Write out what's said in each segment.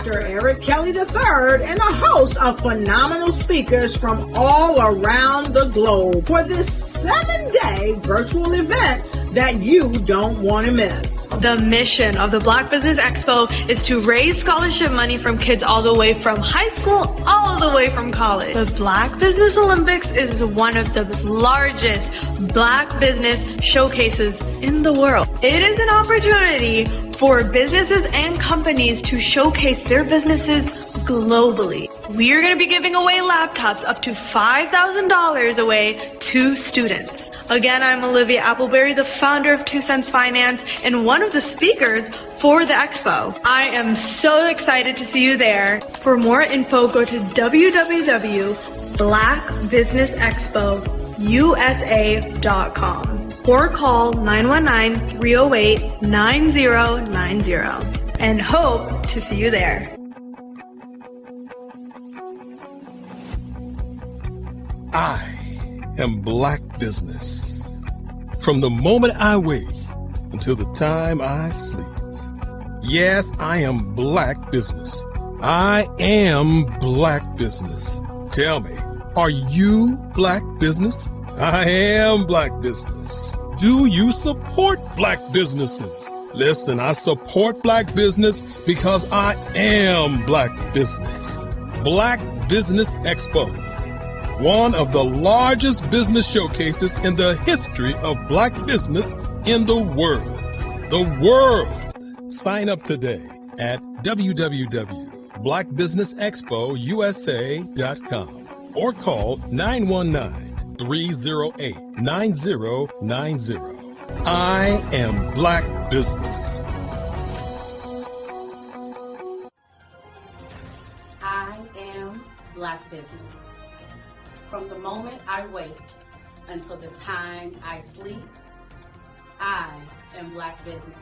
Dr. Eric Kelly III and a host of phenomenal speakers from all around the globe for this 7-day virtual event that you don't want to miss. The mission of the Black Business Expo is to raise scholarship money from kids all the way from high school all the way from college. The Black Business Olympics is one of the largest Black business showcases in the world. It is an opportunity for businesses and companies to showcase their businesses globally. We are going to be giving away laptops up to $5,000 away to students. Again, I'm Olivia Appleberry, the founder of 2 Cents Finance and one of the speakers for the expo. I am so excited to see you there. For more info, go to www.blackbusinessexpousa.com or call 919-308-9090 and hope to see you there. I am Black Business. From the moment I wake until the time I sleep. Yes, I am Black Business. I am Black Business. Tell me, are you Black Business? I am Black Business. Do you support Black businesses? Listen, I support Black business because I am Black Business. Black Business Expo, one of the largest business showcases in the history of Black business in the world. The world! Sign up today at www.blackbusinessexpousa.com or call 919-308-9090. I am Black Business. I am Black Business. From the moment I wake until the time I sleep, I am Black Business.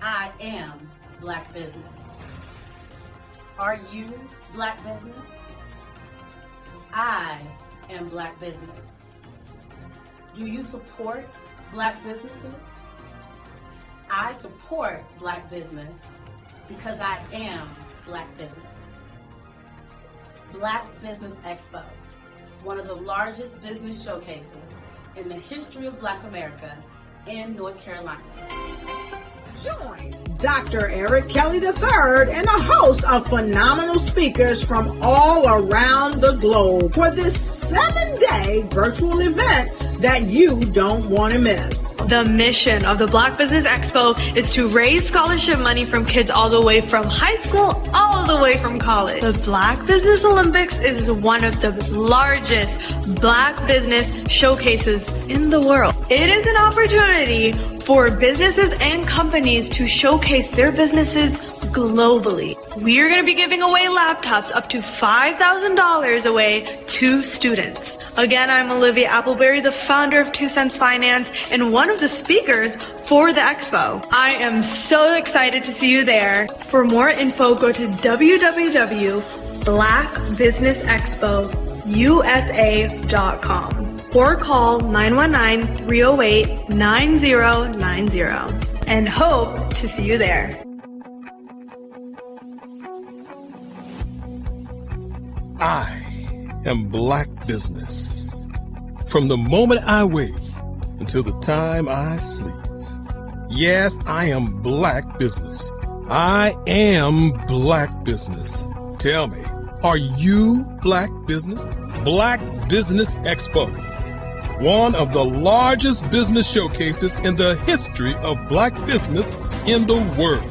I am Black Business. Are you Black Business? I am Black Business. Do you support Black businesses? I support Black business because I am Black Business. Black Business Expo, one of the largest business showcases in the history of Black America in North Carolina. Join Dr. Eric Kelly III and a host of phenomenal speakers from all around the globe for this 7-day virtual event that you don't want to miss. The mission of the Black Business Expo is to raise scholarship money from kids all the way from high school all the way from college. The Black Business Olympics is one of the largest Black business showcases in the world. It is an opportunity for businesses and companies to showcase their businesses globally. We are going to be giving away laptops up to $5,000 away to students. Again, I'm Olivia Appleberry, the founder of 2 Cents Finance and one of the speakers for the expo. I am so excited to see you there. For more info, go to www.blackbusinessexpousa.com or call 919-308-9090 and hope to see you there. I am Black Business. From the moment I wake until the time I sleep. Yes, I am Black Business. I am Black Business. Tell me, are you Black Business? Black Business Expo, one of the largest business showcases in the history of Black business in the world.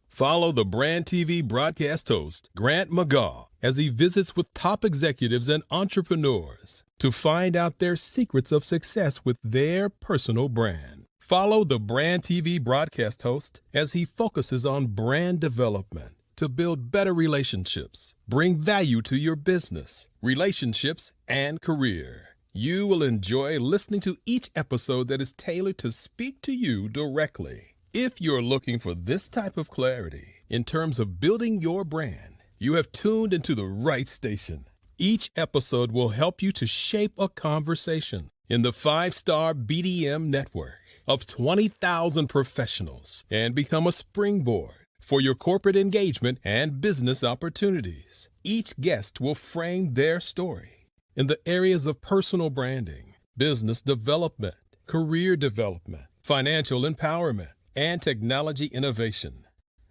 Follow the Brand TV broadcast host, Grant McGaw, as he visits with top executives and entrepreneurs to find out their secrets of success with their personal brand. Follow the Brand TV broadcast host as he focuses on brand development to build better relationships, bring value to your business, relationships, and career. You will enjoy listening to each episode that is tailored to speak to you directly. If you're looking for this type of clarity in terms of building your brand, you have tuned into the right station. Each episode will help you to shape a conversation in the 5-star BDM network of 20,000 professionals and become a springboard for your corporate engagement and business opportunities. Each guest will frame their story in the areas of personal branding, business development, career development, financial empowerment, and technology innovation.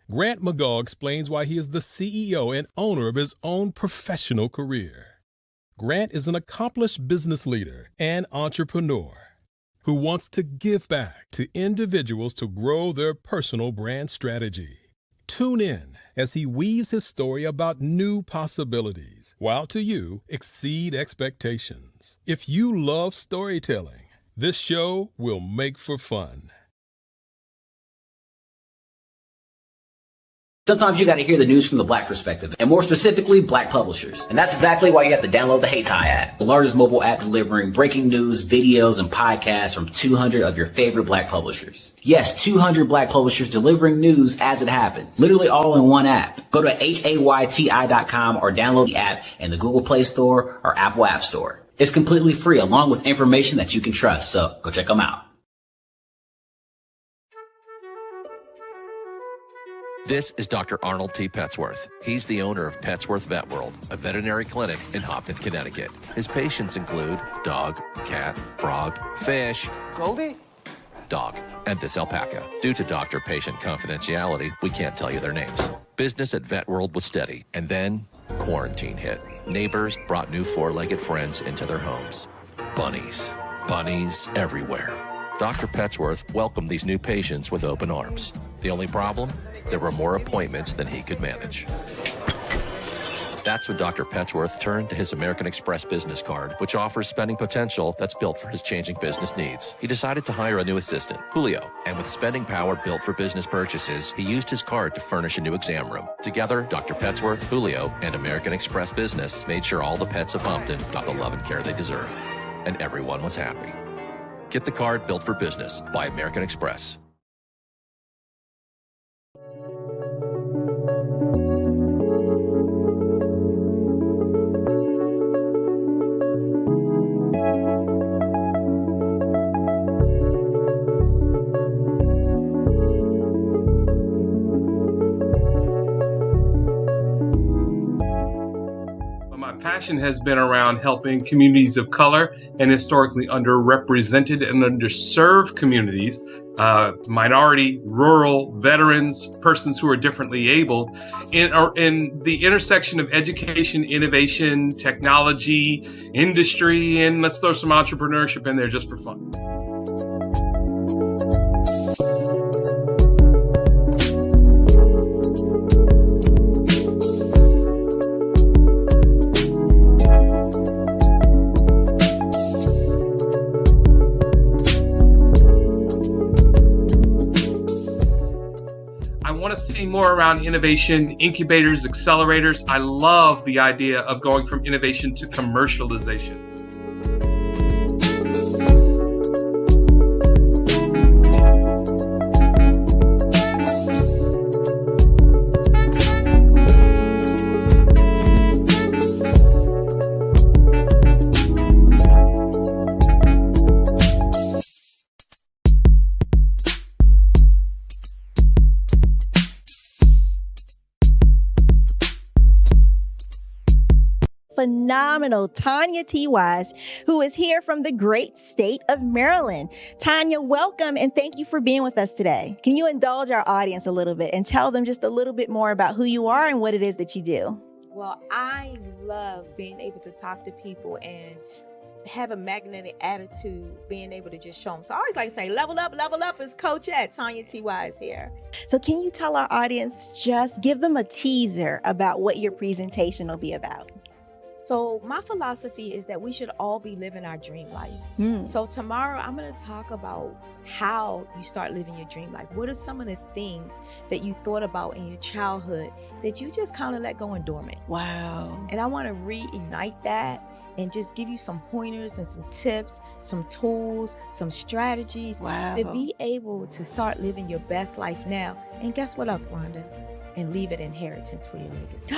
Grant McGaugh explains why he is the CEO and owner of his own professional career. Grant is an accomplished business leader and entrepreneur who wants to give back to individuals to grow their personal brand strategy. Tune in as he weaves his story about new possibilities, while to you exceed expectations. If you love storytelling, this show will make for fun. Sometimes you got to hear the news from the Black perspective, and more specifically, Black publishers. And that's exactly why you have to download the HeyTie app, the largest mobile app delivering breaking news, videos, and podcasts from 200 of your favorite Black publishers. Yes, 200 Black publishers delivering news as it happens, literally all in one app. Go to HAYTI.com or download the app in the Google Play Store or Apple App Store. It's completely free, along with information that you can trust, so go check them out. This is Dr. Arnold T. Petsworth. He's the owner of Petsworth Vet World, a veterinary clinic in Hopton, Connecticut. His patients include dog, cat, frog, fish, Goldie, dog, and this alpaca. Due to doctor-patient confidentiality, we can't tell you their names. Business at Vet World was steady, and then quarantine hit. Neighbors brought new four-legged friends into their homes. Bunnies. Bunnies everywhere. Dr. Petsworth welcomed these new patients with open arms. The only problem? There were more appointments than he could manage. That's when Dr. Petsworth turned to his American Express business card, which offers spending potential that's built for his changing business needs. He decided to hire a new assistant, Julio, and with spending power built for business purchases, he used his card to furnish a new exam room. Together, Dr. Petsworth, Julio, and American Express Business made sure all the pets of Hopton got the love and care they deserve. And everyone was happy. Get the card built for business by American Express. Passion has been around helping communities of color and historically underrepresented and underserved communities, minority, rural, veterans, persons who are differently abled, in the intersection of education, innovation, technology, industry, and let's throw some entrepreneurship in there just for fun. More around innovation, incubators, accelerators. I love the idea of going from innovation to commercialization. Phenomenal Tanya T. Wise, who is here from the great state of Maryland. Tanya, welcome and thank you for being with us today. Can you indulge our audience a little bit and tell them just a little bit more about who you are and what it is that you do? Well, I love being able to talk to people and have a magnetic attitude, being able to just show them. So I always like to say, level up is Coach at Tanya T. Wise here. So can you tell our audience, just give them a teaser about what your presentation will be about? So my philosophy is that we should all be living our dream life. So tomorrow I'm going to talk about how you start living your dream life. What are some of the things that you thought about in your childhood that you just kind of let go and dormant? Wow. And I want to reignite that and just give you some pointers and some tips, some tools, some strategies to be able to start living your best life now. And guess what, Rhonda? and leave an inheritance for your legacy.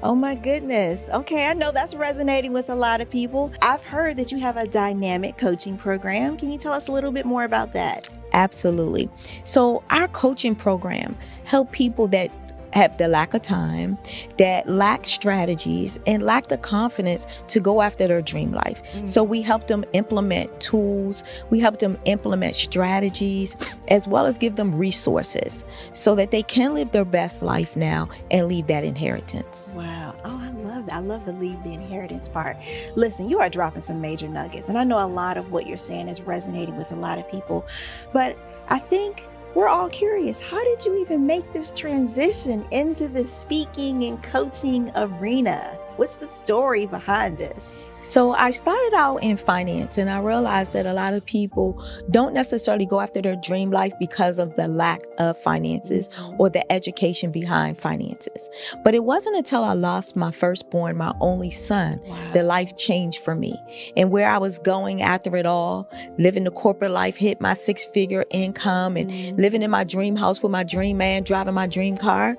Oh my goodness. Okay, I know that's resonating with a lot of people. I've heard that you have a dynamic coaching program. Can you tell us a little bit more about that? Absolutely. So our coaching program help people that have the lack of time, that lack strategies, and lack the confidence to go after their dream life. So we help them implement tools, we help them implement strategies, as well as give them resources so that they can live their best life now and leave that inheritance. Wow. Oh, I love that. I love the leave the inheritance part. Listen, you are dropping some major nuggets, and I know a lot of what you're saying is resonating with a lot of people, but I think we're all curious. How did you even make this transition into the speaking and coaching arena? What's the story behind this? So I started out in finance, and I realized that a lot of people don't necessarily go after their dream life because of the lack of finances or the education behind finances. But it wasn't until I lost my firstborn, my only son, that life changed for me. And where I was going after it all, living the corporate life, hit my 6-figure income and living in my dream house with my dream man, driving my dream car.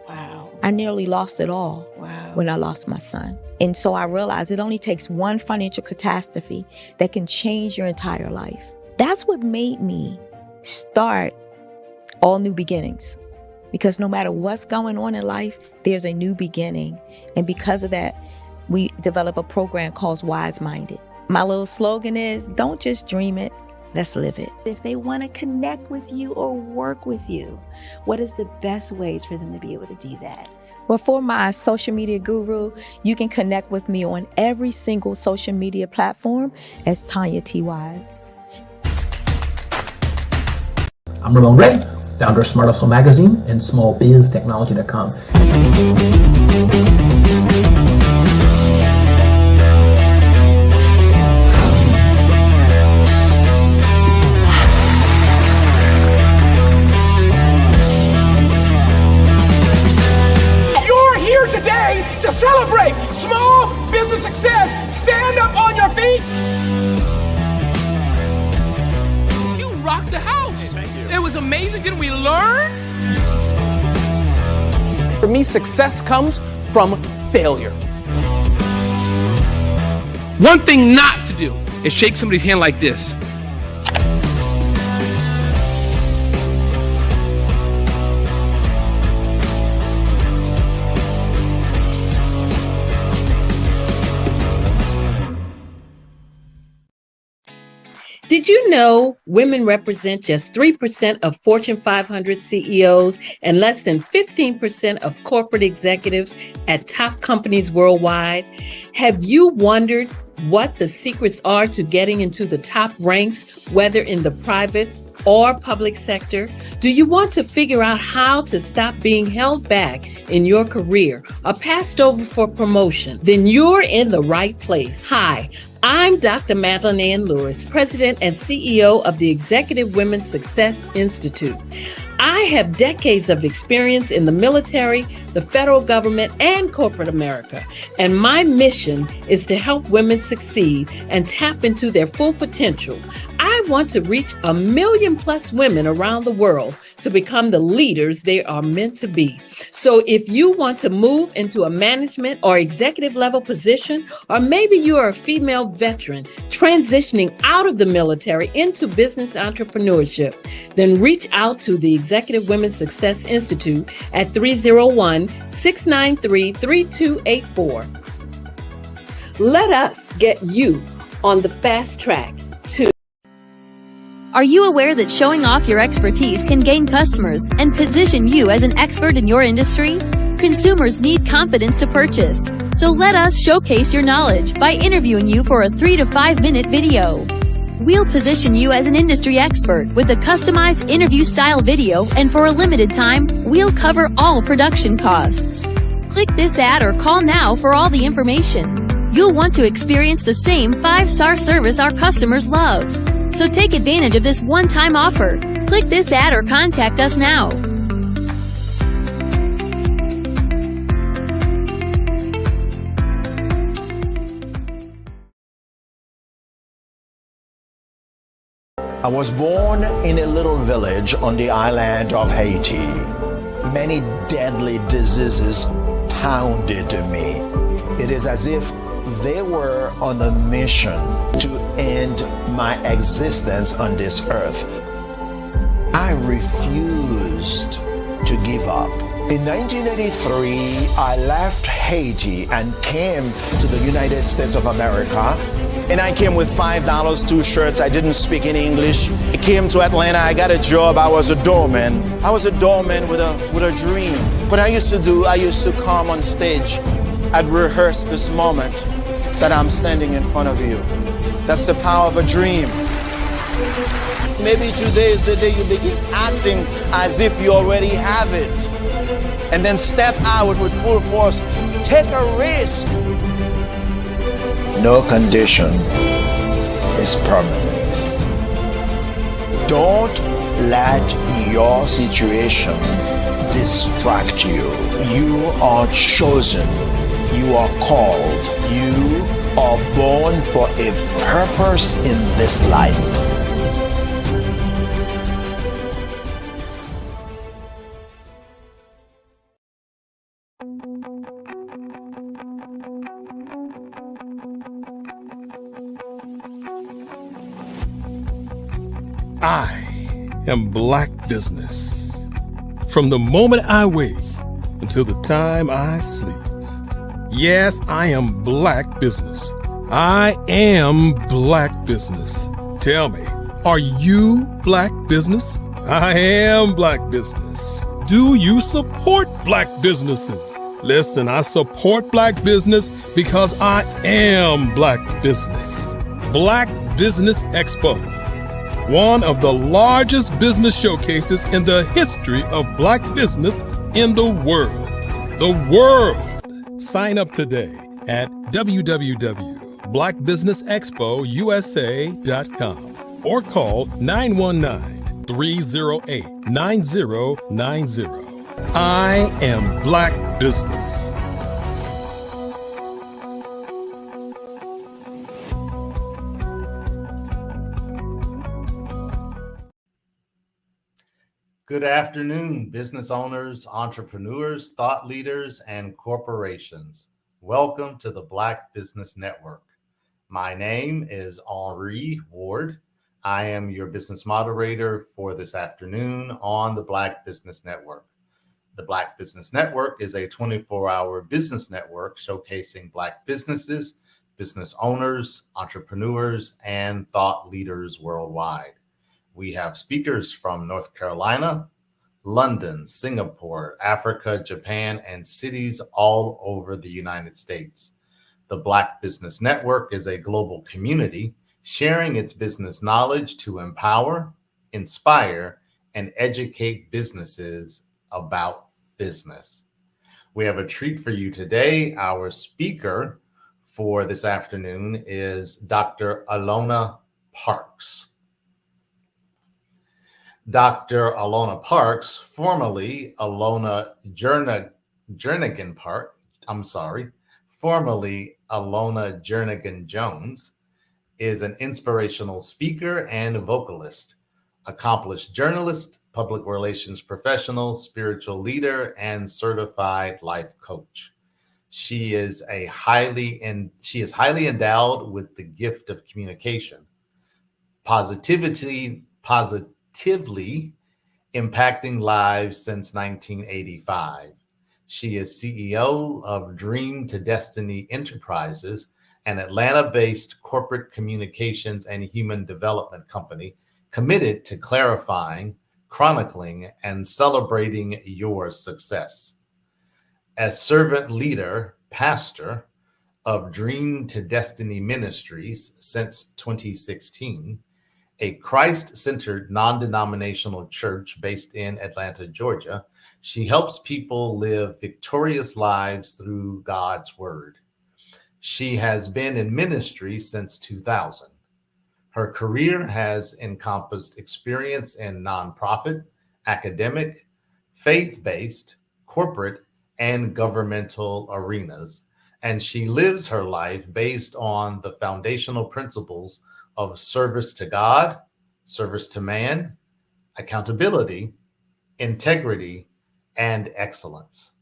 I nearly lost it all when I lost my son. And so I realized it only takes one financial catastrophe that can change your entire life. That's what made me start All New Beginnings. Because no matter what's going on in life, there's a new beginning. And because of that, we develop a program called Wise Minded. My little slogan is, don't just dream it, let's live it. If they want to connect with you or work with you, what is the best ways for them to be able to do that? Well, for my social media guru, you can connect with me on every single social media platform as Tanya T. Wise. I'm Ramon Ray, founder of Smart Hustle Magazine and smallbiztechnology.com. To celebrate small business success. Stand up on your feet. You rocked the house. Hey, thank you. It was amazing. Didn't we learn? For me, success comes from failure. One thing not to do is shake somebody's hand like this. Did you know women represent just 3% of Fortune 500 CEOs and less than 15% of corporate executives at top companies worldwide? Have you wondered what the secrets are to getting into the top ranks, whether in the private or public sector? Do you want to figure out how to stop being held back in your career or passed over for promotion? Then you're in the right place. Hi, I'm Dr. Madeline Ann Lewis, President and CEO of the Executive Women's Success Institute. I have decades of experience in the military, the federal government, and corporate America, and my mission is to help women succeed and tap into their full potential. I want to reach 1 million plus women around the world to become the leaders they are meant to be. So if you want to move into a management or executive level position, or maybe you are a female veteran transitioning out of the military into business entrepreneurship, then reach out to the Executive Women's Success Institute at 301-693-3284. Let us get you on the fast track to. Are you aware that showing off your expertise can gain customers and position you as an expert in your industry? Consumers need confidence to purchase, so let us showcase your knowledge by interviewing you for a 3 to 5 minute video. We'll position you as an industry expert with a customized interview style video, and for a limited time, we'll cover all production costs. Click this ad or call now for all the information. You'll want to experience the same 5-star service our customers love. So take advantage of this one-time offer. Click this ad or contact us now. I was born in a little village on the island of Haiti. many deadly diseases pounded me. It is as if they were on a mission to end my existence on this earth. I refused to give up. In 1983, I left Haiti and came to the United States of America. And I came with $5, 2 shirts. I didn't speak any English. I came to Atlanta. I got a job. I was a doorman. I was a doorman with a dream. What I used to come on stage. I'd rehearse this moment that I'm standing in front of you. That's the power of a dream. Maybe today is the day you begin acting as if you already have it. And then step out with full force. Take a risk. No condition is permanent. Don't let your situation distract you. You are chosen. You are called. You are born for a purpose in this life. I am Black Business. From the moment I wake until the time I sleep. Yes, I am Black Business. I am Black Business. Tell me, are you Black Business? I am Black Business. Do you support Black businesses? Listen, I support Black business because I am Black Business. Black Business Expo, one of the largest business showcases in the history of Black business in the world. The world! Sign up today at www.blackbusinessexpousa.com or call 919-308-9090. I am Black Business. Good afternoon, business owners, entrepreneurs, thought leaders, and corporations. Welcome to the Black Business Network. My name is Henri Ward. I am your business moderator for this afternoon on the Black Business Network. The Black Business Network is a 24-hour business network showcasing Black businesses, business owners, entrepreneurs, and thought leaders worldwide. We have speakers from North Carolina, London, Singapore, Africa, Japan, and cities all over the United States. The Black Business Network is a global community sharing its business knowledge to empower, inspire, and educate businesses about business. We have a treat for you today. Our speaker for this afternoon is Dr. Alona Parks. Dr. Alona Parks, formerly Alona Jernigan Jones, is an inspirational speaker and vocalist, accomplished journalist, public relations professional, spiritual leader, and certified life coach. She is highly endowed with the gift of communication, positively impacting lives since 1985. She is CEO of Dream to Destiny Enterprises, an Atlanta-based corporate communications and human development company committed to clarifying, chronicling, and celebrating your success. As servant leader, pastor of Dream to Destiny Ministries since 2016, a Christ-centered non-denominational church based in Atlanta, Georgia, she helps people live victorious lives through God's word. She has been in ministry since 2000. Her career has encompassed experience in nonprofit, academic, faith-based, corporate, and governmental arenas, and she lives her life based on the foundational principles of service to God, service to man, accountability, integrity, and excellence.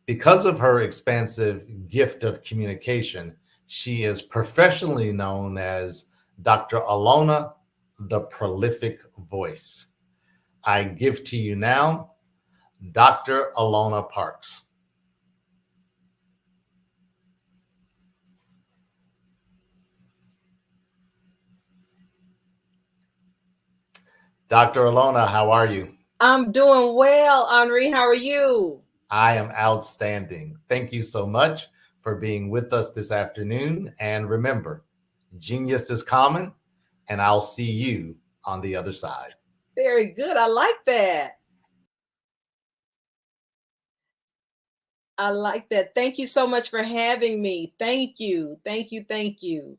Because of her expansive gift of communication, she is professionally known as Dr. Alona, the Prolific Voice. I give to you now Dr. Alona Parks. Dr. Alona, how are you? I'm doing well, Henri. How are you? I am outstanding. Thank you so much for being with us this afternoon. And remember, genius is common, and I'll see you on the other side. Very good. I like that. I like that. Thank you so much for having me. Thank you. Thank you. Thank you.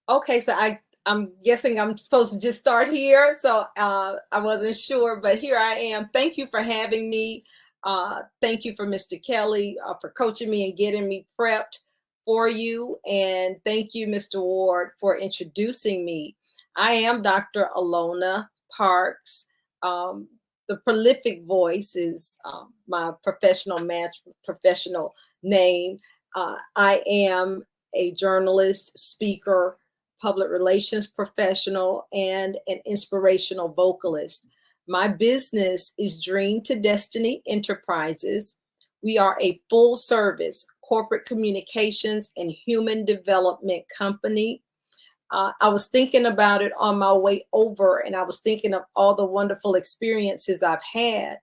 Okay, so I'm guessing I'm supposed to just start here. So I wasn't sure, but here I am. Thank you for having me. Thank you for Mr. Kelly for coaching me and getting me prepped for you. And thank you, Mr. Ward, for introducing me. I am Dr. Alona Parks. The Prolific Voice is my professional name. I am a journalist, speaker, public relations professional, and an inspirational vocalist. My business is Dream to Destiny Enterprises. We are a full service corporate communications and human development company. I was thinking about it on my way over, and I was thinking of all the wonderful experiences I've had.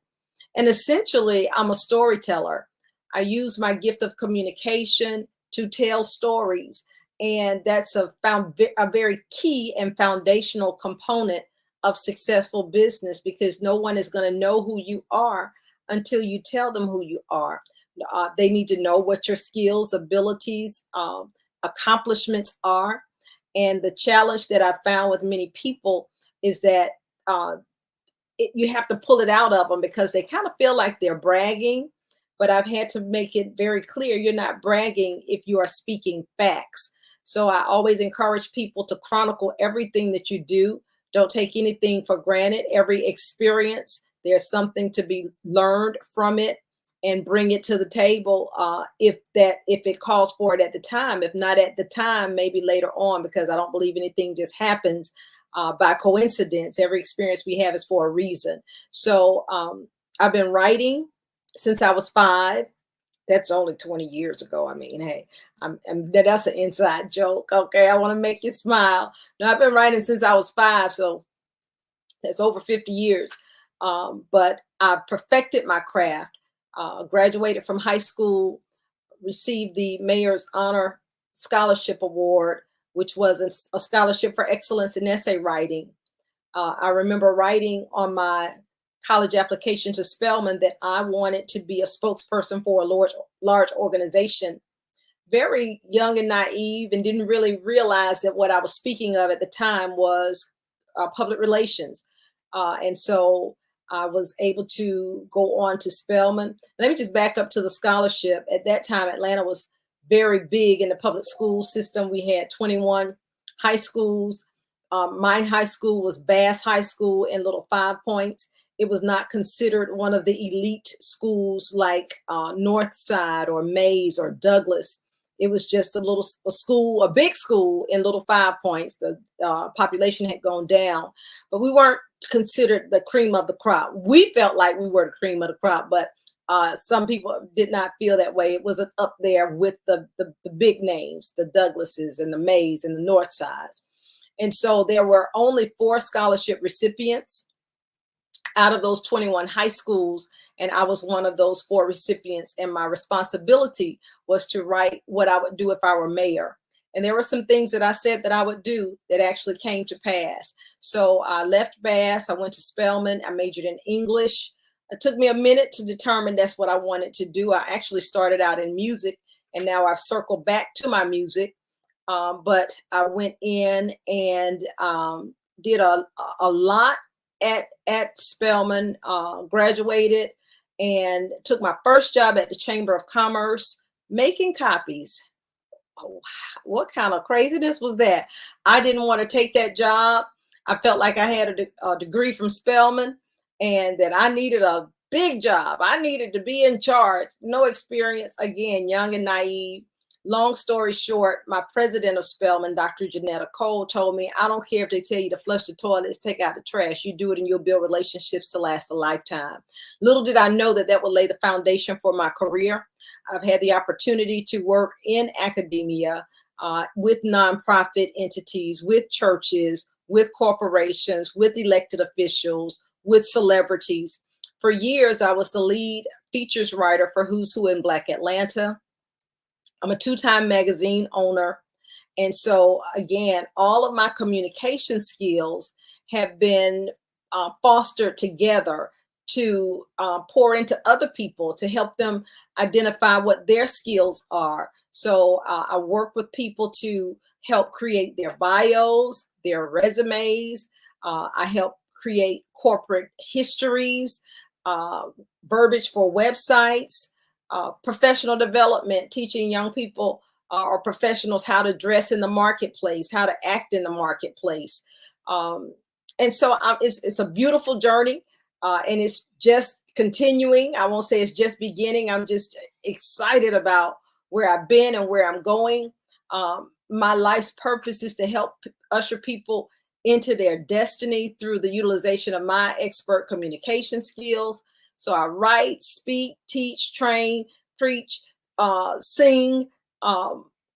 And essentially, I'm a storyteller. I use my gift of communication to tell stories. And that's a very key and foundational component of successful business, because no one is going to know who you are until you tell them who you are. They need to know what your skills, abilities, accomplishments are. And the challenge that I found with many people is that you have to pull it out of them, because they kind of feel like they're bragging. But I've had to make it very clear, you're not bragging if you are speaking facts. So I always encourage people to chronicle everything that you do. Don't take anything for granted. Every experience, there's something to be learned from it, and bring it to the table if it calls for it at the time. If not at the time, maybe later on, because I don't believe anything just happens by coincidence. Every experience we have is for a reason. So I've been writing since I was 5. That's only 20 years ago. I mean, hey, that's an inside joke. Okay, I want to make you smile. No, I've been writing since I was 5, so that's over 50 years. But I perfected my craft, graduated from high school, received the Mayor's Honor Scholarship Award, which was a scholarship for excellence in essay writing. I remember writing on my college application to Spelman that I wanted to be a spokesperson for a large organization. Very young and naive, and didn't really realize that what I was speaking of at the time was public relations. And so I was able to go on to Spelman. Let me just back up to the scholarship. At that time, Atlanta was very big in the public school system. We had 21 high schools. My high school was Bass High School in Little 5 Points. It was not considered one of the elite schools like Northside or Mays or Douglas. It was just a big school in Little 5 Points. The population had gone down, but we weren't considered the cream of the crop. We felt like we were the cream of the crop, but some people did not feel that way. It wasn't up there with the big names, the Douglases and the Mays and the Northsides. And so there were only 4 scholarship recipients out of those 21 high schools, and I was one of those 4 recipients, and my responsibility was to write what I would do if I were mayor. And there were some things that I said that I would do that actually came to pass. So I left Bass, I went to Spelman, I majored in English. It took me a minute to determine that's what I wanted to do. I actually started out in music, and now I've circled back to my music. But I went in and did a lot at Spelman, graduated, and took my first job at the Chamber of Commerce making copies. oh, what kind of craziness was that? I didn't want to take that job. I felt like I had a degree from Spelman and that I needed a big job. I needed to be in charge. No experience. Again, young and naive. Long story short, my president of Spelman, Dr. Janetta Cole, told me, I don't care if they tell you to flush the toilets, take out the trash. You do it and you'll build relationships to last a lifetime. Little did I know that would lay the foundation for my career. I've had the opportunity to work in academia with nonprofit entities, with churches, with corporations, with elected officials, with celebrities. For years, I was the lead features writer for Who's Who in Black Atlanta. I'm a 2-time magazine owner. And so, again, all of my communication skills have been fostered together to pour into other people, to help them identify what their skills are. So I work with people to help create their bios, their resumes. I help create corporate histories, verbiage for websites, professional development, teaching young people or professionals how to dress in the marketplace, how to act in the marketplace. And so it's a beautiful journey, and it's just continuing. I won't say it's just beginning. I'm just excited about where I've been and where I'm going. My life's purpose is to help usher people into their destiny through the utilization of my expert communication skills. So I write, speak, teach, train, preach, sing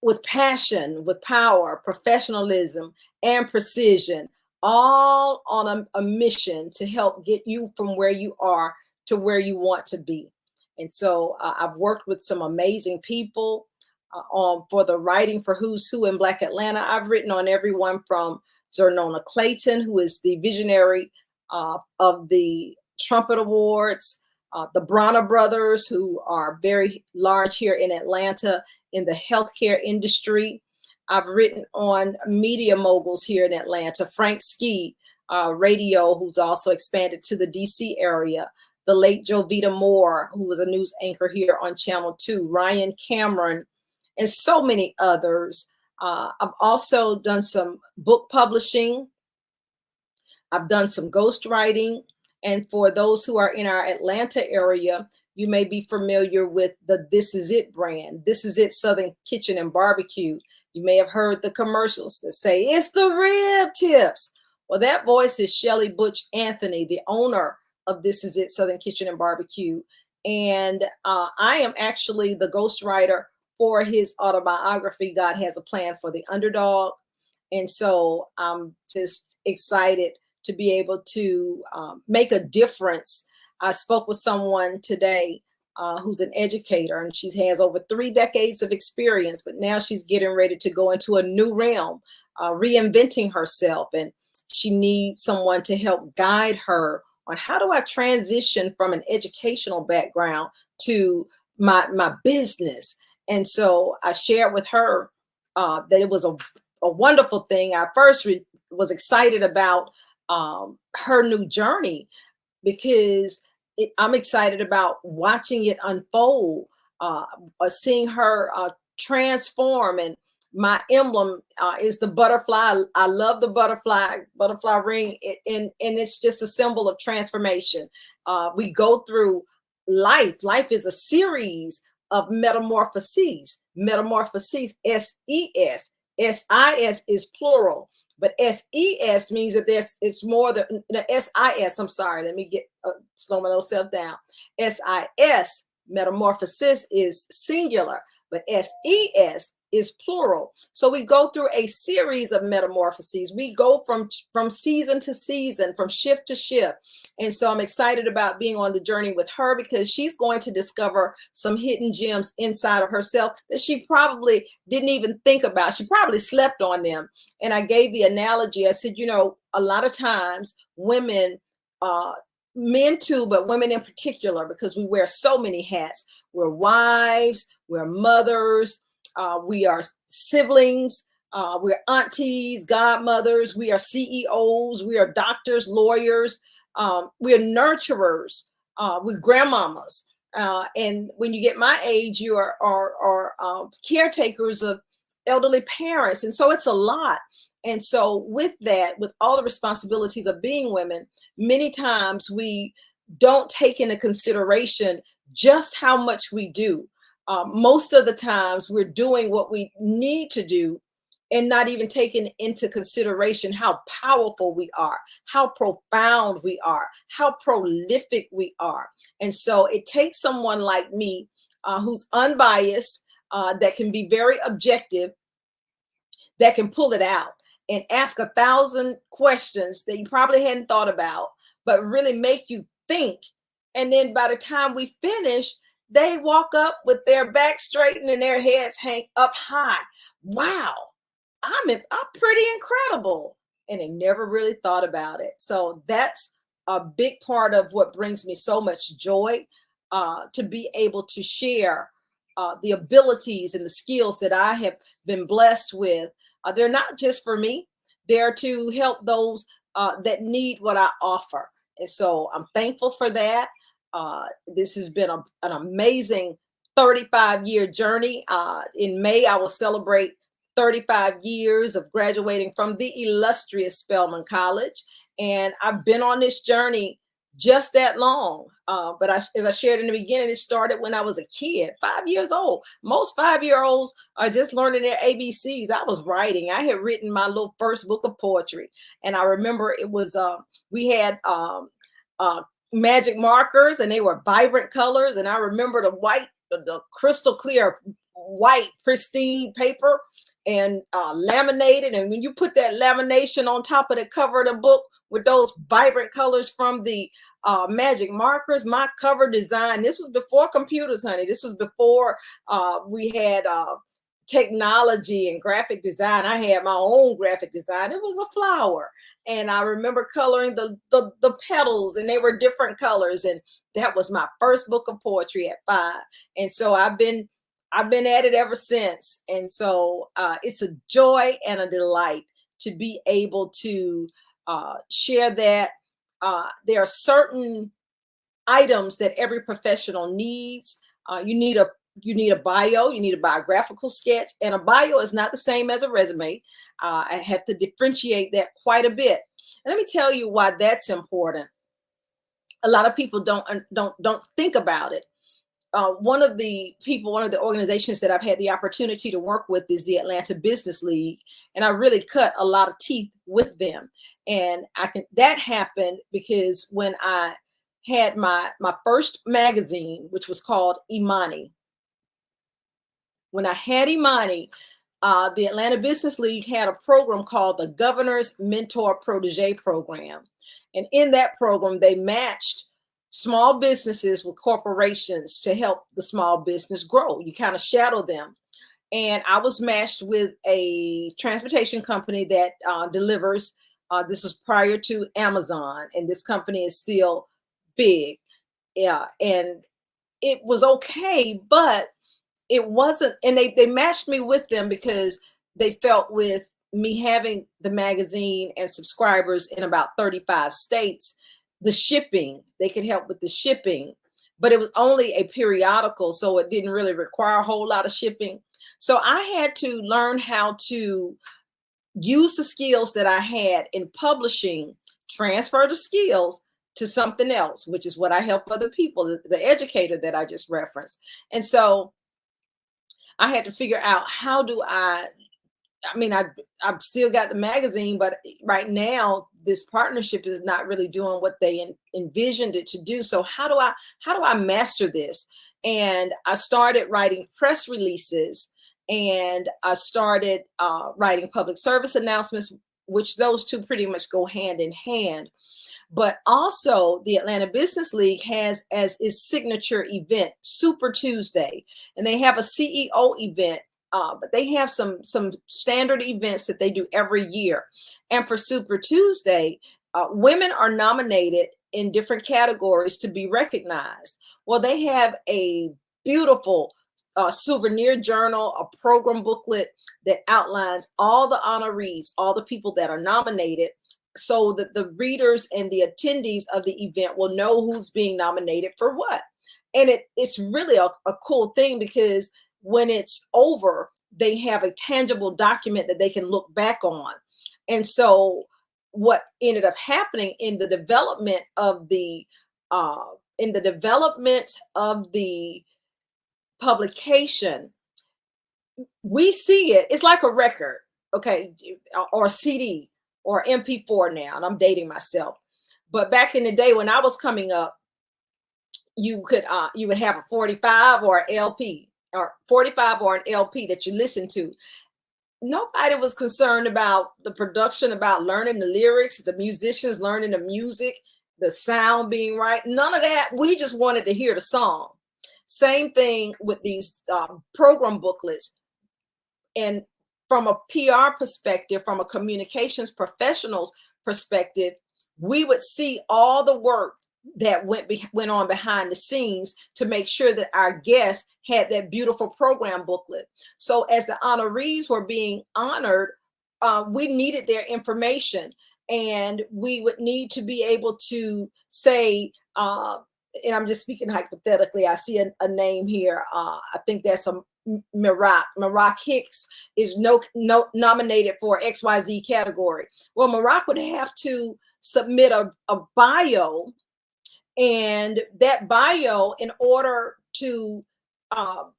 with passion, with power, professionalism, and precision, all on a mission to help get you from where you are to where you want to be. And so I've worked with some amazing people for the writing for Who's Who in Black Atlanta. I've written on everyone from Zernona Clayton, who is the visionary of the Trumpet Awards, the Bronner brothers, who are very large here in Atlanta in the healthcare industry. I've written on media moguls here in Atlanta, Frank Ski, radio, who's also expanded to the DC area, the late Jovita Moore, who was a news anchor here on Channel 2, Ryan Cameron, and so many others. I've also done some book publishing. I've done some ghostwriting. And for those who are in our Atlanta area, you may be familiar with the This Is It brand. This Is It Southern Kitchen and Barbecue. You may have heard the commercials that say, it's the rib tips. Well, that voice is Shelly Butch Anthony, the owner of This Is It Southern Kitchen and Barbecue. And I am actually the ghostwriter for his autobiography, God Has a Plan for the Underdog. And so I'm just excited to be able to make a difference. I spoke with someone today who's an educator, and she has over 3 decades of experience, but now she's getting ready to go into a new realm, reinventing herself. And she needs someone to help guide her on how do I transition from an educational background to my business. And so I shared with her that it was a wonderful thing. I first was excited about her new journey because I'm excited about watching it unfold, seeing her transform. And my emblem is the butterfly. I love the butterfly ring, and it's just a symbol of transformation. We go through life. Life is a series of metamorphoses. Metamorphoses, S-E-S. S-I-S is plural, but S-E-S means that it's more than the S-I-S. I'm sorry, let me slow myself down. S-I-S, metamorphosis, is singular, but S-E-S is plural. So we go through a series of metamorphoses. We go from season to season, from shift to shift. And so I'm excited about being on the journey with her because she's going to discover some hidden gems inside of herself that she probably didn't even think about. She probably slept on them. And I gave the analogy. I said, a lot of times women, men too, but women in particular, because we wear so many hats. We're wives, we're mothers, we are siblings, we're aunties, godmothers, we are CEOs, we are doctors, lawyers, we're nurturers, we're grandmamas. And when you get my age, you are caretakers of elderly parents. And so it's a lot. And so with that, with all the responsibilities of being women, many times we don't take into consideration just how much we do. Most of the times we're doing what we need to do and not even taking into consideration how powerful we are, how profound we are, how prolific we are. And so it takes someone like me who's unbiased, that can be very objective, that can pull it out and ask 1,000 questions that you probably hadn't thought about, but really make you think. And then by the time we finish, they walk up with their back straightened and their heads hang up high. Wow, I'm pretty incredible. And they never really thought about it. So that's a big part of what brings me so much joy, to be able to share the abilities and the skills that I have been blessed with. They're not just for me, they're to help those that need what I offer. And so I'm thankful for that. This has been an amazing 35-year journey. In May, I will celebrate 35 years of graduating from the illustrious Spelman College. And I've been on this journey just that long. But as I shared in the beginning, it started when I was a kid, 5 years old. Most 5-year-olds are just learning their ABCs. I was writing. I had written my little first book of poetry. And I remember it was, we had magic markers, and they were vibrant colors. And I remember the crystal clear white pristine paper, and laminated. And when you put that lamination on top of the cover of the book with those vibrant colors from the magic markers, my cover design, this was before computers, honey. This was before we had technology and graphic design. I had my own graphic design. It was a flower. And I remember coloring the petals, and they were different colors. And that was my first book of poetry at 5. And so I've been at it ever since. And so it's a joy and a delight to be able to share that. There are certain items that every professional needs. You need a bio, you need a biographical sketch, and a bio is not the same as a resume. I have to differentiate that quite a bit. And let me tell you why that's important. A lot of people don't think about it. One of the organizations that I've had the opportunity to work with is the Atlanta Business League, and I really cut a lot of teeth with them. And that happened because when I had my first magazine, which was called Imani. When I had Imani, the Atlanta Business League had a program called the Governor's Mentor Protege Program. And in that program, they matched small businesses with corporations to help the small business grow. You kind of shadow them. And I was matched with a transportation company that delivers. This was prior to Amazon, and this company is still big. Yeah, and it was okay, but it wasn't. And they matched me with them because they felt with me having the magazine and subscribers in about 35 states, the shipping, they could help with the shipping, but it was only a periodical, so it didn't really require a whole lot of shipping. So I had to learn how to use the skills that I had in publishing, transfer the skills to something else, which is what I help other people, the educator that I just referenced. And so I had to figure out how do I've still got the magazine, but right now this partnership is not really doing what they envisioned it to do. So how do I master this? And I started writing press releases, and I started writing public service announcements, which those two pretty much go hand in hand. But also the Atlanta Business League has as its signature event, Super Tuesday, and they have a CEO event. But they have some standard events that they do every year. And for Super Tuesday, women are nominated in different categories to be recognized. Well, they have a beautiful souvenir journal, a program booklet that outlines all the honorees, all the people that are nominated, so that the readers and the attendees of the event will know who's being nominated for what. And it's really a cool thing, because when it's over, they have a tangible document that they can look back on. And so what ended up happening in the development of the publication, we see it. It's like a record, okay, or CD or MP4 now, and I'm dating myself. But back in the day when I was coming up, you would have a 45 or an LP, or 45 or an LP that you listen to. Nobody was concerned about the production, about learning the lyrics, the musicians learning the music, the sound being right. None of that. We just wanted to hear the song. Same thing with these program booklets. And from a PR perspective, from a communications professional's perspective, we would see all the work that went on behind the scenes to make sure that our guests had that beautiful program booklet. So as the honorees were being honored, we needed their information, and we would need to be able to say, and I'm just speaking hypothetically, I see a name here. I think that's a Marak Hicks is nominated for XYZ category. Well, Marak would have to submit a bio, and that bio, in order to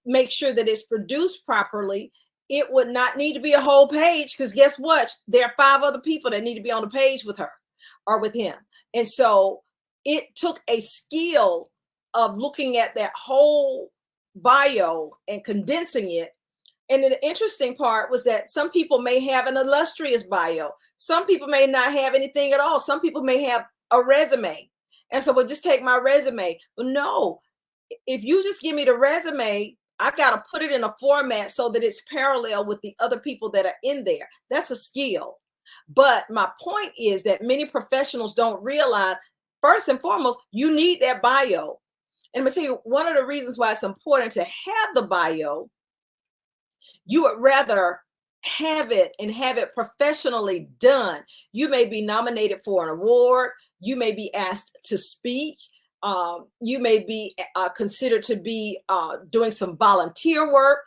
make sure that it's produced properly, it would not need to be a whole page, because guess what? There are 5 other people that need to be on the page with her or with him. And so it took a skill of looking at that whole bio and condensing it. And the interesting part was that some people may have an illustrious bio. Some people may not have anything at all. Some people may have a resume. And so we'll just take my resume. But no, if you just give me the resume, I got to put it in a format so that it's parallel with the other people that are in there. That's a skill. But my point is that many professionals don't realize, first and foremost, you need that bio. And I'm going to tell you one of the reasons why it's important to have the bio. You would rather have it professionally done. You may be nominated for an award. You may be asked to speak. You may be considered to be doing some volunteer work.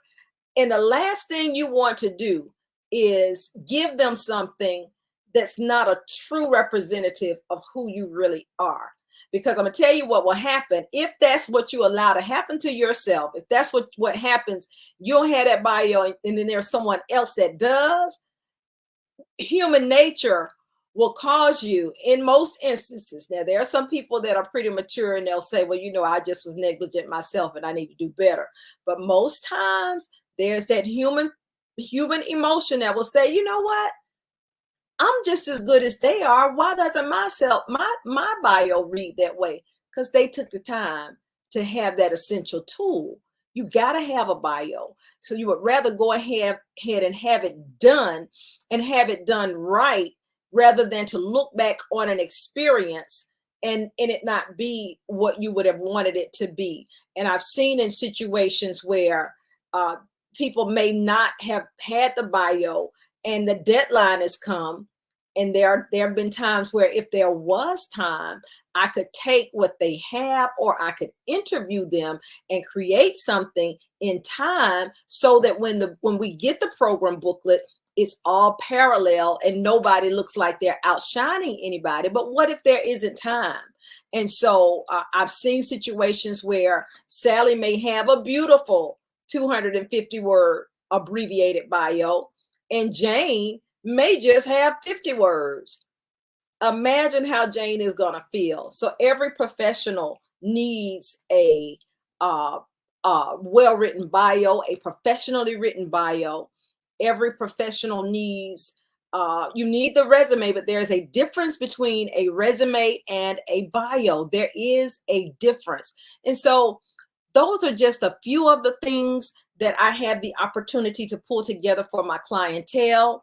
And the last thing you want to do is give them something that's not a true representative of who you really are. Because I'm going to tell you what will happen if that's what you allow to happen to yourself. If that's what happens, you'll have that bio, and then there's someone else that does. Human nature will cause you, in most instances. Now, there are some people that are pretty mature and they'll say, well, I just was negligent myself and I need to do better. But most times there's that human emotion that will say, you know what? I'm just as good as they are. Why doesn't my bio read that way? Because they took the time to have that essential tool. You got to have a bio. So you would rather go ahead and have it done, and have it done right, rather than to look back on an experience and it not be what you would have wanted it to be. And I've seen in situations where people may not have had the bio, and the deadline has come, and there have been times where if there was time, I could take what they have, or I could interview them and create something in time, so that when we get the program booklet, it's all parallel and nobody looks like they're outshining anybody. But what if there isn't time? And so I've seen situations where Sally may have a beautiful 250-word abbreviated bio, and Jane may just have 50 words. Imagine how Jane is going to feel. So every professional needs a well-written bio, a professionally written bio. Every professional needs, you need the resume, but there's a difference between a resume and a bio. There is a difference. And so those are just a few of the things that I have the opportunity to pull together for my clientele.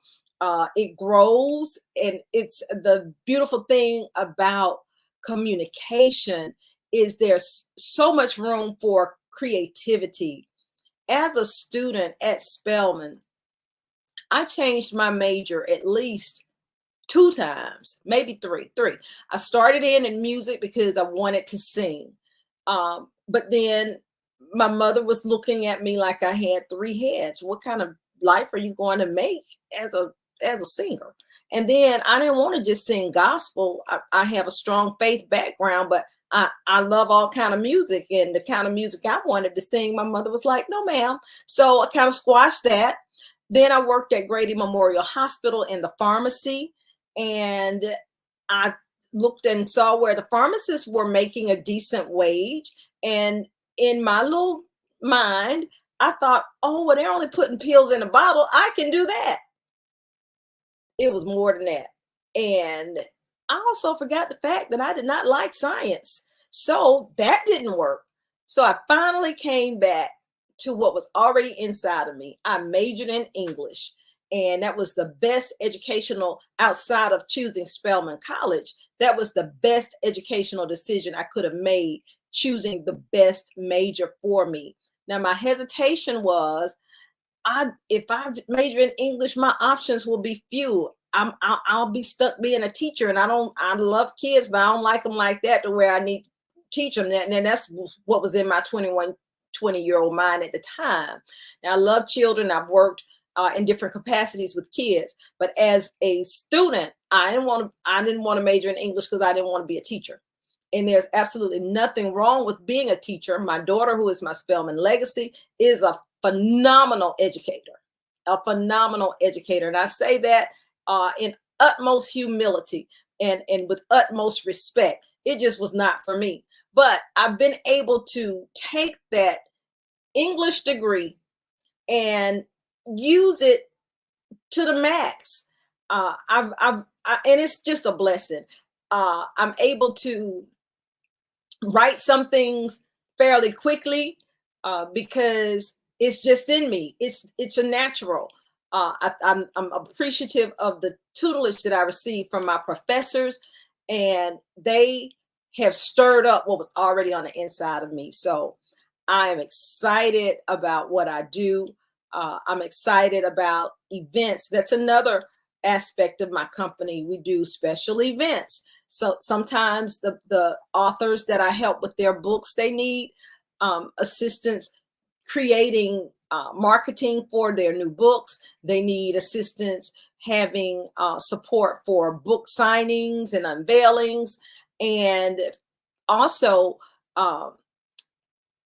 It grows, and it's the beautiful thing about communication is there's so much room for creativity. As a student at Spelman, I changed my major at least 2 times, maybe three. I started in music because I wanted to sing. But then my mother was looking at me like I had 3 heads. What kind of life are you going to make as a singer? And then I didn't want to just sing gospel. I have a strong faith background, but I love all kind of music, and the kind of music I wanted to sing, my mother was like, no, ma'am. So I kind of squashed that. Then I worked at Grady Memorial Hospital in the pharmacy, and I looked and saw where the pharmacists were making a decent wage. And in my little mind, I thought, oh, well, they're only putting pills in a bottle. I can do that. It was more than that. And I also forgot the fact that I did not like science. So that didn't work. So I finally came back to what was already inside of me. I majored in English, and that was the best educational, outside of choosing Spelman College, that was the best educational decision I could have made, choosing the best major for me. Now, my hesitation was, if I major in English, my options will be few. I'll be stuck being a teacher, and I love kids, but I don't like them like that to where I need to teach them that. And that's what was in my 20-year-old mind at the time. Now, I love children. I've worked in different capacities with kids, but as a student, I didn't want to major in English because I didn't want to be a teacher. And there's absolutely nothing wrong with being a teacher. My daughter, who is my Spelman legacy, is a phenomenal educator, And I say that in utmost humility and with utmost respect. It just was not for me. But I've been able to take that English degree and use it to the max. And it's just a blessing. I'm able to write some things fairly quickly because it's just in me. It's a natural. I'm appreciative of the tutelage that I received from my professors, and they have stirred up what was already on the inside of me. So I am excited about what I do. I'm excited about events. That's another aspect of my company. We do special events. So sometimes the authors that I help with their books, they need assistance creating marketing for their new books. They need assistance having support for book signings and unveilings. And also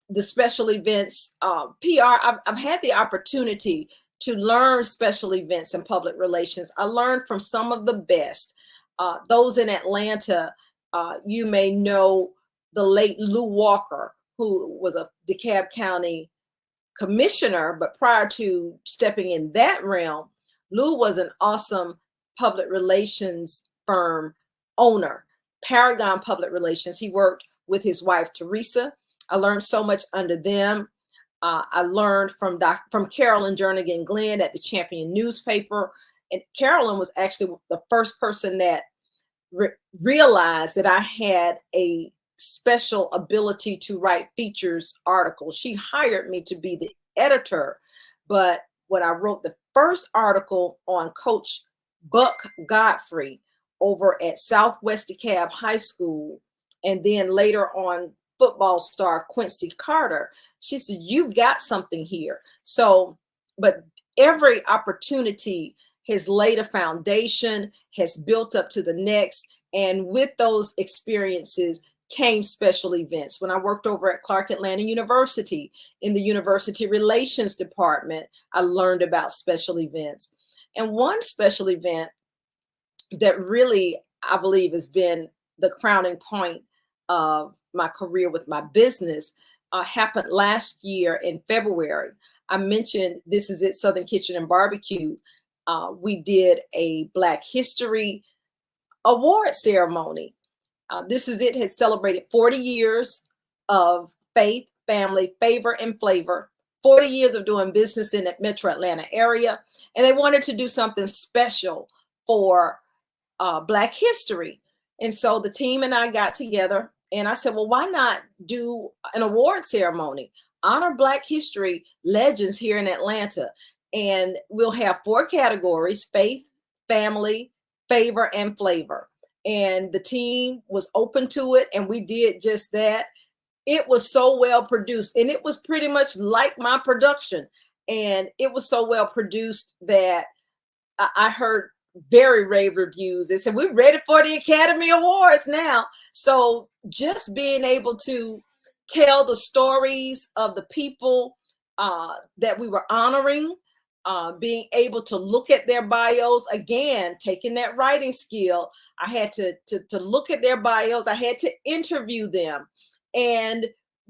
the special events, PR. I've had the opportunity to learn special events and public relations. I learned from some of the best. Those in Atlanta, you may know the late Lou Walker, who was a DeKalb County commissioner, but prior to stepping in that realm, Lou was an awesome public relations firm owner, Paragon Public Relations. He worked with his wife, Teresa. I learned so much under them. I learned from Carolyn Jernigan Glenn at the Champion newspaper. And Carolyn was actually the first person that realized that I had a special ability to write features articles. She hired me to be the editor. But when I wrote the first article on Coach Buck Godfrey over at Southwest DeKalb High School, and then later on football star Quincy Carter, she said, you've got something here. So, but every opportunity has laid a foundation, has built up to the next. And with those experiences came special events. When I worked over at Clark Atlanta University in the University Relations Department, I learned about special events. And one special event that really, I believe, has been the crowning point of my career with my business happened last year in February. I mentioned This Is It Southern Kitchen and Barbecue. We did a Black History Award ceremony. This Is It has celebrated 40 years of faith, family, favor, and flavor, 40 years of doing business in the Metro Atlanta area. And they wanted to do something special for Black history. And so the team and I got together, and I said, well, why not do an award ceremony? Honor Black history legends here in Atlanta. And we'll have 4 categories: faith, family, favor, and flavor. And the team was open to it, and we did just that. It was so well produced, and it was pretty much like my production. And it was so well produced that I heard very rave reviews. They said, we're ready for the Academy Awards now. So just being able to tell the stories of the people that we were honoring, being able to look at their bios, again, taking that writing skill, I had to look at their bios. I had to interview them. And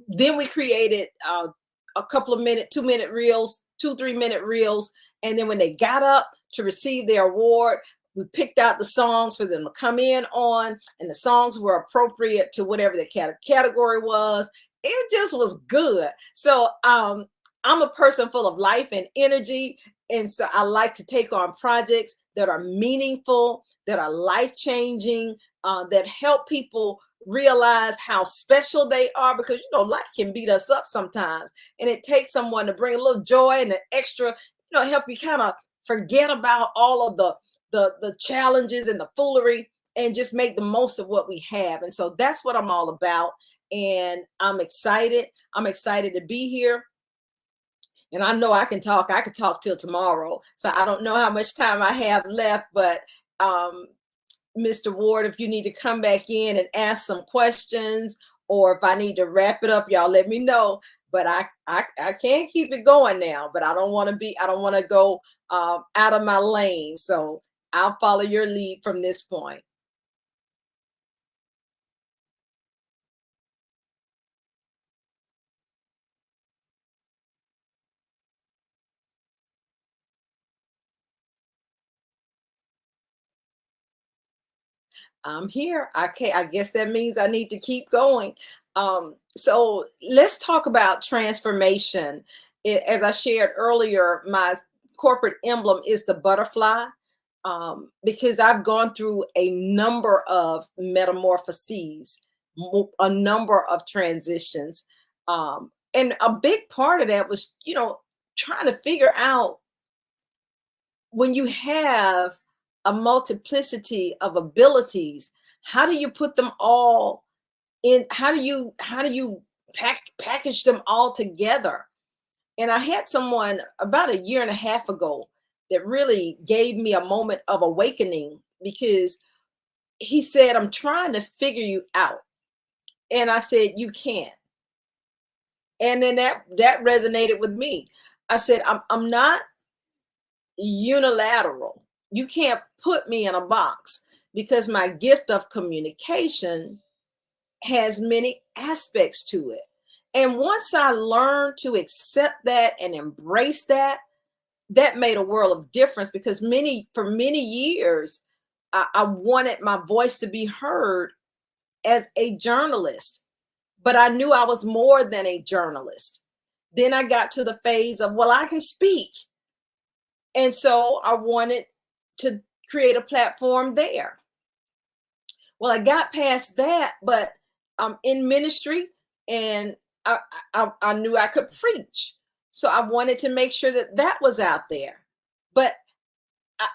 then we created a couple of 2-minute reels, 2-3-minute reels. And then when they got up to receive their award, we picked out the songs for them to come in on, and the songs were appropriate to whatever the category was. It just was good. So I'm a person full of life and energy. And so I like to take on projects that are meaningful, that are life-changing, that help people realize how special they are, because, life can beat us up sometimes. And it takes someone to bring a little joy and an extra, help you kind of forget about all of the challenges and the foolery and just make the most of what we have. And so that's what I'm all about. And I'm excited. I'm excited to be here. And I know I could talk till tomorrow. So I don't know how much time I have left, but Mr. Ward, if you need to come back in and ask some questions, or if I need to wrap it up, y'all let me know. But I can't keep it going now, but I don't want to go out of my lane. So I'll follow your lead from this point. I'm here. I guess that means I need to keep going. So let's talk about transformation. As I shared earlier, my corporate emblem is the butterfly, because I've gone through a number of metamorphoses, a number of transitions. And a big part of that was, trying to figure out, when you have a multiplicity of abilities, how do you put them all in? How do you package them all together? And I had someone about 1.5 years ago that really gave me a moment of awakening, because he said, I'm trying to figure you out. And I said, you can't. And then that resonated with me. I said, I'm not unilateral. You can't put me in a box, because my gift of communication has many aspects to it. And once I learned to accept that and embrace that, that made a world of difference, because for many years, I wanted my voice to be heard as a journalist, but I knew I was more than a journalist. Then I got to the phase of, well, I can speak. And so I wanted to create a platform there. Well, I got past that, but I'm in ministry, and I knew I could preach. So I wanted to make sure that was out there, but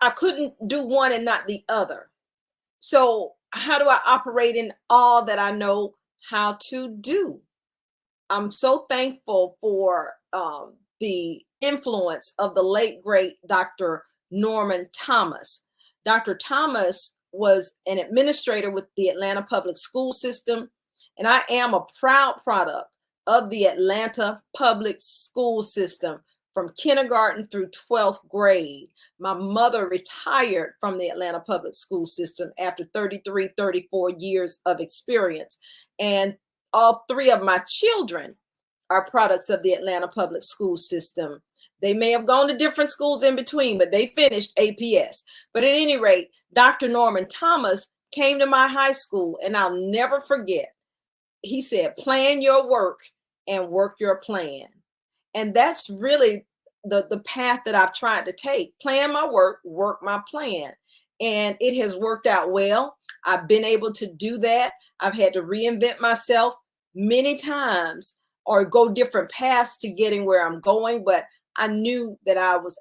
I couldn't do one and not the other. So how do I operate in all that I know how to do? I'm so thankful for the influence of the late, great Dr. Norman Thomas. Dr. Thomas was an administrator with the Atlanta Public School System, and I am a proud product of the Atlanta Public School System from kindergarten through 12th grade. My mother retired from the Atlanta Public School System after 34 years of experience, and all 3 of my children are products of the Atlanta Public School System. They may have gone to different schools in between, but they finished APS. But at any rate, Dr. Norman Thomas came to my high school, and I'll never forget. He said, plan your work and work your plan. And that's really the path that I've tried to take. Plan my work my plan. And it has worked out well. I've been able to do that. I've had to reinvent myself many times or go different paths to getting where I'm going. But I knew that I was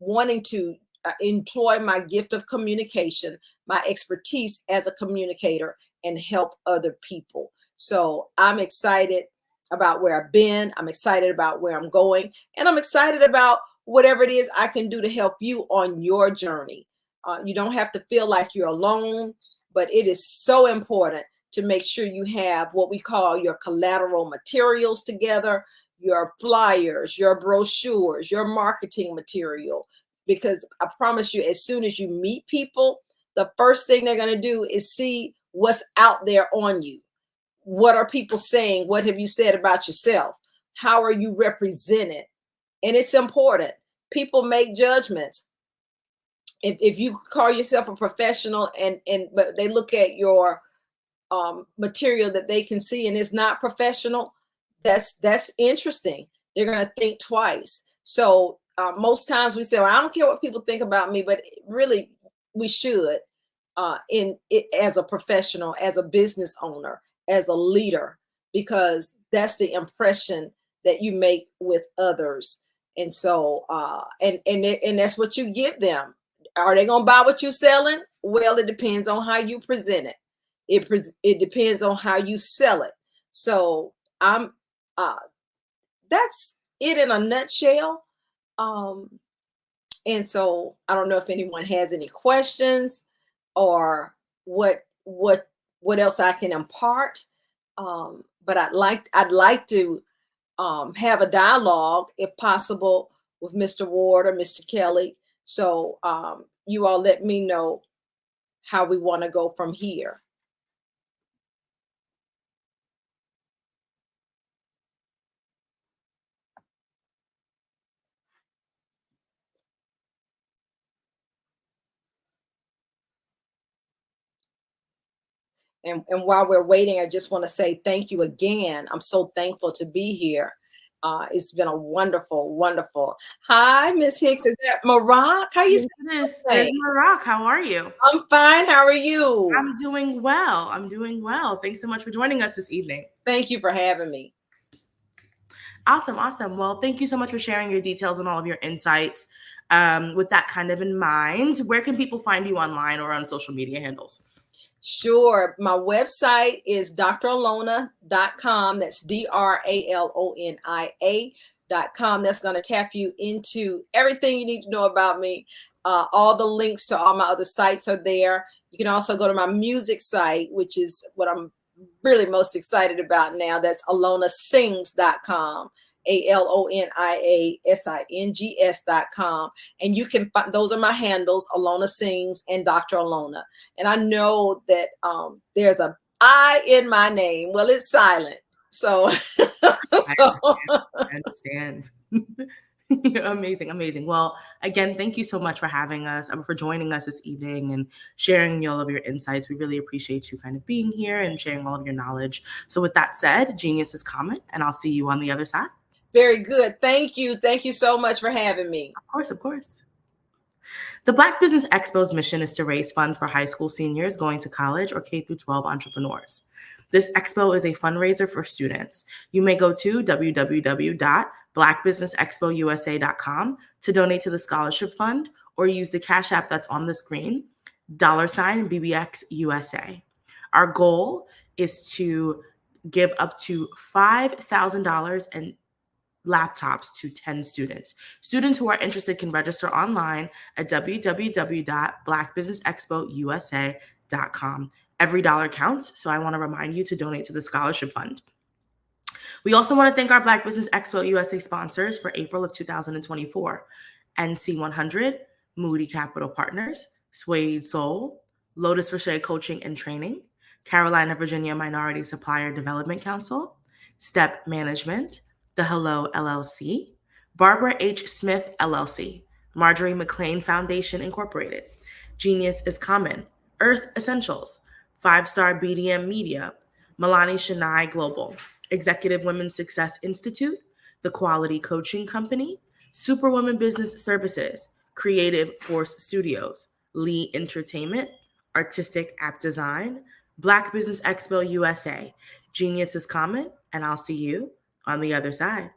wanting to employ my gift of communication, my expertise as a communicator, and help other people. So I'm excited about where I've been. I'm excited about where I'm going. And I'm excited about whatever it is I can do to help you on your journey. You don't have to feel like you're alone, but it is so important to make sure you have what we call your collateral materials together, your flyers, your brochures, your marketing material. Because I promise you, as soon as you meet people, the first thing they're going to do is see what's out there on you. What are people saying? What have you said about yourself? How are you represented? And it's important. People make judgments. If you call yourself a professional but they look at your material that they can see and it's not professional, that's interesting. They're going to think twice. So most times we say, well, I don't care what people think about me, but really we should in it as a professional, as a business owner, as a leader, because that's the impression that you make with others. And so and that's what you give them. Are they going to buy what you're selling? Well, it depends on how you present it. It depends on how you sell it. So that's it in a nutshell. And so I don't know if anyone has any questions or what else I can impart. But I'd like to have a dialogue, if possible, with Mr. Ward or Mr. Kelly. So you all let me know how we want to go from here. And while we're waiting, I just want to say thank you again. I'm so thankful to be here. It's been a wonderful, wonderful. Hi, Miss Hicks. Is that Maroc? How you doing? It's Maroc. How are you? I'm fine. How are you? I'm doing well. I'm doing well. Thanks so much for joining us this evening. Thank you for having me. Awesome. Awesome. Well, thank you so much for sharing your details and all of your insights. With that kind of in mind, where can people find you online or on social media handles? Sure. My website is dralona.com. That's DRALONIA.com. That's going to tap you into everything you need to know about me. All the links to all my other sites are there. You can also go to my music site, which is what I'm really most excited about now. That's alonasings.com. ALONIASINGS.com. And you can find, those are my handles, Alona Sings and Dr. Alona. And I know that there's a I in my name. Well, it's silent. So, I understand. Amazing, amazing. Well, again, thank you so much for having us, for joining us this evening and sharing all of your insights. We really appreciate you kind of being here and sharing all of your knowledge. So with that said, Genius is coming, and I'll see you on the other side. Very good. Thank you. Thank you so much for having me. Of course, of course. The Black Business Expo's mission is to raise funds for high school seniors going to college or K-12 entrepreneurs. This expo is a fundraiser for students. You may go to www.blackbusinessexpousa.com to donate to the scholarship fund or use the Cash App that's on the screen, $BBXUSA. Our goal is to give up to $5,000 and laptops to 10 students. Students who are interested can register online at www.blackbusinessexpousa.com. Every dollar counts, so I want to remind you to donate to the scholarship fund. We also want to thank our Black Business Expo USA sponsors for April of 2024. NC100, Moody Capital Partners, Suede Soul, Lotus Rocher Coaching and Training, Carolina, Virginia Minority Supplier Development Council, Step Management, The Hello LLC, Barbara H. Smith LLC, Marjorie McLean Foundation Incorporated, Genius is Common, Earth Essentials, 5-Star BDM Media, Milani Shania Global, Executive Women's Success Institute, The Quality Coaching Company, Superwoman Business Services, Creative Force Studios, Lee Entertainment, Artistic App Design, Black Business Expo USA, Genius is Common, and I'll see you on the other side.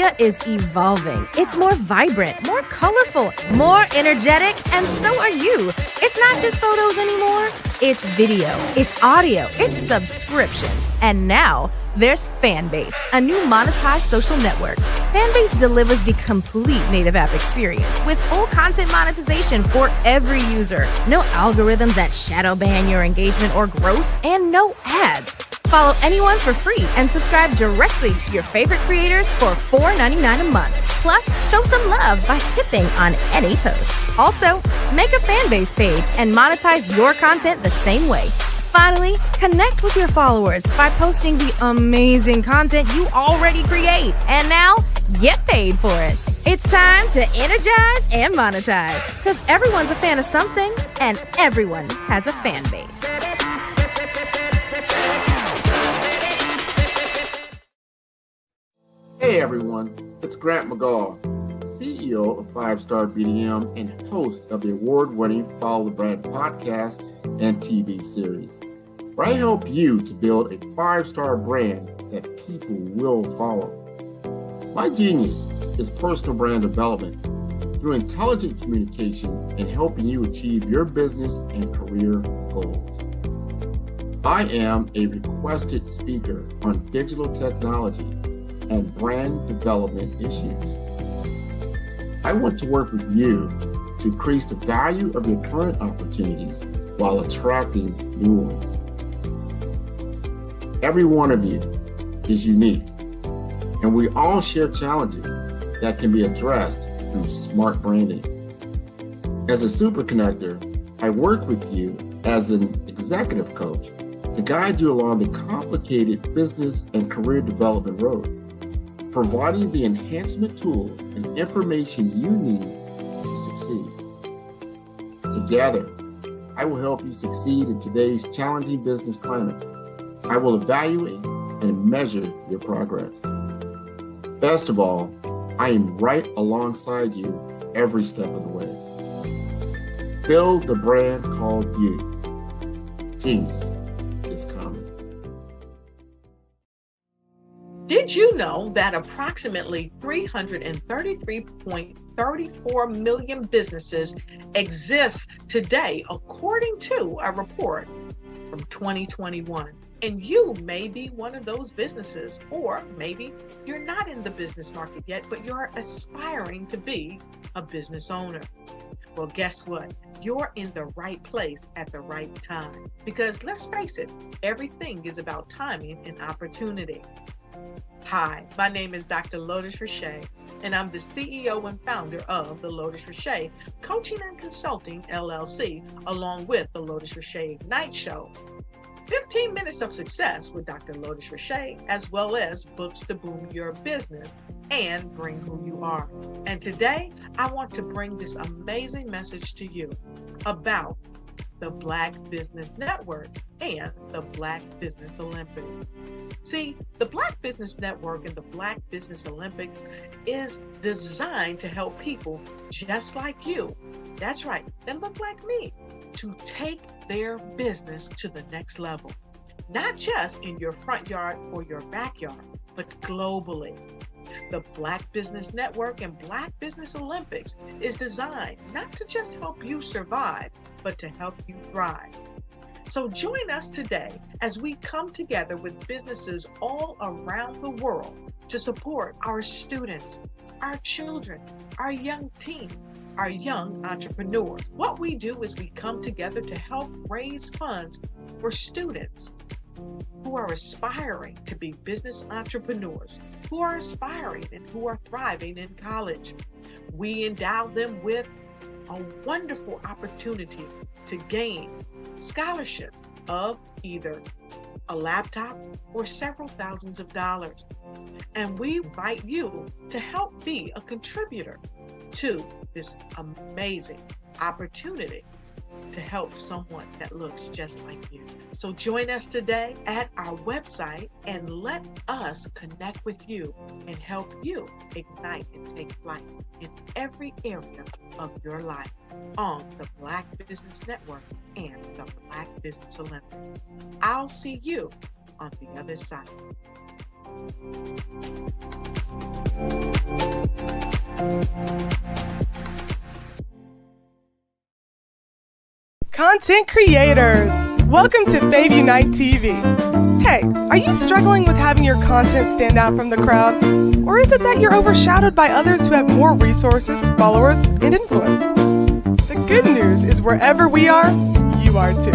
media is evolving. It's more vibrant, more colorful, more energetic, and so are you. It's not just photos anymore. It's video, it's audio, it's subscriptions. And now there's Fanbase, a new monetized social network. Fanbase delivers the complete native app experience with full content monetization for every user. No algorithms that shadow ban your engagement or growth, and no ads. Follow anyone for free and subscribe directly to your favorite creators for $4.99 a month. Plus, show some love by tipping on any post. Also, make a Fanbase page and monetize your content the same way. Finally, connect with your followers by posting the amazing content you already create. And now, get paid for it. It's time to energize and monetize, because everyone's a fan of something and everyone has a fan base. Hey everyone, it's Grant McGaw, CEO of 5 Star BDM and host of the award-winning Follow the Brand podcast and TV series, where I help you to build a 5-star brand that people will follow. My genius is personal brand development through intelligent communication and helping you achieve your business and career goals. I am a requested speaker on digital technology and brand development issues. I want to work with you to increase the value of your current opportunities while attracting new ones. Every one of you is unique, and we all share challenges that can be addressed through smart branding. As a super connector, I work with you as an executive coach to guide you along the complicated business and career development road, providing the enhancement tools and information you need to succeed. Together, I will help you succeed in today's challenging business climate. I will evaluate and measure your progress. Best of all, I am right alongside you every step of the way. Build the brand called you. Genius is coming. Did you know that approximately 333.34 million businesses exist today, according to a report from 2021? And you may be one of those businesses, or maybe you're not in the business market yet, but you're aspiring to be a business owner. Well, guess what? You're in the right place at the right time. Because let's face it, everything is about timing and opportunity. Hi, my name is Dr. Lotus Richey, and I'm the CEO and founder of the Lotus Richey Coaching and Consulting LLC, along with the Lotus Richey Ignite Show. 15 minutes of success with Dr. Lotus Richey, as well as books to boom your business and bring who you are. And today, I want to bring this amazing message to you about the Black Business Network and the Black Business Olympics. See, the Black Business Network and the Black Business Olympics is designed to help people just like you, that's right, that look like me, to take their business to the next level. Not just in your front yard or your backyard, but globally. The Black Business Network and Black Business Olympics is designed not to just help you survive, but to help you thrive. So join us today as we come together with businesses all around the world to support our students, our children, our young teens, our young entrepreneurs. What we do is we come together to help raise funds for students who are aspiring to be business entrepreneurs, who are aspiring and who are thriving in college. We endow them with a wonderful opportunity to gain scholarship of either a laptop or several thousands of dollars. And we invite you to help be a contributor to this amazing opportunity to help someone that looks just like you. So join us today at our website and let us connect with you and help you ignite and take flight in every area of your life on the Black Business Network and the Black Business Olympics. I'll see you on the other side. Content creators, welcome to Fave Unite TV. Hey, are you struggling with having your content stand out from the crowd? Or is it that you're overshadowed by others who have more resources, followers, and influence? The good news is wherever we are, you are too.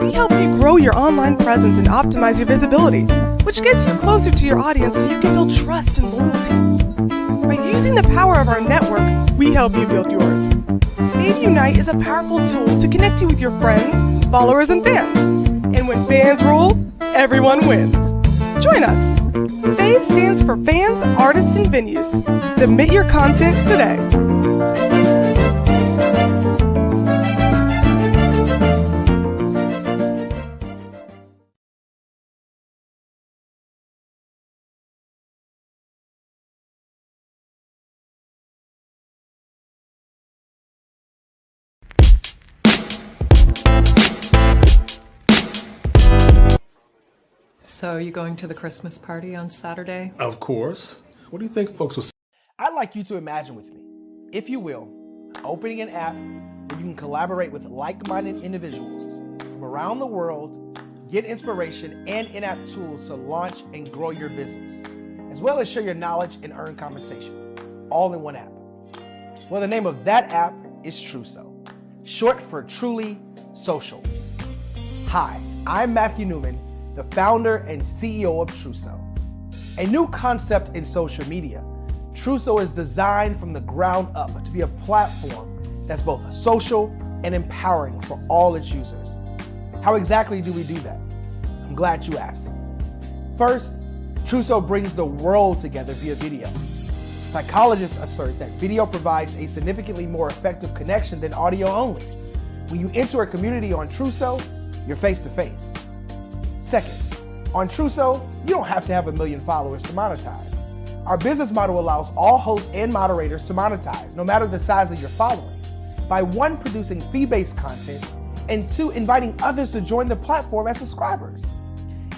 We help you grow your online presence and optimize your visibility, which gets you closer to your audience so you can build trust and loyalty. By using the power of our network, we help you build yours. Fave Unite is a powerful tool to connect you with your friends, followers, and fans. And when fans rule, everyone wins. Join us. Fave stands for fans, artists, and venues. Submit your content today. So are you going to the Christmas party on Saturday? Of course. What do you think folks will say? I'd like you to imagine with me, if you will, opening an app where you can collaborate with like-minded individuals from around the world, get inspiration and in-app tools to launch and grow your business, as well as share your knowledge and earn compensation, all in one app. Well, the name of that app is Truso, short for Truly Social. Hi, I'm Matthew Newman, the founder and CEO of Truso. A new concept in social media, Truso is designed from the ground up to be a platform that's both social and empowering for all its users. How exactly do we do that? I'm glad you asked. First, Truso brings the world together via video. Psychologists assert that video provides a significantly more effective connection than audio only. When you enter a community on Truso, you're face to face. Second, on Truso, you don't have to have 1 million followers to monetize. Our business model allows all hosts and moderators to monetize, no matter the size of your following, by 1, producing fee-based content, and 2, inviting others to join the platform as subscribers.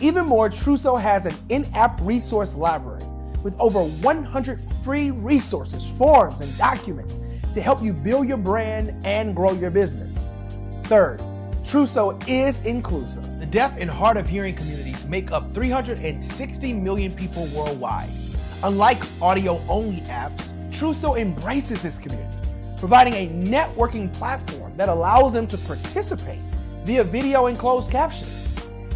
Even more, Truso has an in-app resource library with over 100 free resources, forms, and documents to help you build your brand and grow your business. Third, Truso is inclusive. The deaf and hard of hearing communities make up 360 million people worldwide. Unlike audio-only apps, Truso embraces this community, providing a networking platform that allows them to participate via video and closed captioning.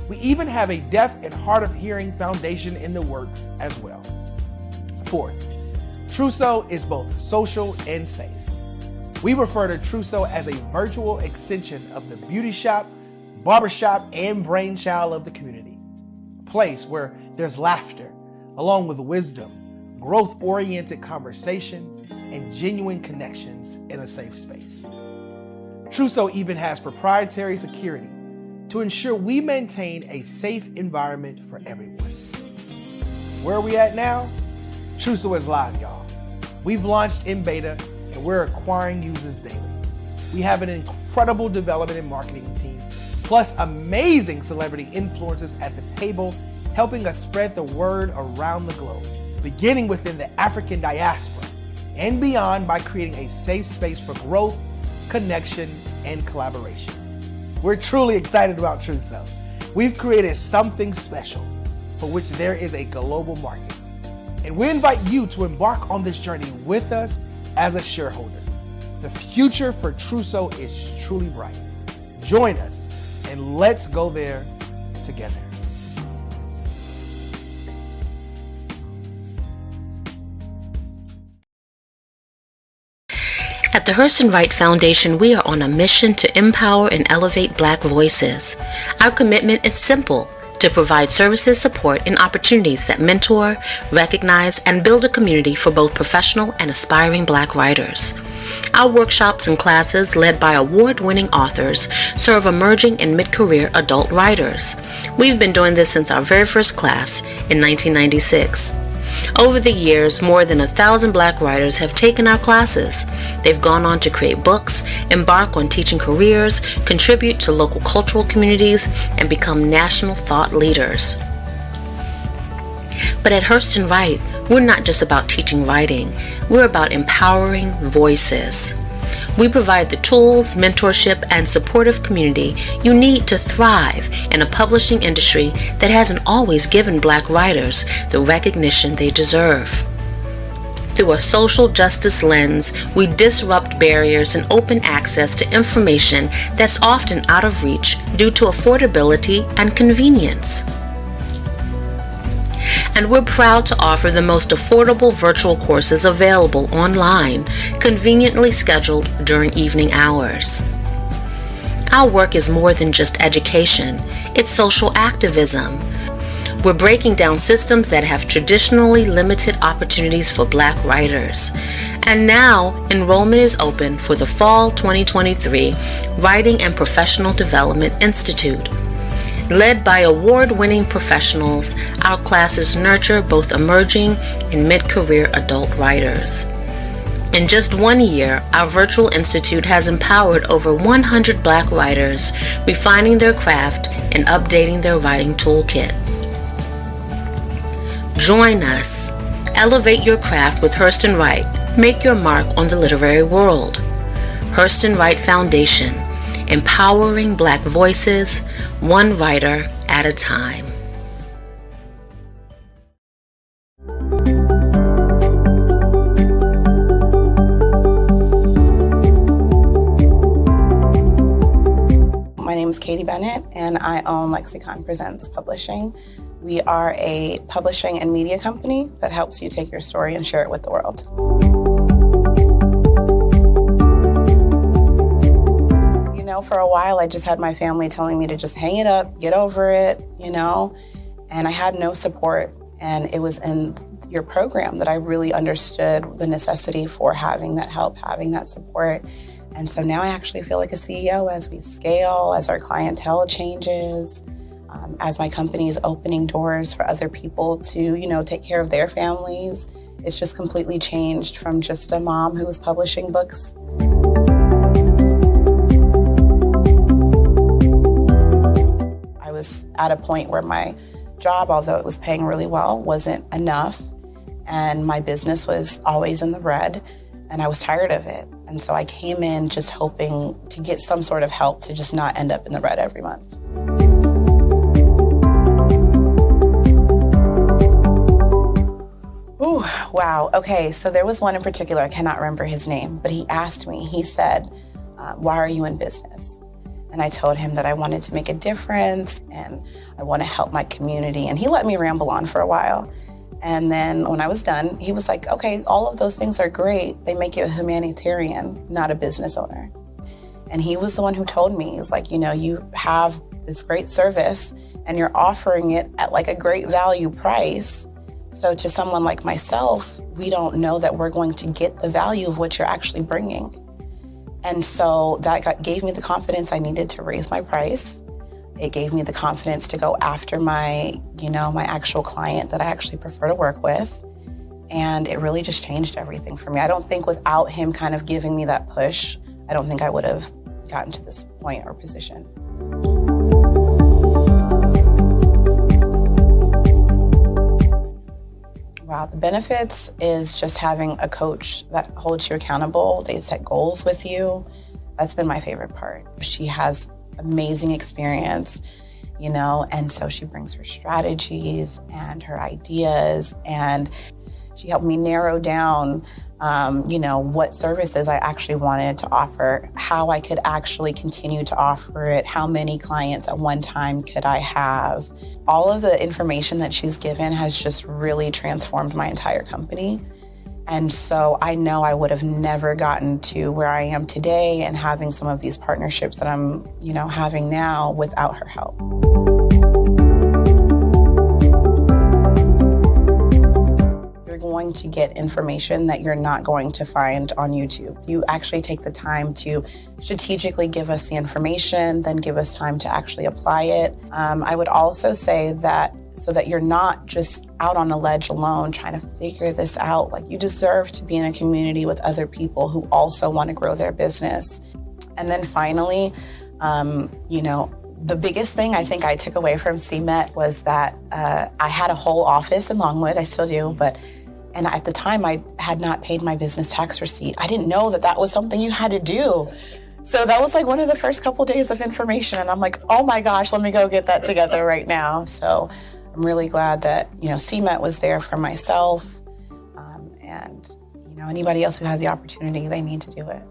We even have a deaf and hard of hearing foundation in the works as well. Fourth, Truso is both social and safe. We refer to Truso as a virtual extension of the beauty shop, barbershop, and brainchild of the community. A place where there's laughter, along with wisdom, growth-oriented conversation, and genuine connections in a safe space. Truso even has proprietary security to ensure we maintain a safe environment for everyone. Where are we at now? Truso is live, y'all. We've launched in beta, and we're acquiring users daily. We have an incredible development and marketing team, plus amazing celebrity influencers at the table, helping us spread the word around the globe, beginning within the African diaspora and beyond by creating a safe space for growth, connection, and collaboration. We're truly excited about Truso. We've created something special for which there is a global market. And we invite you to embark on this journey with us as a shareholder. The future for Truso is truly bright. Join us and let's go there together. At the Hurston Wright Foundation, we are on a mission to empower and elevate Black voices. Our commitment is simple: to provide services, support, and opportunities that mentor, recognize, and build a community for both professional and aspiring Black writers. Our workshops and classes, led by award-winning authors, serve emerging and mid-career adult writers. We've been doing this since our very first class in 1996. Over the years, more than 1,000 Black writers have taken our classes. They've gone on to create books, embark on teaching careers, contribute to local cultural communities, and become national thought leaders. But at Hurston Wright, we're not just about teaching writing, we're about empowering voices. We provide the tools, mentorship, and supportive community you need to thrive in a publishing industry that hasn't always given Black writers the recognition they deserve. Through a social justice lens, we disrupt barriers and open access to information that's often out of reach due to affordability and convenience. And we're proud to offer the most affordable virtual courses available online, conveniently scheduled during evening hours. Our work is more than just education, it's social activism. We're breaking down systems that have traditionally limited opportunities for Black writers. And now, enrollment is open for the Fall 2023 Writing and Professional Development Institute. Led by award-winning professionals, our classes nurture both emerging and mid-career adult writers. In just 1 year, our virtual institute has empowered over 100 Black writers, refining their craft and updating their writing toolkit. Join us. Elevate your craft with Hurston Wright. Make your mark on the literary world. Hurston Wright Foundation, empowering Black voices, one writer at a time. My name is Katie Bennett, and I own Lexicon Presents Publishing. We are a publishing and media company that helps you take your story and share it with the world. For a while, I just had my family telling me to just hang it up, get over it, and I had no support. And it was in your program that I really understood the necessity for having that help, having that support. And so now I actually feel like a CEO as we scale, as our clientele changes, as my company is opening doors for other people to, take care of their families. It's just completely changed from just a mom who was publishing books. At a point where my job, although it was paying really well, wasn't enough, and my business was always in the red, and I was tired of it. And so I came in just hoping to get some sort of help to just not end up in the red every month. Ooh, wow. Okay, so there was one in particular, I cannot remember his name, but he asked me, he said, why are you in business? And I told him that I wanted to make a difference and I want to help my community. And he let me ramble on for a while. And then when I was done, he was like, okay, all of those things are great. They make you a humanitarian, not a business owner. And he was the one who told me, he's like, you have this great service and you're offering it at like a great value price. So to someone like myself, we don't know that we're going to get the value of what you're actually bringing. And so that gave me the confidence I needed to raise my price. It gave me the confidence to go after my actual client that I actually prefer to work with. And it really just changed everything for me. I don't think without him kind of giving me that push, I don't think I would have gotten to this point or position. Wow, the benefits is just having a coach that holds you accountable. They set goals with you. That's been my favorite part. She has amazing experience, and so she brings her strategies and her ideas, and she helped me narrow down, what services I actually wanted to offer, how I could actually continue to offer it, how many clients at one time could I have. All of the information that she's given has just really transformed my entire company. And so I know I would have never gotten to where I am today and having some of these partnerships that I'm, having now without her help. You're going to get information that you're not going to find on YouTube. You actually take the time to strategically give us the information, then give us time to actually apply it. I would also say that so that you're not just out on a ledge alone trying to figure this out. Like, you deserve to be in a community with other people who also want to grow their business. And then finally, The biggest thing I think I took away from CMET was that I had a whole office in Longwood, I still do, and at the time I had not paid my business tax receipt. I didn't know that was something you had to do. So that was like one of the first couple days of information, and I'm like, oh my gosh, let me go get that together right now. So I'm really glad that, CMET was there for myself, and anybody else who has the opportunity, they need to do it.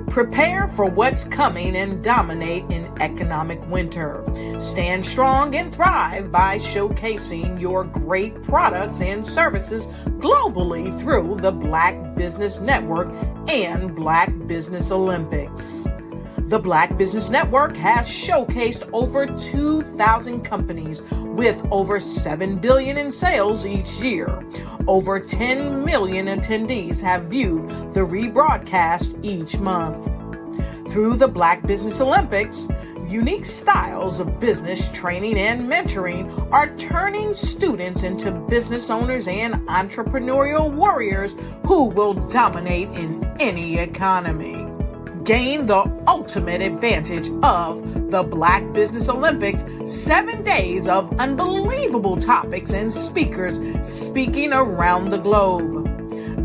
Prepare for what's coming and dominate in economic winter. Stand strong and thrive by showcasing your great products and services globally through the Black Business Network and Black Business Olympics. The Black Business Network has showcased over 2,000 companies with over $7 billion in sales each year. Over 10 million attendees have viewed the rebroadcast each month. Through the Black Business Olympics, unique styles of business training and mentoring are turning students into business owners and entrepreneurial warriors who will dominate in any economy. Gain the ultimate advantage of the Black Business Olympics, 7 days of unbelievable topics and speakers speaking around the globe.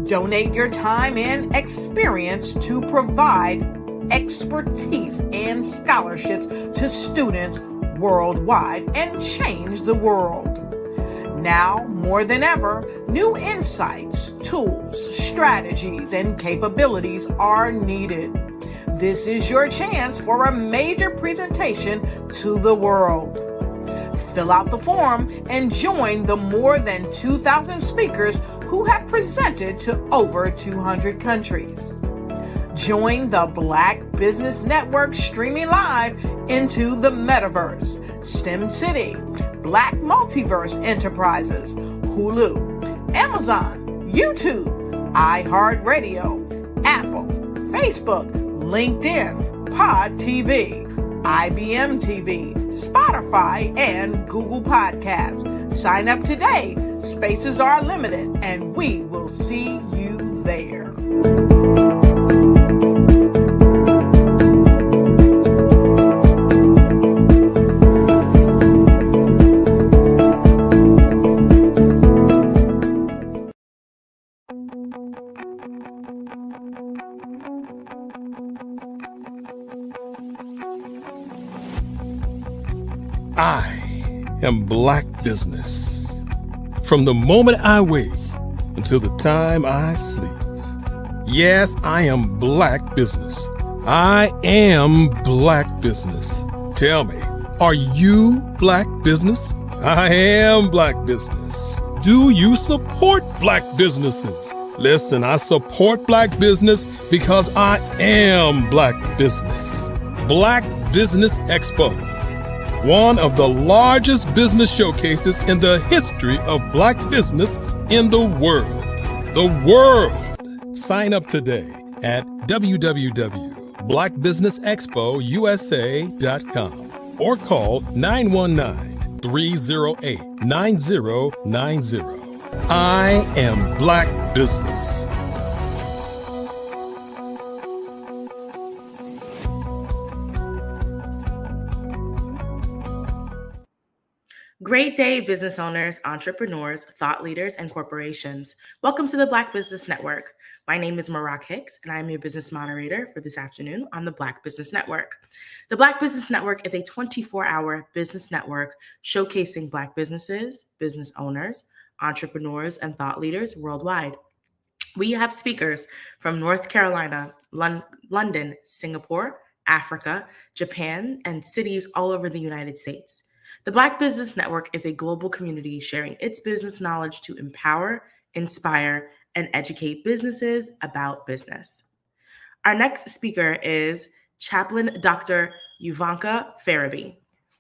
Donate your time and experience to provide expertise and scholarships to students worldwide and change the world. Now, more than ever, new insights, tools, strategies, and capabilities are needed. This is your chance for a major presentation to the world. Fill out the form and join the more than 2,000 speakers who have presented to over 200 countries. Join the Black Business Network streaming live into the Metaverse, STEM City, Black Multiverse Enterprises, Hulu, Amazon, YouTube, iHeartRadio, Apple, Facebook, LinkedIn, Pod TV, IBM TV, Spotify, and Google Podcasts. Sign up today. Spaces are limited, and we will see you there. I am Black Business. From the moment I wake until the time I sleep. Yes, I am Black Business. I am Black Business. Tell me, are you Black Business? I am Black Business. Do you support Black businesses? Listen, I support Black business because I am Black Business. Black Business Expo, one of the largest business showcases in the history of Black business in the world. The world! Sign up today at www.blackbusinessexpousa.com or call 919-308-9090. I am Black Business. Great day, business owners, entrepreneurs, thought leaders, and corporations. Welcome to the Black Business Network. My name is Marak Hicks, and I'm your business moderator for this afternoon on the Black Business Network. The Black Business Network is a 24-hour business network showcasing Black businesses, business owners, entrepreneurs, and thought leaders worldwide. We have speakers from North Carolina, London, Singapore, Africa, Japan, and cities all over the United States. The Black Business Network is a global community sharing its business knowledge to empower, inspire, and educate businesses about business. Our next speaker is Chaplain Dr. Yuvanka Farabee.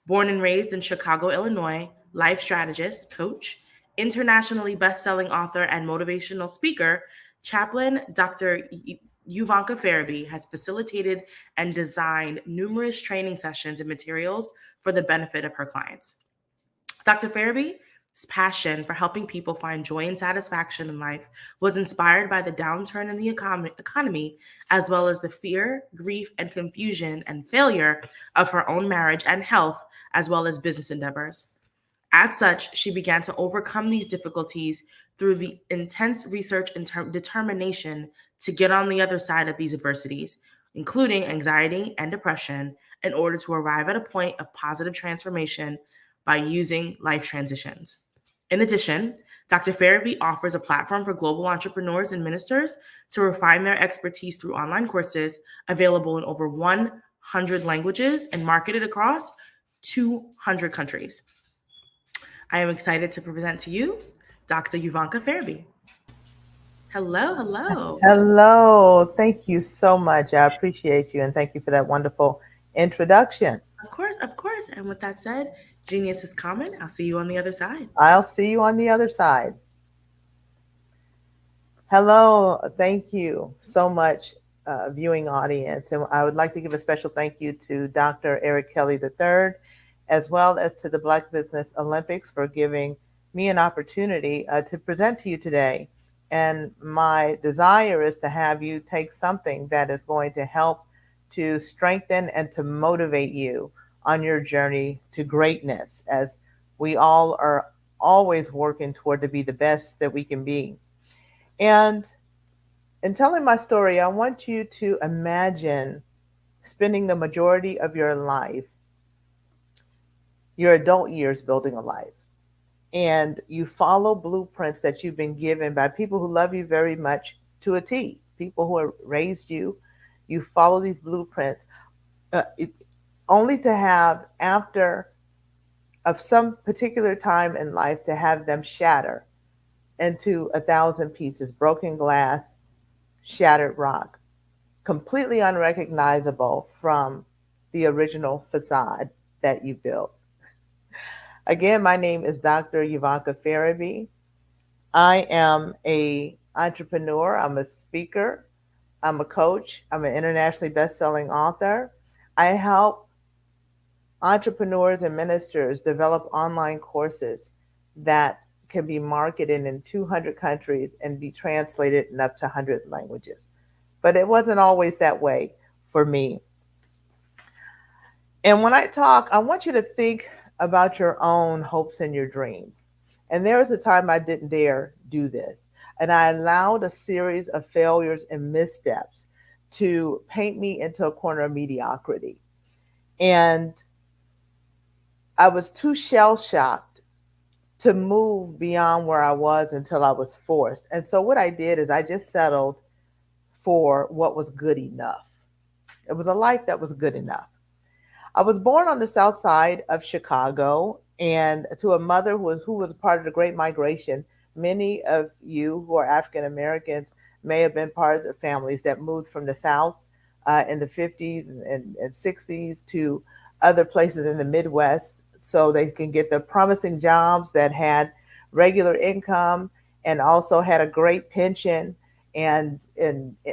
Born and raised in Chicago, Illinois, life strategist, coach, internationally best-selling author, and motivational speaker, Chaplain Dr. Yuvanka Farabee has facilitated and designed numerous training sessions and materials for the benefit of her clients. Dr. Farabee's passion for helping people find joy and satisfaction in life was inspired by the downturn in the economy, as well as the fear, grief, and confusion and failure of her own marriage and health, as well as business endeavors. As such, she began to overcome these difficulties through the intense research and determination to get on the other side of these adversities, including anxiety and depression, in order to arrive at a point of positive transformation by using life transitions. In addition, Dr. Farabee offers a platform for global entrepreneurs and ministers to refine their expertise through online courses available in over 100 languages and marketed across 200 countries. I am excited to present to you Dr. Yuvanka Farabee. Hello, hello. Hello. Thank you so much. I appreciate you, and thank you for that wonderful introduction. Of course, of course. And with that said, genius is common. I'll see you on the other side. I'll see you on the other side. Hello. Thank you so much, viewing audience. And I would like to give a special thank you to Dr. Eric Kelly III, as well as to the Black Business Olympics for giving me an opportunity to present to you today. And my desire is to have you take something that is going to help to strengthen and to motivate you on your journey to greatness, as we all are always working toward to be the best that we can be. And in telling my story, I want you to imagine spending the majority of your life, your adult years, building a life. And you follow blueprints that you've been given by people who love you very much to a T, people who have raised you. You follow these blueprints only to have, after of some particular time in life, to have them shatter into 1,000 pieces, broken glass, shattered rock, completely unrecognizable from the original facade that you built. Again, my name is Dr. Yuvanka Farabee. I am an entrepreneur. I'm a speaker. I'm a coach. I'm an internationally best-selling author. I help entrepreneurs and ministers develop online courses that can be marketed in 200 countries and be translated in up to 100 languages. But it wasn't always that way for me. And when I talk, I want you to think about your own hopes and your dreams. And there was a time I didn't dare do this. And I allowed a series of failures and missteps to paint me into a corner of mediocrity. And I was too shell-shocked to move beyond where I was until I was forced. And so what I did is I just settled for what was good enough. It was a life that was good enough. I was born on the south side of Chicago, and to a mother who was part of the Great Migration. Many of you who are African Americans may have been part of the families that moved from the South in the 50s and 60s to other places in the Midwest so they can get the promising jobs that had regular income and also had a great pension and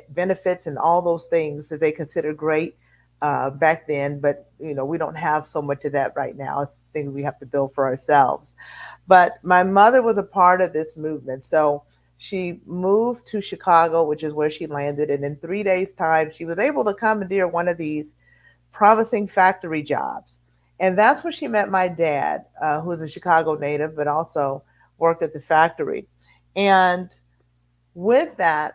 benefits and all those things that they considered great back then. But, you know, we don't have so much of that right now. It's things we have to build for ourselves. But my mother was a part of this movement. So she moved to Chicago, which is where she landed. And in 3 days' time, she was able to commandeer one of these promising factory jobs. And that's where she met my dad, who was a Chicago native, but also worked at the factory. And with that,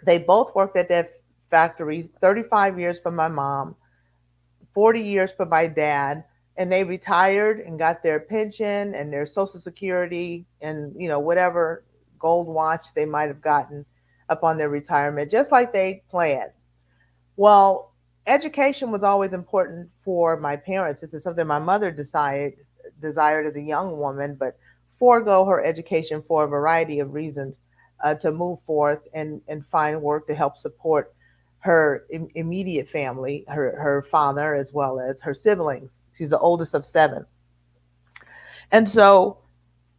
They both worked at that factory, 35 years for my mom, 40 years for my dad, and they retired and got their pension and their Social Security and, whatever gold watch they might have gotten upon their retirement, just like they planned. Well, education was always important for my parents. This is something my mother desired as a young woman, but forego her education for a variety of reasons to move forth and find work to help support her immediate family, her father, as well as her siblings. She's the oldest of 7. And so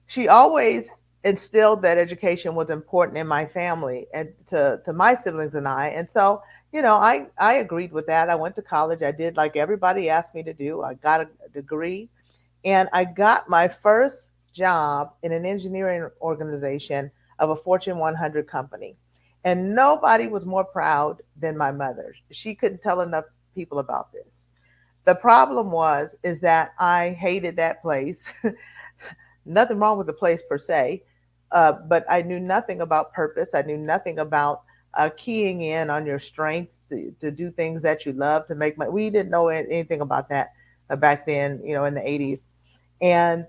she always instilled that education was important in my family and to my siblings and I. And so, I agreed with that. I went to college. I did like everybody asked me to do. I got a degree, and I got my first job in an engineering organization of a Fortune 100 company. And nobody was more proud than my mother. She couldn't tell enough people about this. The problem is that I hated that place. Nothing wrong with the place per se, but I knew nothing about purpose. I knew nothing about keying in on your strengths to do things that you love, to make money. We didn't know anything about that back then, in the 80s. And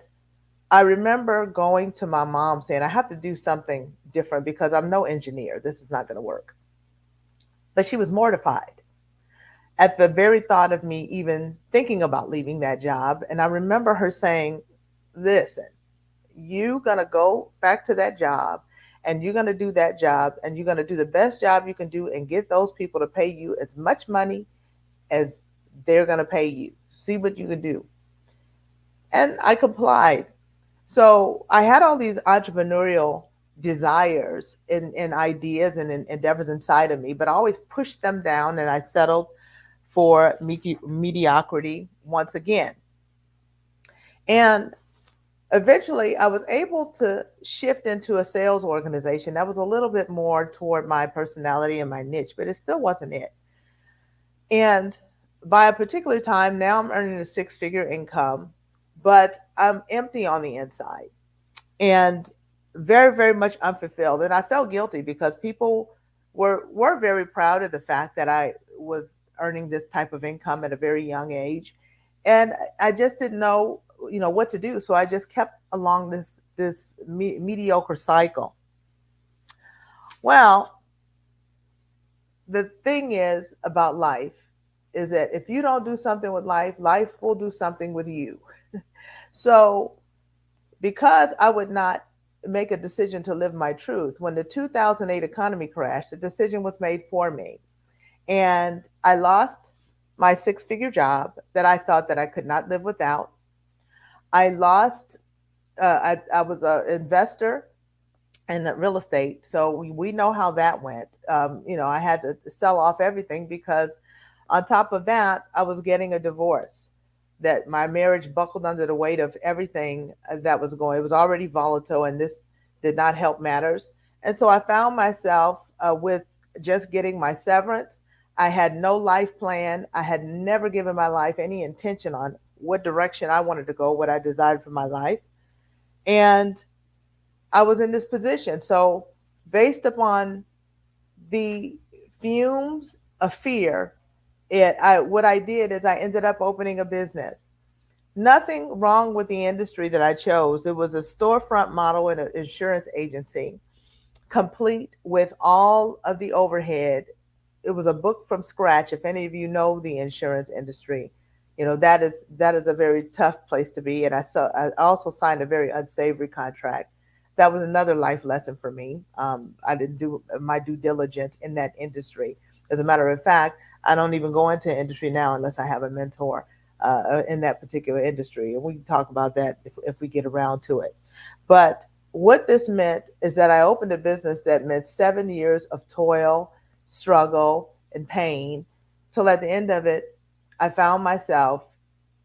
I remember going to my mom saying, I have to do something different because I'm no engineer. This is not going to work. But she was mortified at the very thought of me even thinking about leaving that job. And I remember her saying, listen, you're going to go back to that job and you're going to do that job and you're going to do the best job you can do and get those people to pay you as much money as they're going to pay you. See what you can do. And I complied. So I had all these entrepreneurial desires and ideas and endeavors inside of me, but I always pushed them down and I settled for mediocrity once again. And eventually I was able to shift into a sales organization that was a little bit more toward my personality and my niche, but it still wasn't it. And by a particular time, now I'm earning a 6-figure income, but I'm empty on the inside and very, very much unfulfilled. And I felt guilty because people were very proud of the fact that I was earning this type of income at a very young age. And I just didn't know, what to do. So I just kept along this mediocre cycle. Well, the thing is about life is that if you don't do something with life, life will do something with you. So because I would not make a decision to live my truth, when the 2008 economy crashed, the decision was made for me. And I lost my 6-figure job that I thought that I could not live without. I lost, I was an investor in real estate. So we know how that went. I had to sell off everything because on top of that, I was getting a divorce. That my marriage buckled under the weight of everything that was going. It was already volatile and this did not help matters. And so I found myself with just getting my severance. I had no life plan. I had never given my life any intention on what direction I wanted to go, what I desired for my life. And I was in this position. So based upon the fumes of fear, what I did is I ended up opening a business. Nothing wrong with the industry that I chose. It was a storefront model in an insurance agency, complete with all of the overhead. It was a book from scratch. If any of you know the insurance industry, that is a very tough place to be. And I also signed a very unsavory contract. That was another life lesson for me. I didn't do my due diligence in that industry. As a matter of fact, I don't even go into industry now unless I have a mentor in that particular industry. And we can talk about that if we get around to it. But what this meant is that I opened a business that meant 7 years of toil, struggle, and pain, till at the end of it, I found myself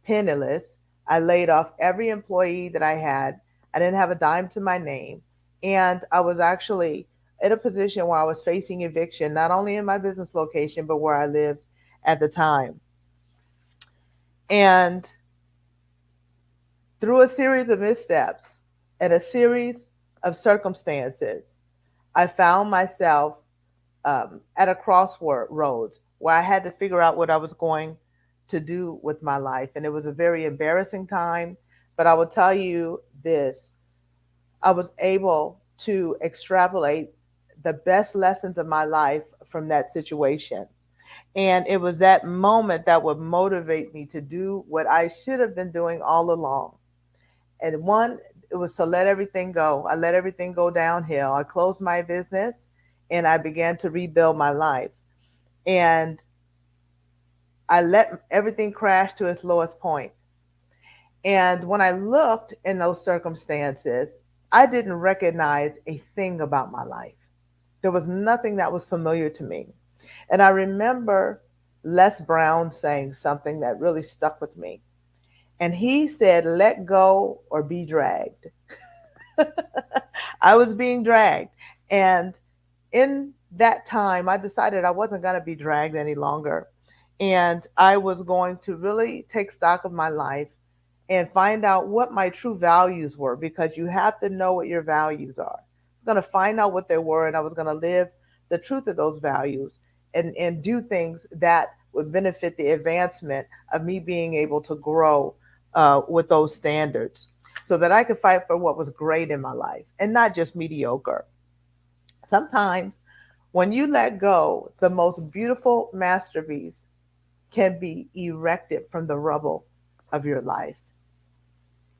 penniless. I laid off every employee that I had. I didn't have a dime to my name. And I was actually in a position where I was facing eviction, not only in my business location, but where I lived at the time. And through a series of missteps and a series of circumstances, I found myself at a crossroads where I had to figure out what I was going to do with my life. And it was a very embarrassing time, but I will tell you this, I was able to extrapolate the best lessons of my life from that situation. And it was that moment that would motivate me to do what I should have been doing all along. And one, it was to let everything go. I let everything go downhill. I closed my business and I began to rebuild my life. And I let everything crash to its lowest point. And when I looked in those circumstances, I didn't recognize a thing about my life. There was nothing that was familiar to me. And I remember Les Brown saying something that really stuck with me. And he said, let go or be dragged. I was being dragged. And in that time, I decided I wasn't going to be dragged any longer. And I was going to really take stock of my life and find out what my true values were, because you have to know what your values are. I was going to find out what they were, and I was going to live the truth of those values and do things that would benefit the advancement of me being able to grow with those standards so that I could fight for what was great in my life and not just mediocre. Sometimes when you let go, the most beautiful masterpiece can be erected from the rubble of your life.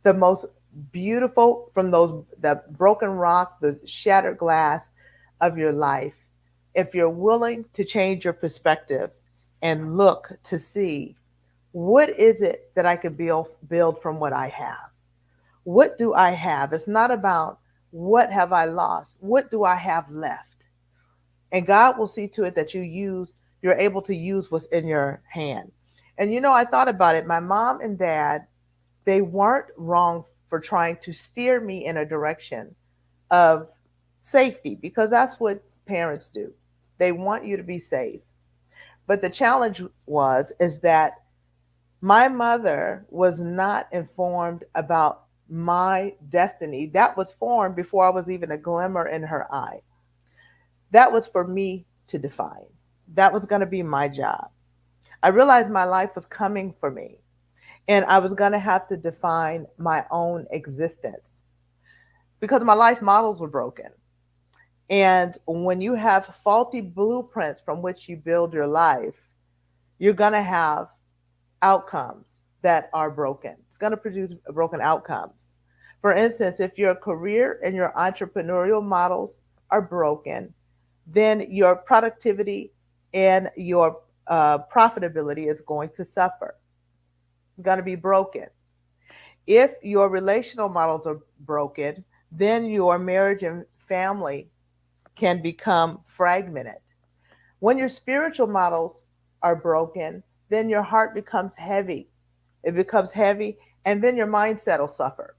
The most beautiful from the broken rock, the shattered glass of your life. If you're willing to change your perspective and look to see, what is it that I can build from what I have? What do I have? It's not about what have I lost. What do I have left? And God will see to it that you're able to use what's in your hand. And I thought about it. My mom and dad, they weren't wrong for trying to steer me in a direction of safety, because that's what parents do. They want you to be safe. But the challenge is that my mother was not informed about my destiny. That was formed before I was even a glimmer in her eye. That was for me to define. That was going to be my job. I realized my life was coming for me, and I was going to have to define my own existence because my life models were broken. And when you have faulty blueprints from which you build your life, you're going to have outcomes that are broken. It's going to produce broken outcomes. For instance, if your career and your entrepreneurial models are broken, then your productivity and your profitability is going to suffer. It's going to be broken. If your relational models are broken, then your marriage and family can become fragmented. When your spiritual models are broken, then your heart becomes heavy. It becomes heavy, and then your mindset will suffer.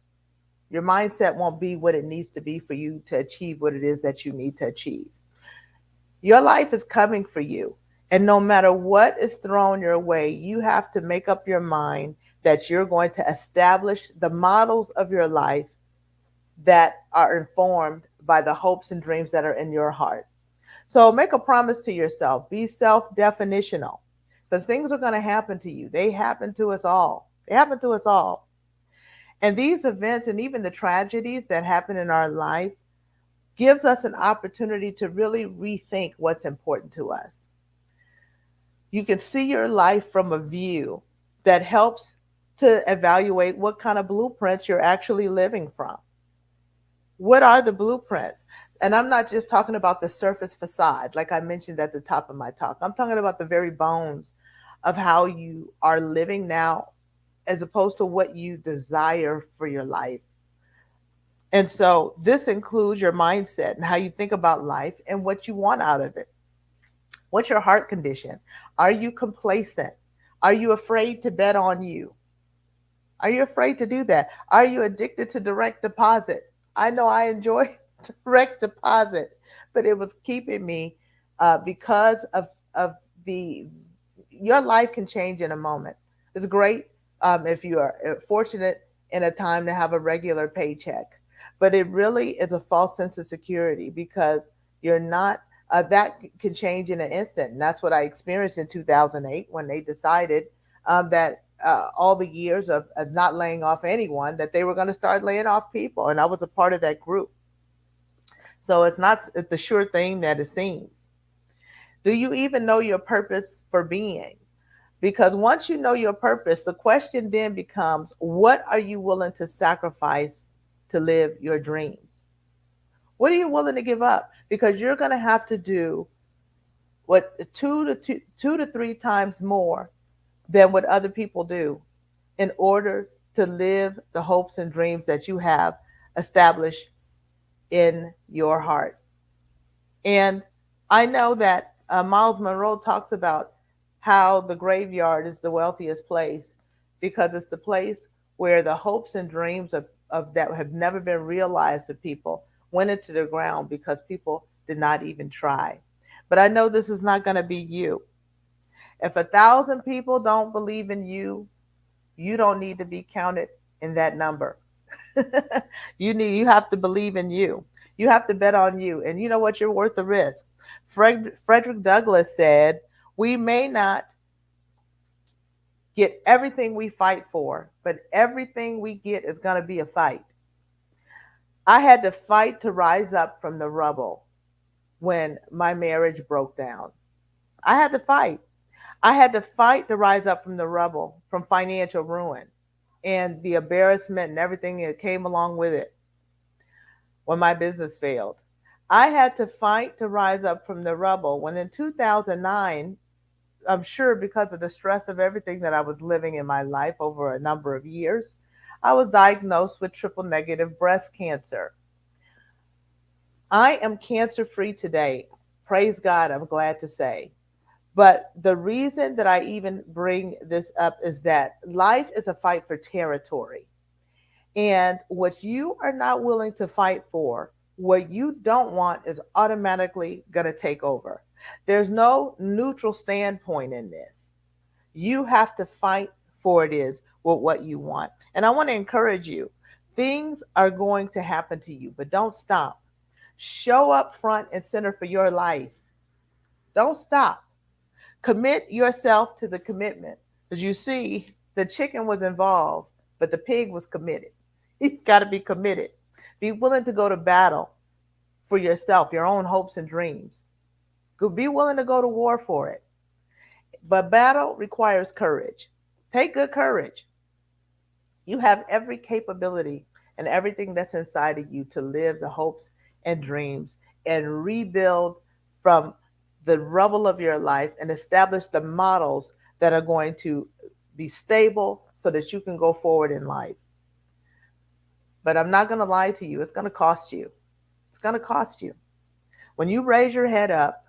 Your mindset won't be what it needs to be for you to achieve what it is that you need to achieve. Your life is coming for you, and no matter what is thrown your way, you have to make up your mind that you're going to establish the models of your life that are informed by the hopes and dreams that are in your heart. So make a promise to yourself. Be self-definitional, because things are going to happen to you. They happen to us all. They happen to us all. And these events and even the tragedies that happen in our life gives us an opportunity to really rethink what's important to us. You can see your life from a view that helps to evaluate what kind of blueprints you're actually living from. What are the blueprints? And I'm not just talking about the surface facade, like I mentioned at the top of my talk. I'm talking about the very bones of how you are living now, as opposed to what you desire for your life. And so this includes your mindset and how you think about life and what you want out of it. What's your heart condition? Are you complacent? Are you afraid to bet on you? Are you afraid to do that? Are you addicted to direct deposit? I know I enjoy direct deposit, but it was keeping me because of your life can change in a moment. It's great if you are fortunate in a time to have a regular paycheck, but it really is a false sense of security because you're not that can change in an instant. And that's what I experienced in 2008 when they decided that all the years of not laying off anyone, that they were going to start laying off people. And I was a part of that group. So it's not the sure thing that it seems. Do you even know your purpose for being? Because once you know your purpose, the question then becomes, what are you willing to sacrifice to live your dreams? What are you willing to give up? Because you're going to have to do what two to three times more than what other people do in order to live the hopes and dreams that you have established in your heart. And I know that Miles Monroe talks about how the graveyard is the wealthiest place because it's the place where the hopes and dreams of that have never been realized of people went into the ground because people did not even try. But I know this is not going to be you. If 1,000 people don't believe in you, you don't need to be counted in that number. You have to believe in you. You have to bet on you. And you know what? You're worth the risk. Frederick Douglass said, we may not get everything we fight for, but everything we get is going to be a fight. I had to fight to rise up from the rubble when my marriage broke down. I had to fight. I had to fight to rise up from the rubble, from financial ruin and the embarrassment and everything that came along with it when my business failed. I had to fight to rise up from the rubble when in 2009, I'm sure because of the stress of everything that I was living in my life over a number of years, I was diagnosed with triple negative breast cancer. I am cancer-free today. Praise God, I'm glad to say. But the reason that I even bring this up is that life is a fight for territory. And what you are not willing to fight for, what you don't want is automatically going to take over. There's no neutral standpoint in this. You have to fight for it is with what you want. And I want to encourage you. Things are going to happen to you, but don't stop. Show up front and center for your life. Don't stop. Commit yourself to the commitment. Because you see, the chicken was involved, but the pig was committed. You've got to be committed. Be willing to go to battle for yourself, your own hopes and dreams. Be willing to go to war for it. But battle requires courage. Take good courage. You have every capability and everything that's inside of you to live the hopes and dreams and rebuild from the rubble of your life and establish the models that are going to be stable so that you can go forward in life. But I'm not going to lie to you. It's going to cost you. It's going to cost you. When you raise your head up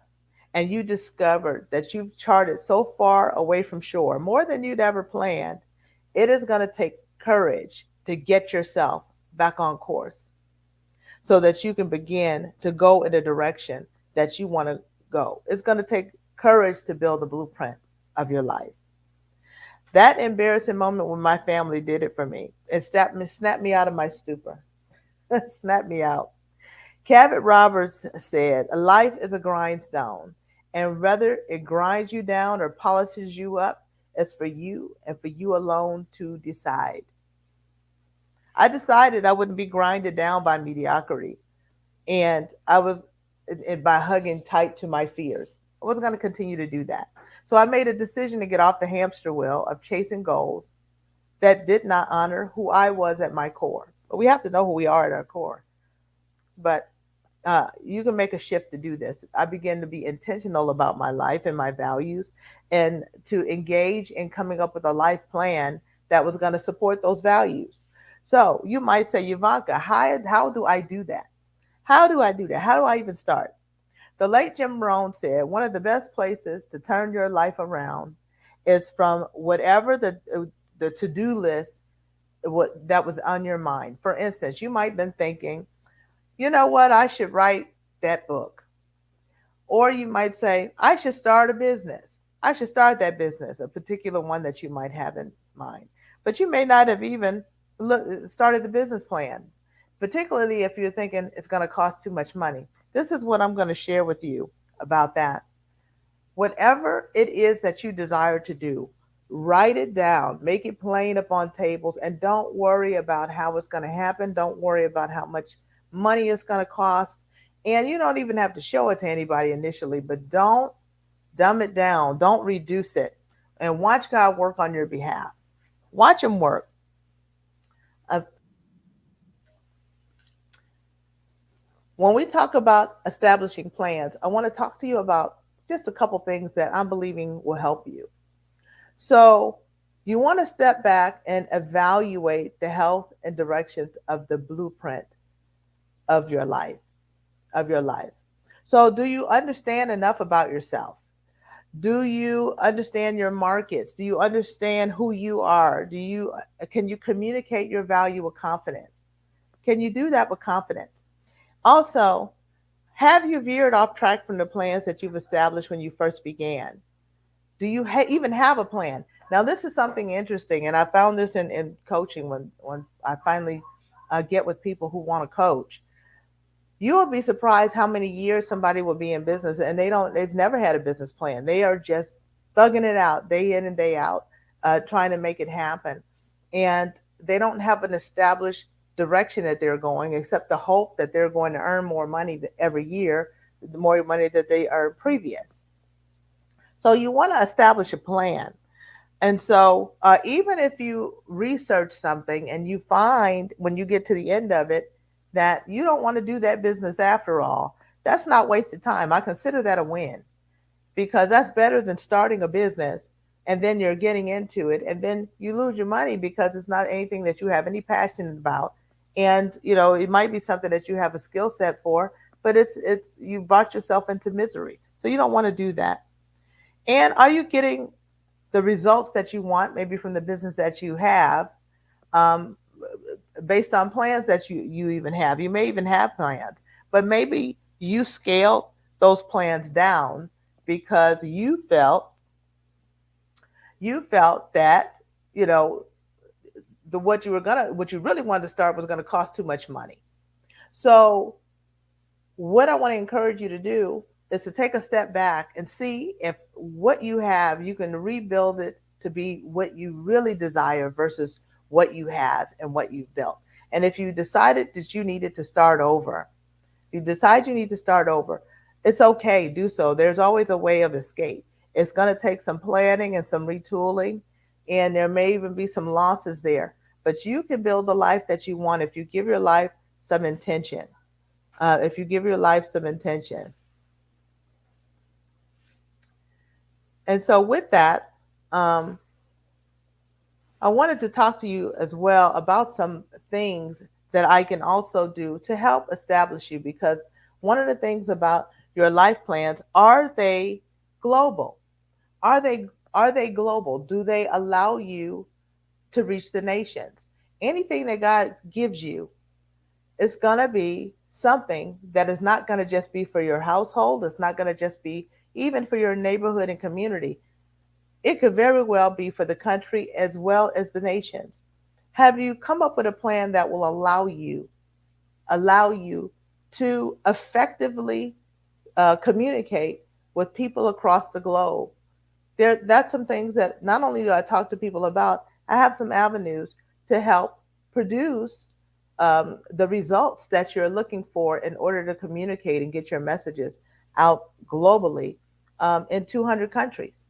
and you discover that you've charted so far away from shore, more than you'd ever planned, it is going to take courage to get yourself back on course so that you can begin to go in the direction that you want to go. It's going to take courage to build the blueprint of your life. That embarrassing moment when my family did it for me, it snapped me out of my stupor. Snapped me out. Cavett Roberts said, life is a grindstone, and whether it grinds you down or polishes you up, it's for you and for you alone to decide. I decided I wouldn't be grinded down by mediocrity, and by hugging tight to my fears. I wasn't going to continue to do that. So I made a decision to get off the hamster wheel of chasing goals that did not honor who I was at my core. But we have to know who we are at our core. But you can make a shift to do this. I began to be intentional about my life and my values and to engage in coming up with a life plan that was going to support those values. So you might say, Ivanka, how do I do that? How do I do that? How do I even start? The late Jim Rohn said, one of the best places to turn your life around is from whatever the to-do list that was on your mind. For instance, you might have been thinking, you know what, I should write that book. Or you might say, I should start a business. I should start that business, a particular one that you might have in mind. But you may not have even started the business plan, particularly if you're thinking it's going to cost too much money. This is what I'm going to share with you about that. Whatever it is that you desire to do, write it down, make it plain upon tables, and don't worry about how it's going to happen. Don't worry about how much money it's going to cost. And you don't even have to show it to anybody initially, but don't dumb it down. Don't reduce it. And watch God work on your behalf. Watch him work. When we talk about establishing plans, I want to talk to you about just a couple things that I'm believing will help you. So you want to step back and evaluate the health and directions of the blueprint of your life, So do you understand enough about yourself? Do you understand your markets? Do you understand who you are? Can you communicate your value with confidence? Can you do that with confidence? Also, have you veered off track from the plans that you've established when you first began? Do you even have a plan? Now, this is something interesting, and I found this in coaching when I finally get with people who want to coach. You will be surprised how many years somebody will be in business and they've never had a business plan. They are just thugging it out day in and day out, trying to make it happen. And they don't have an established direction that they're going, except the hope that they're going to earn more money every year, the more money that they earned previous. So you want to establish a plan. And so even if you research something and you find when you get to the end of it that you don't want to do that business after all, that's not wasted time. I consider that a win, because that's better than starting a business and then you're getting into it and then you lose your money because it's not anything that you have any passion about. And, it might be something that you have a skill set for, but it's you brought yourself into misery. So you don't want to do that. And are you getting the results that you want, maybe from the business that you have, based on plans that you even have? You may even have plans, but maybe you scaled those plans down because you felt that, what you really wanted to start was going to cost too much money. So what I want to encourage you to do is to take a step back and see if what you have, you can rebuild it to be what you really desire versus what you have and what you've built. And if you decided that you needed to start over, it's okay, do so. There's always a way of escape. It's going to take some planning and some retooling, and there may even be some losses there. But you can build the life that you want if you give your life some intention. And so with that, I wanted to talk to you as well about some things that I can also do to help establish you, because one of the things about your life plans, are they global? Are they global? Do they allow you to reach the nations? Anything that God gives you is going to be something that is not going to just be for your household. It's not going to just be even for your neighborhood and community. It could very well be for the country as well as the nations. Have you come up with a plan that will allow you to effectively communicate with people across the globe? That's some things that not only do I talk to people about, I have some avenues to help produce the results that you're looking for in order to communicate and get your messages out globally in 200 countries.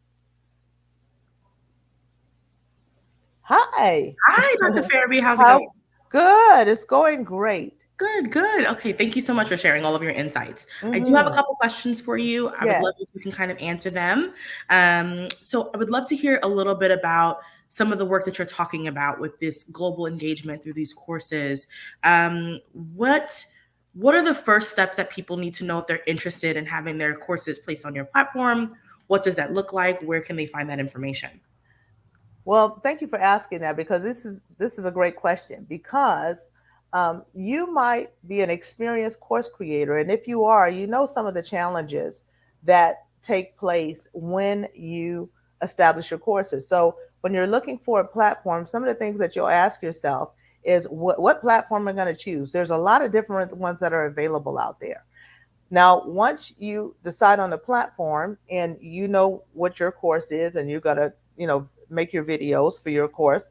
Hi, Dr. Farabee. How's it going? Good. It's going great. Good. Okay. Thank you so much for sharing all of your insights. I do have a couple questions for you. I would love if you can kind of answer them. So I would love to hear a little bit about some of the work that you're talking about with this global engagement through these courses. What are the first steps that people need to know if they're interested in having their courses placed on your platform? What does that look like? Where can they find that information? Well, thank you for asking that, because this is a great question, because you might be an experienced course creator. And if you are, some of the challenges that take place when you establish your courses. So when you're looking for a platform, some of the things that you'll ask yourself is what platform am I going to choose? There's a lot of different ones that are available out there. Now, once you decide on the platform and you know what your course is and you're going to, make your videos for your course,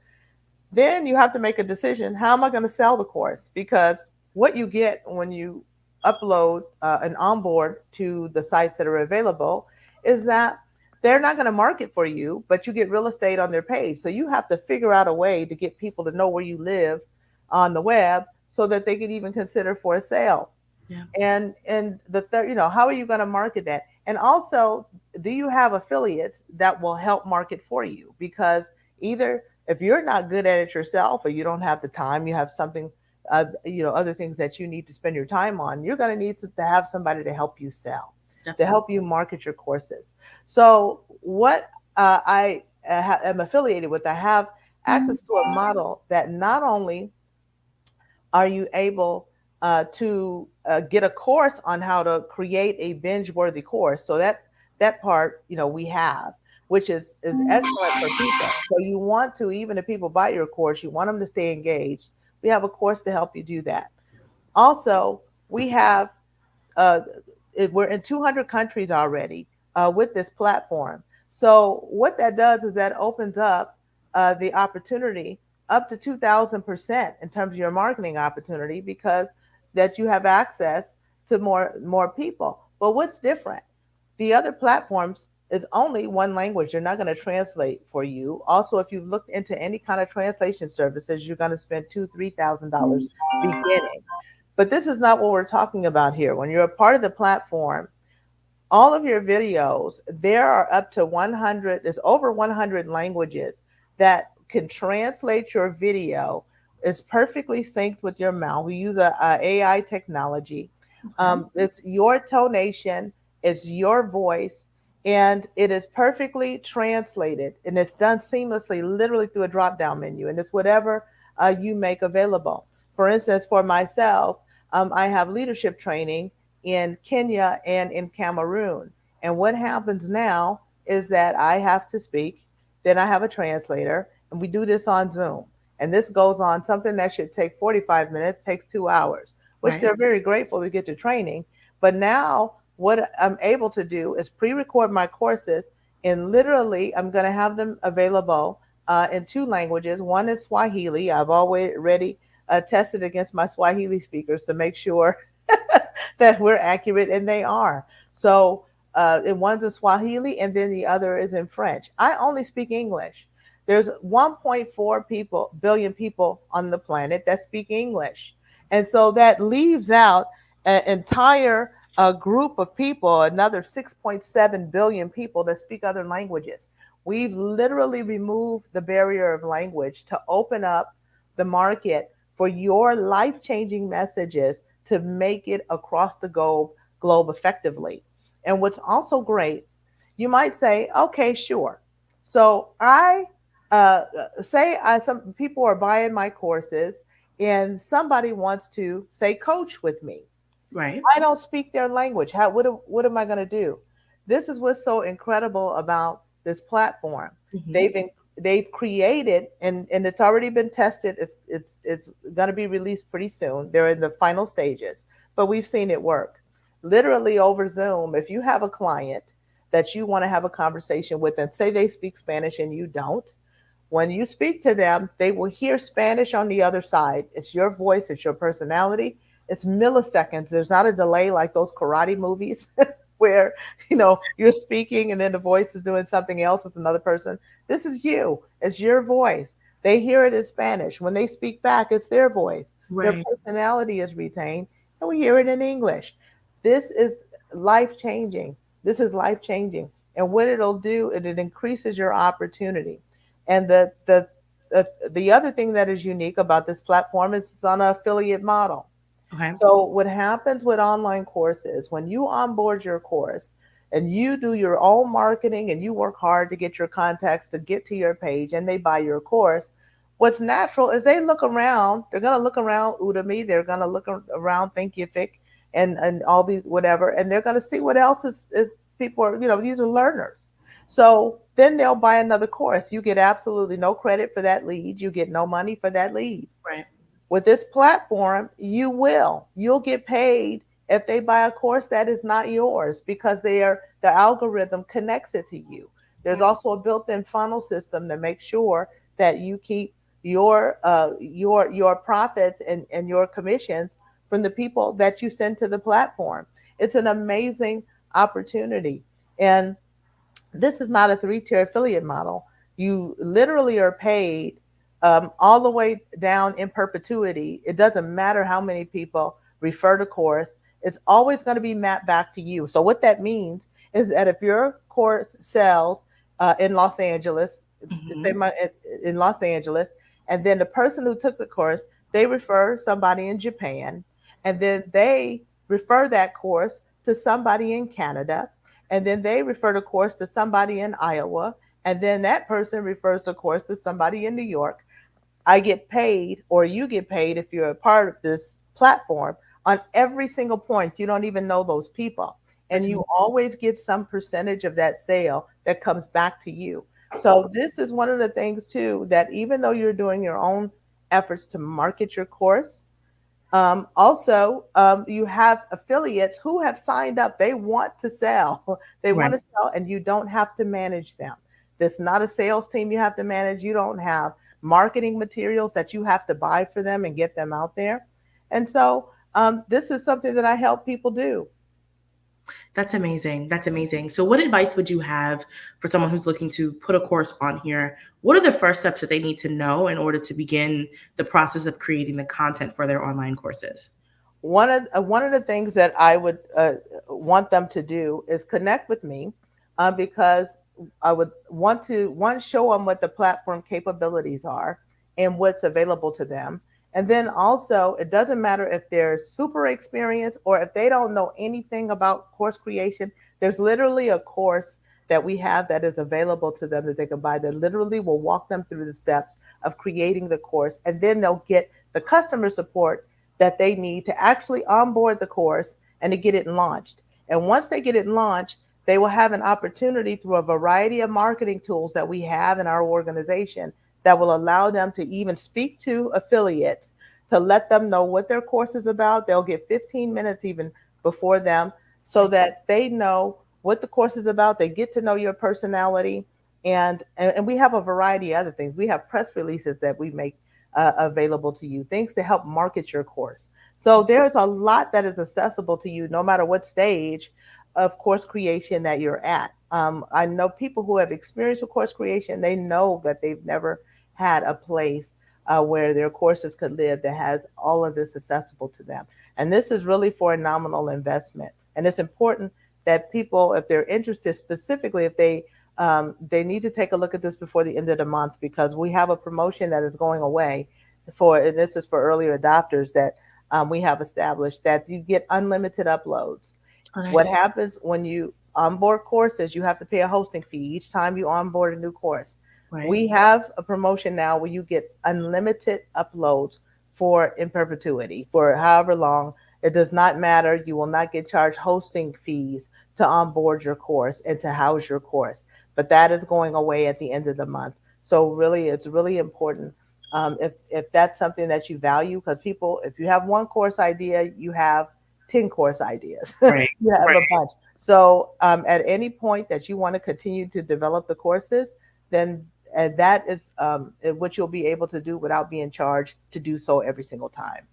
then you have to make a decision. How am I going to sell the course? Because what you get when you upload and onboard to the sites that are available is that they're not going to market for you, but you get real estate on their page. So you have to figure out a way to get people to know where you live on the web so that they could even consider for a sale. Yeah. And the third, how are you going to market that? And also, do you have affiliates that will help market for you? Because either if you're not good at it yourself or you don't have the time, you have something, other things that you need to spend your time on, you're going to need to have somebody to help you sell, Definitely. to help you market your courses. So what I am affiliated with, I have access to a model that not only are you able to get a course on how to create a binge-worthy course. So that part, we have, which is excellent for people. So you want to, even if people buy your course, you want them to stay engaged. We have a course to help you do that. Also, we have, we're in 200 countries already with this platform. So what that does is that opens up the opportunity up to 2,000% in terms of your marketing opportunity, because that you have access to more people. But what's different? The other platforms is only one language. They're not going to translate for you. Also, if you've looked into any kind of translation services, you're going to spend $2,000-$3,000 beginning. But this is not what we're talking about here. When you're a part of the platform, all of your videos, there are up to 100, there's over 100 languages that can translate your video. It's perfectly synced with your mouth. We use a AI technology. It's your tonation, it's your voice, and it is perfectly translated, and it's done seamlessly, literally through a drop-down menu, and it's whatever you make available. For instance, for myself, I have leadership training in Kenya and in Cameroon. And what happens now is that I have to speak, then I have a translator, and we do this on Zoom. And this goes on, something that should take 45 minutes takes 2 hours, which they're very grateful to get to training. But now what I'm able to do is pre-record my courses, and literally I'm going to have them available in 2 languages. One is Swahili. I've already tested against my Swahili speakers to make sure that we're accurate, and they are. So and one's in Swahili, and then the other is in French. I only speak English. There's 1.4 billion people on the planet that speak English. And so that leaves out an entire group of people, another 6.7 billion people that speak other languages. We've literally removed the barrier of language to open up the market for your life-changing messages to make it across the globe effectively. And what's also great, you might say, okay, sure. So some people are buying my courses and somebody wants to say coach with me. Right. I don't speak their language. What am I going to do? This is what's so incredible about this platform. Mm-hmm. They've created, and it's already been tested. It's going to be released pretty soon. They're in the final stages, but we've seen it work. Literally over Zoom, if you have a client that you want to have a conversation with and say they speak Spanish and you don't, when you speak to them, they will hear Spanish on the other side. It's your voice, it's your personality. It's milliseconds. There's not a delay like those karate movies where, you're speaking and then the voice is doing something else. It's another person. This is you. It's your voice. They hear it in Spanish. When they speak back, it's their voice. Right. Their personality is retained, and we hear it in English. This is life-changing. This is life-changing. And what it'll do, it increases your opportunity. And the other thing that is unique about this platform is it's on an affiliate model. Okay. So what happens with online courses, when you onboard your course and you do your own marketing and you work hard to get your contacts to get to your page and they buy your course, what's natural is they look around. They're going to look around Udemy. They're going to look around Thinkific and all these whatever, and they're going to see what else is people are, these are learners. So then they'll buy another course. You get absolutely no credit for that lead. You get no money for that lead. Right. With this platform, you'll get paid if they buy a course that is not yours because the algorithm connects it to you. There's also a built-in funnel system to make sure that you keep your profits and your commissions from the people that you send to the platform. It's an amazing opportunity. And this is not a 3-tier affiliate model. You literally are paid all the way down in perpetuity. It doesn't matter how many people refer to course. It's always going to be mapped back to you. So what that means is that if your course sells in Los Angeles, in Los Angeles, and then the person who took the course, they refer somebody in Japan, and then they refer that course to somebody in Canada, and then they refer the course to somebody in Iowa, and then that person refers the course to somebody in New York. I get paid, or you get paid if you're a part of this platform, on every single point. You don't even know those people. And you always get some percentage of that sale that comes back to you. So this is one of the things too, that even though you're doing your own efforts to market your course, also you have affiliates who have signed up. They want to sell. They want to sell, and you don't have to manage them. There's not a sales team you have to manage. You don't have marketing materials that you have to buy for them and get them out there. And so this is something that I help people do. That's amazing. That's amazing. So what advice would you have for someone who's looking to put a course on here? What are the first steps that they need to know in order to begin the process of creating the content for their online courses? One of the things that I would want them to do is connect with me because I would want to, show them what the platform capabilities are and what's available to them. And then also, it doesn't matter if they're super experienced or if they don't know anything about course creation. There's literally a course that we have that is available to them that they can buy that literally will walk them through the steps of creating the course. And then they'll get the customer support that they need to actually onboard the course and to get it launched. And once they get it launched, they will have an opportunity through a variety of marketing tools that we have in our organization that will allow them to even speak to affiliates to let them know what their course is about. They'll get 15 minutes even before them so that they know what the course is about. They get to know your personality. And we have a variety of other things. We have press releases that we make available to you, things to help market your course. So there's a lot that is accessible to you no matter what stage of course creation that you're at. I know people who have experienced with course creation. They know that they've never had a place where their courses could live that has all of this accessible to them. And this is really for a nominal investment. And it's important that people, if they're interested specifically, if they need to take a look at this before the end of the month, because we have a promotion that is going away and this is for earlier adopters that we have established, that you get unlimited uploads. Oh, nice. What happens when you onboard courses, you have to pay a hosting fee each time you onboard a new course. Right. We have a promotion now where you get unlimited uploads in perpetuity for however long. It does not matter. You will not get charged hosting fees to onboard your course and to house your course. But that is going away at the end of the month. So really, it's really important if that's something that you value, because people, if you have one course idea, you have 10 course ideas. Right. You have a bunch. So at any point that you want to continue to develop the courses, then that is what you'll be able to do without being charged to do so every single time.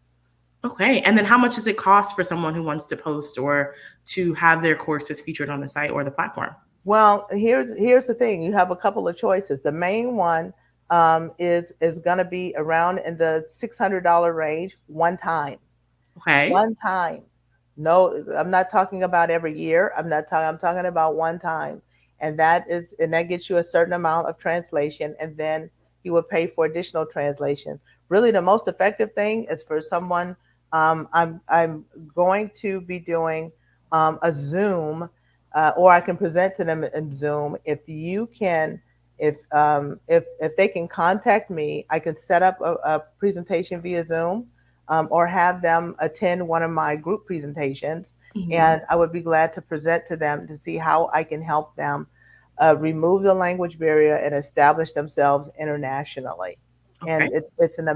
Okay. And then how much does it cost for someone who wants to post or to have their courses featured on the site or the platform? Well, here's the thing. You have a couple of choices. The main one is going to be around in the $600 range one time. Okay. One time. No, I'm not talking about every year. I'm talking about one time. And that gets you a certain amount of translation, and then you will pay for additional translation. Really, the most effective thing is for someone. I'm going to be doing a Zoom, or I can present to them in Zoom. If they can contact me, I can set up a presentation via Zoom, or have them attend one of my group presentations. Mm-hmm. And I would be glad to present to them to see how I can help them remove the language barrier and establish themselves internationally. Okay. And it's an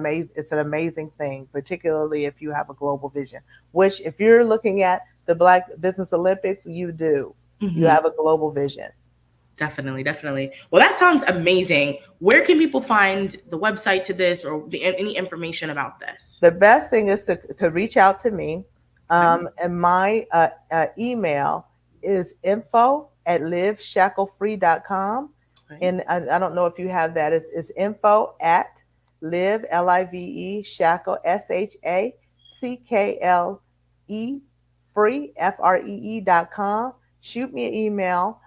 amazing thing, particularly if you have a global vision, which if you're looking at the Black Business Olympics, you do. Mm-hmm. You have a global vision. Definitely. Well, that sounds amazing. Where can people find the website to this or any information about this? The best thing is to reach out to me. And my email is info@liveshacklefree.com. Okay. And I don't know if you have that. It's info@live, L-I-V-E, shackle, SHACKLE, free, FREE.com. Shoot me an email.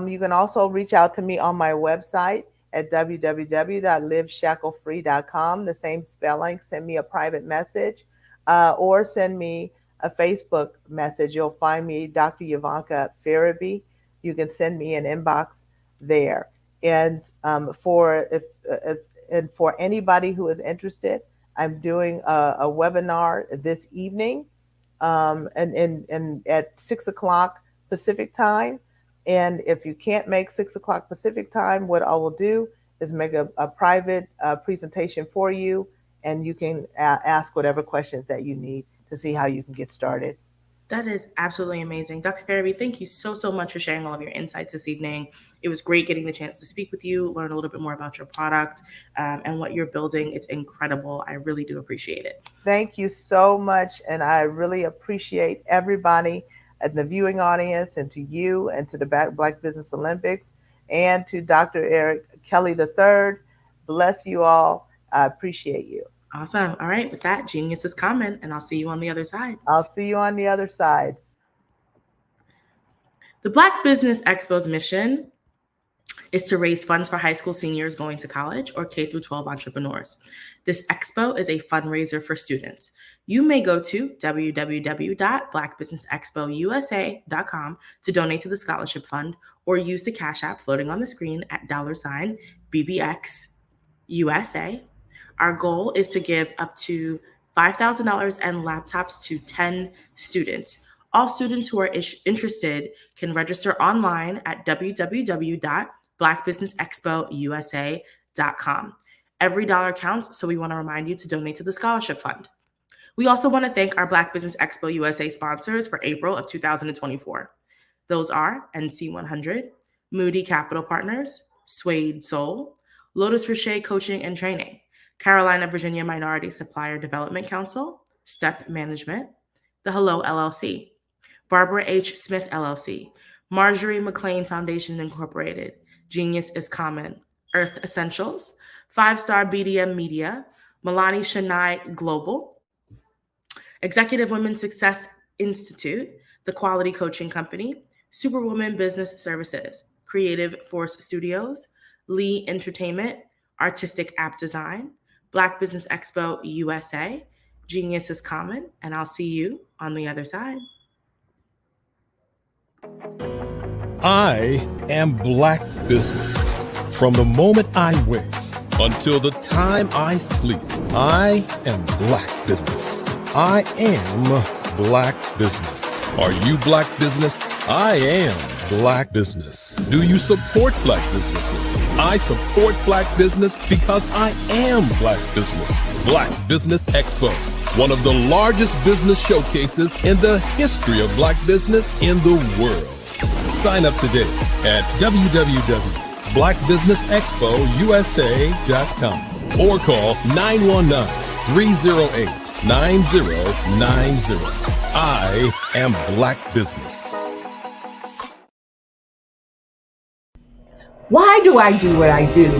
You can also reach out to me on my website at www.liveshacklefree.com. The same spelling. Send me a private message or send me a Facebook message. You'll find me, Dr. Yvanka Faraby. You can send me an inbox there. And for anybody who is interested, I'm doing a webinar this evening and at 6 o'clock Pacific time. And if you can't make 6 o'clock Pacific time, what I will do is make a private presentation for you, and you can ask whatever questions that you need to see how you can get started. That is absolutely amazing. Dr. Faraby, thank you so much for sharing all of your insights this evening. It was great getting the chance to speak with you, learn a little bit more about your product and what you're building. It's incredible. I really do appreciate it. Thank you so much. And I really appreciate everybody at the viewing audience, and to you, and to the Black Business Olympics, and to Dr. Eric Kelly III. Bless you all. I appreciate you. Awesome. All right. With that, genius is coming, and I'll see you on the other side. I'll see you on the other side. The Black Business Expo's mission is to raise funds for high school seniors going to college or K-12 entrepreneurs. This expo is a fundraiser for students. You may go to www.blackbusinessexpousa.com to donate to the scholarship fund, or use the Cash App floating on the screen at $BBXUSA. Our goal is to give up to $5,000 and laptops to 10 students. All students who are interested can register online at www.blackbusinessexpousa.com. Every dollar counts, so we want to remind you to donate to the scholarship fund. We also want to thank our Black Business Expo USA sponsors for April of 2024. Those are NC100, Moody Capital Partners, Suede Soul, Lotus Richey Coaching and Training, Carolina, Virginia Minority Supplier Development Council, Step Management, The Hello LLC, Barbara H. Smith LLC, Marjorie McLean Foundation Incorporated, Genius is Common, Earth Essentials, 5-Star BDM Media, Milani Shania Global, Executive Women's Success Institute, The Quality Coaching Company, Superwoman Business Services, Creative Force Studios, Lee Entertainment, Artistic App Design, Black Business Expo USA, Genius is Common, and I'll see you on the other side. I am Black Business. From the moment I wake until the time I sleep, I am Black Business. I am Black Business. Are you Black Business? I am Black Business. Do you support Black businesses? I support Black business because I am Black Business. Black Business Expo, one of the largest business showcases in the history of Black business in the world. Sign up today at www.blackbusinessexpousa.com or call 919-308-9090. I am Black Business. Why do I do what I do?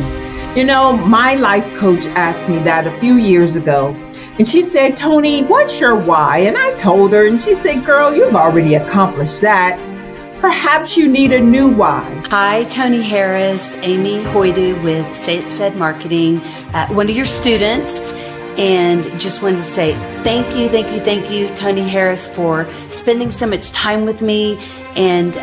You know, my life coach asked me that a few years ago. And she said, Tony, what's your why? And I told her, and she said, girl, you've already accomplished that. Perhaps you need a new why. Hi, Tony Harris, Amy Hoydu with Say It Said Marketing, one of your students. And just wanted to say thank you, Tony Harris, for spending so much time with me and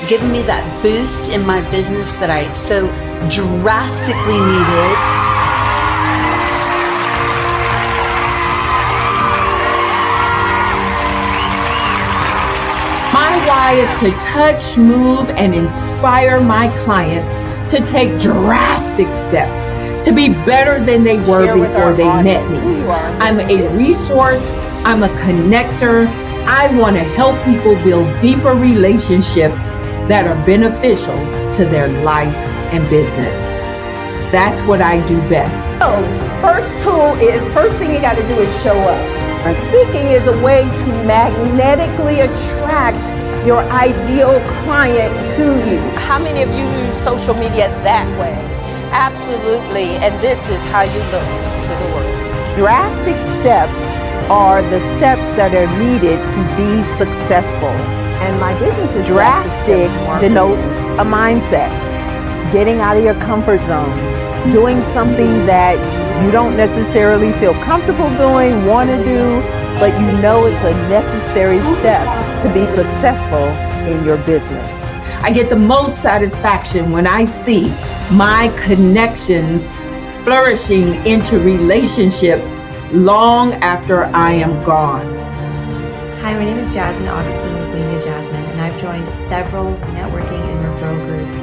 giving me that boost in my business that I so drastically needed. My why is to touch, move, and inspire my clients to take drastic steps to be better than they were before they met me. I'm a resource, I'm a connector, I want to help people build deeper relationships that are beneficial to their life and business. That's what I do best. So, first thing you got to do is show up. And speaking is a way to magnetically attract your ideal client to you. How many of you use social media that way? Absolutely. And this is how you look to the world. Drastic steps are the steps that are needed to be successful. And my business is drastic denotes a mindset. Getting out of your comfort zone. Doing something that you don't necessarily feel comfortable doing, want to do, but you know it's a necessary step to be successful in your business. I get the most satisfaction when I see my connections flourishing into relationships long after I am gone. Hi, my name is Jasmine Augustine with Media Jasmine, and I've joined several networking and referral groups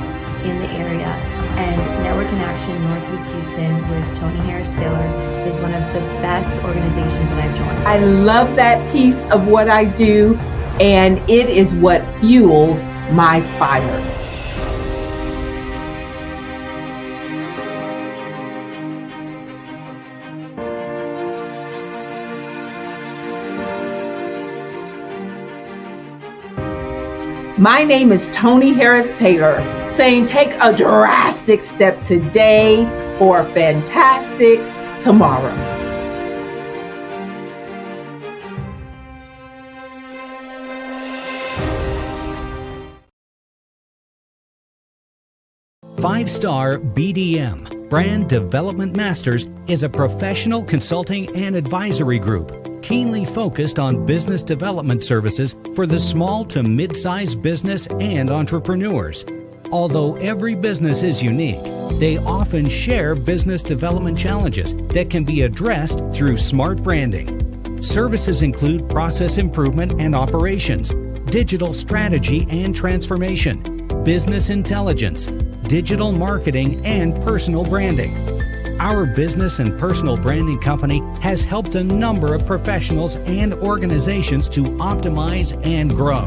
in the area. And Network in Action Northeast Houston with Tony Harris Taylor is one of the best organizations that I've joined. I love that piece of what I do, and it is what fuels my fire. My name is Tony Harris Taylor, saying take a drastic step today for a fantastic tomorrow. Five-Star BDM, Brand Development Masters, is a professional consulting and advisory group keenly focused on business development services for the small to mid-sized business and entrepreneurs. Although every business is unique, they often share business development challenges that can be addressed through smart branding. Services include process improvement and operations, digital strategy and transformation, business intelligence, digital marketing, and personal branding. Our business and personal branding company has helped a number of professionals and organizations to optimize and grow.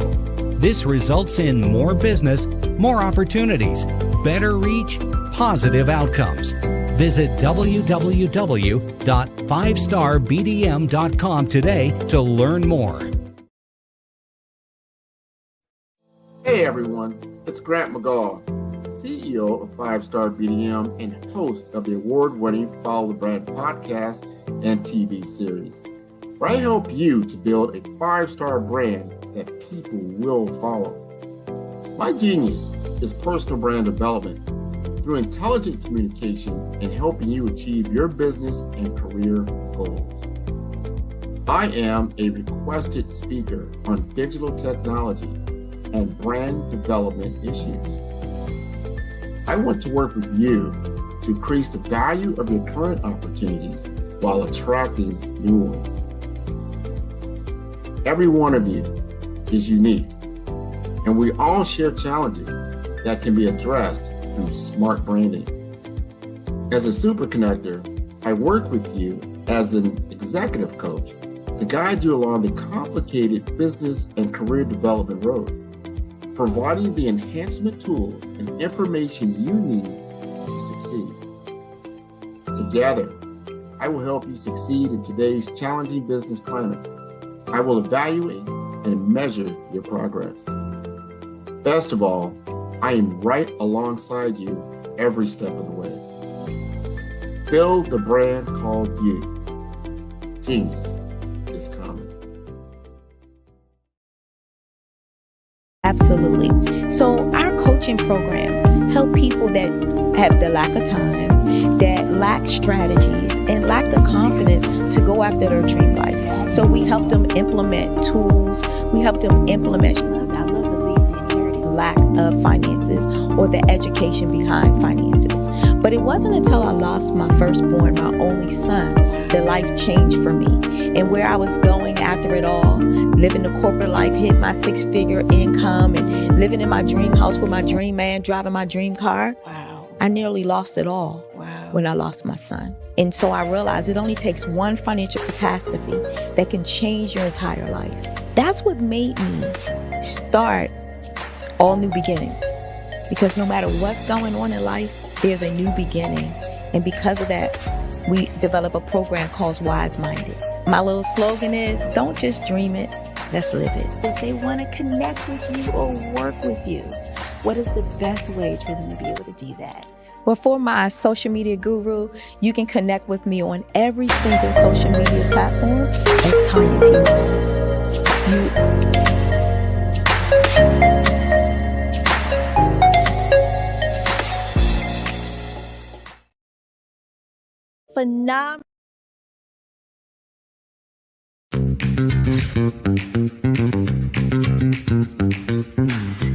This results in more business, more opportunities, better reach, positive outcomes. Visit www.fivestarbdm.com today to learn more. Hey everyone, it's Grant McGaw, CEO of 5-Star BDM and host of the award-winning Follow the Brand podcast and TV series, where I help you to build a 5-star brand that people will follow. My genius is personal brand development through intelligent communication and helping you achieve your business and career goals. I am a requested speaker on digital technology and brand development issues. I want to work with you to increase the value of your current opportunities while attracting new ones. Every one of you is unique, and we all share challenges that can be addressed through smart branding. As a super connector, I work with you as an executive coach to guide you along the complicated business and career development road, providing the enhancement tools and information you need to succeed. Together, I will help you succeed in today's challenging business climate. I will evaluate and measure your progress. Best of all, I am right alongside you every step of the way. Build the brand called you. Genius is coming. Absolutely. So our coaching program help people that have the lack of time, that lack strategies, and lack the confidence to go after their dream life. So we help them implement tools. We help them implement, I love to leave the inherited lack of finances or the education behind finances. But it wasn't until I lost my firstborn, my only son, that life changed for me. And where I was going after it all, living the corporate life, hit my 6-figure income, and living in my dream house with my dream man, driving my dream car. Wow. I nearly lost it all when I lost my son. And so I realized it only takes one financial catastrophe that can change your entire life. That's what made me start All New Beginnings. Because no matter what's going on in life, there's a new beginning. And because of that, we develop a program called Wise Minded. My little slogan is, don't just dream it, let's live it. If they want to connect with you or work with you, what is the best ways for them to be able to do that? Well, for my social media guru, you can connect with me on every single social media platform as Tanya T. Rose. Phenomenal.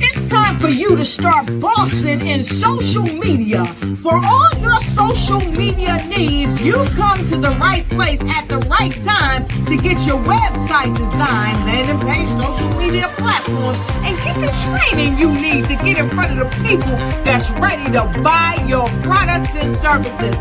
It's time for you to start bossing in social media. For all your social media needs, you've come to the right place at the right time to get your website designed, landing page, social media platforms, and get the training you need to get in front of the people that's ready to buy your products and services.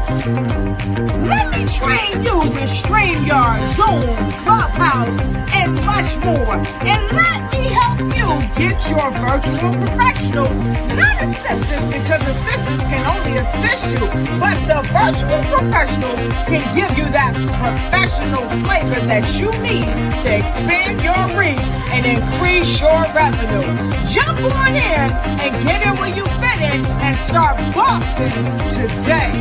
Let me train you with StreamYard, Zoom, Clubhouse, and much more. And let me help you get your virtual professionals, not assistants, because assistants can only assist you, but the virtual professionals can give you that professional flavor that you need to expand your reach and increase your revenue. Jump on in and get in where you fit in and start boxing today.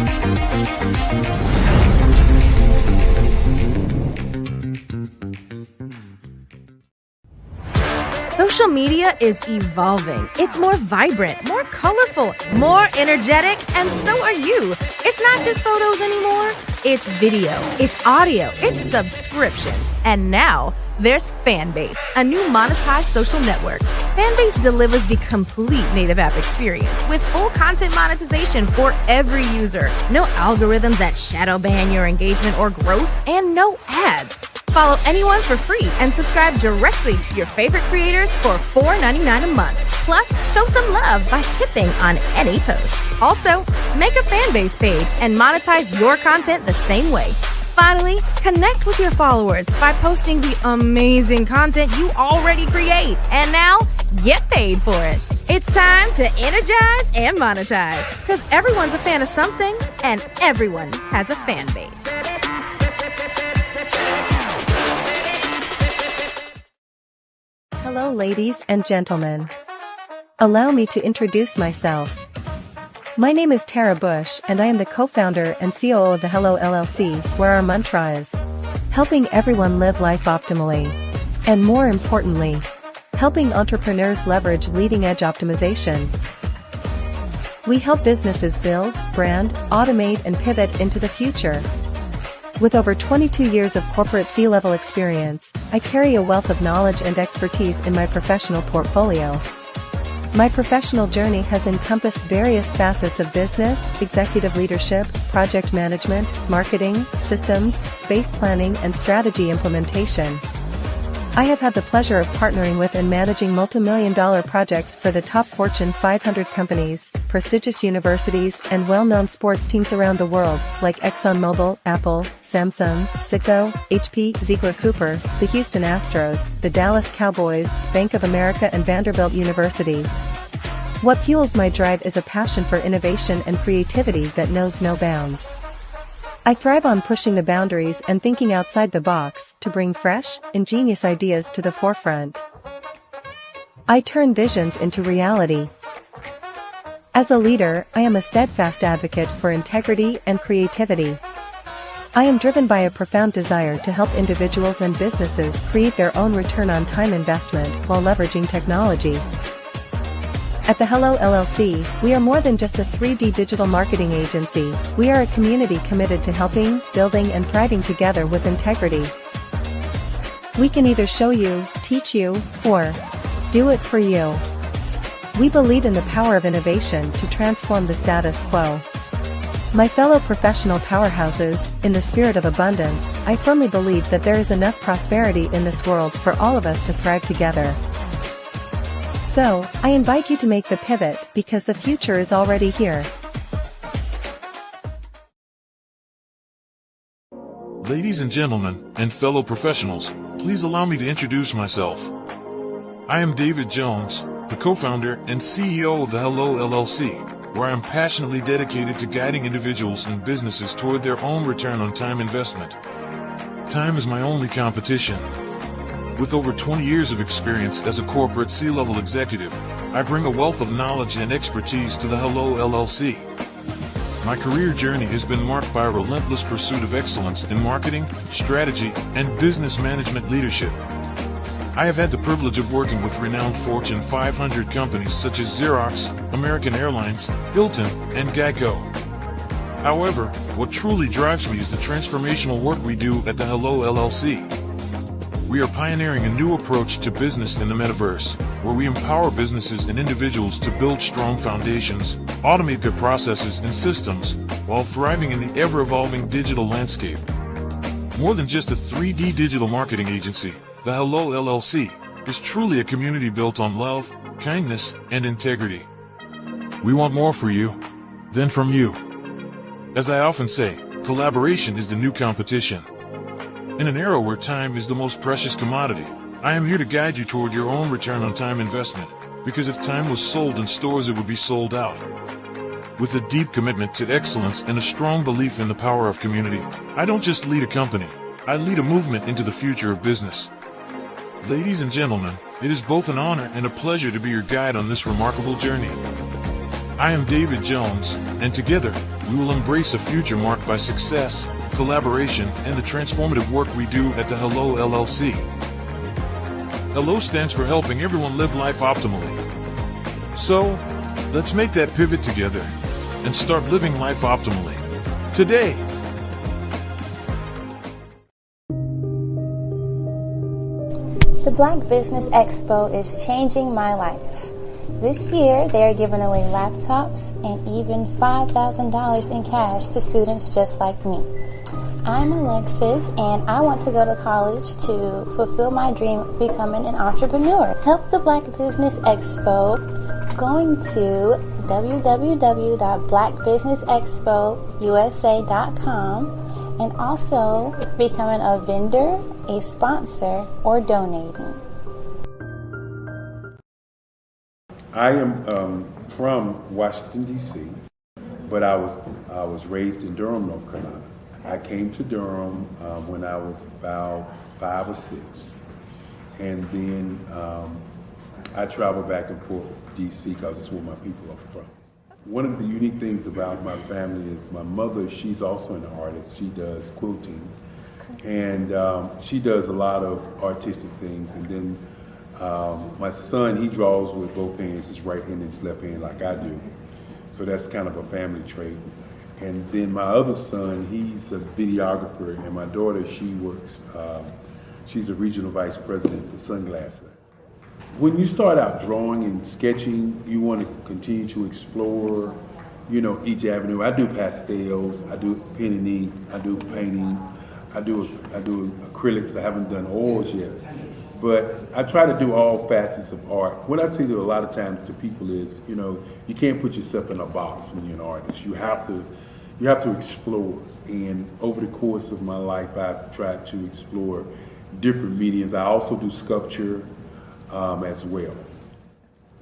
Social media is evolving. It's more vibrant, more colorful, more energetic, and so are you. It's not just photos anymore. It's video, it's audio, it's subscriptions. And now there's Fanbase, a new monetized social network. Fanbase delivers the complete native app experience with full content monetization for every user. No algorithms that shadow ban your engagement or growth, and no ads. Follow anyone for free and subscribe directly to your favorite creators for $4.99 a month. Plus, show some love by tipping on any post. Also, make a Fanbase page and monetize your content the same way. Finally, connect with your followers by posting the amazing content you already create. And now, get paid for it. It's time to energize and monetize, because everyone's a fan of something and everyone has a fan base. Hello, ladies and gentlemen. Allow me to introduce myself. My name is Tara Bush, and I am the co-founder and COO of the Hello LLC, where our mantra is helping everyone live life optimally. And more importantly, helping entrepreneurs leverage leading-edge optimizations. We help businesses build, brand, automate, and pivot into the future. With over 22 years of corporate C-level experience, I carry a wealth of knowledge and expertise in my professional portfolio. My professional journey has encompassed various facets of business, executive leadership, project management, marketing, systems, space planning, and strategy implementation. I have had the pleasure of partnering with and managing multi-million-dollar projects for the top Fortune 500 companies, prestigious universities, and well-known sports teams around the world, like ExxonMobil, Apple, Samsung, Citgo, HP, Ziegler Cooper, the Houston Astros, the Dallas Cowboys, Bank of America, and Vanderbilt University. What fuels my drive is a passion for innovation and creativity that knows no bounds. I thrive on pushing the boundaries and thinking outside the box to bring fresh, ingenious ideas to the forefront. I turn visions into reality. As a leader, I am a steadfast advocate for integrity and creativity. I am driven by a profound desire to help individuals and businesses create their own return on time investment while leveraging technology. At the Hello LLC, we are more than just a 3D digital marketing agency. We are a community committed to helping, building, and thriving together with integrity. We can either show you, teach you, or do it for you. We believe in the power of innovation to transform the status quo. My fellow professional powerhouses, in the spirit of abundance, I firmly believe that there is enough prosperity in this world for all of us to thrive together. So, I invite you to make the pivot because the future is already here. Ladies and gentlemen, and fellow professionals, please allow me to introduce myself. I am David Jones, the co-founder and CEO of the Hello LLC, where I am passionately dedicated to guiding individuals and businesses toward their own return on time investment. Time is my only competition. With over 20 years of experience as a corporate C-level executive, I bring a wealth of knowledge and expertise to the Hello LLC. My career journey has been marked by a relentless pursuit of excellence in marketing, strategy, and business management leadership. I have had the privilege of working with renowned Fortune 500 companies such as Xerox, American Airlines, Hilton, and Geico. However, what truly drives me is the transformational work we do at the Hello LLC. We are pioneering a new approach to business in the metaverse, where we empower businesses and individuals to build strong foundations, automate their processes and systems, while thriving in the ever-evolving digital landscape. More than just a 3D digital marketing agency, the Hello LLC is truly a community built on love, kindness, and integrity. We want more for you than from you. As I often say, collaboration is the new competition. In an era where time is the most precious commodity, I am here to guide you toward your own return on time investment, because if time was sold in stores, it would be sold out. With a deep commitment to excellence and a strong belief in the power of community, I don't just lead a company, I lead a movement into the future of business. Ladies and gentlemen, it is both an honor and a pleasure to be your guide on this remarkable journey. I am David Jones, and together, we will embrace a future marked by success, collaboration, and the transformative work we do at the Hello LLC. Hello stands for helping everyone live life optimally. So, let's make that pivot together and start living life optimally today. The Black Business Expo is changing my life. This year, they are giving away laptops and even $5,000 in cash to students just like me. I'm Alexis, and I want to go to college to fulfill my dream of becoming an entrepreneur. Help the Black Business Expo going to www.blackbusinessexpousa.com and also becoming a vendor, a sponsor, or donating. I am from Washington, D.C., but I was raised in Durham, North Carolina. I came to Durham when I was about 5 or 6, and then I traveled back and forth to D.C. because it's where my people are from. One of the unique things about my family is my mother, she's also an artist. She does quilting, and she does a lot of artistic things. And then my son, he draws with both hands, his right hand and his left hand like I do. So that's kind of a family trait. And then my other son, he's a videographer, and my daughter, she works, she's a regional vice president for Sunglasses. When you start out drawing and sketching, you want to continue to explore, you know, each avenue. I do pastels, I do pen and ink, I do painting, I do acrylics. I haven't done oils yet, but I try to do all facets of art. What I say to a lot of times to people is, you know, you can't put yourself in a box when you're an artist. You have to explore. And over the course of my life, I've tried to explore different mediums. I also do sculpture as well.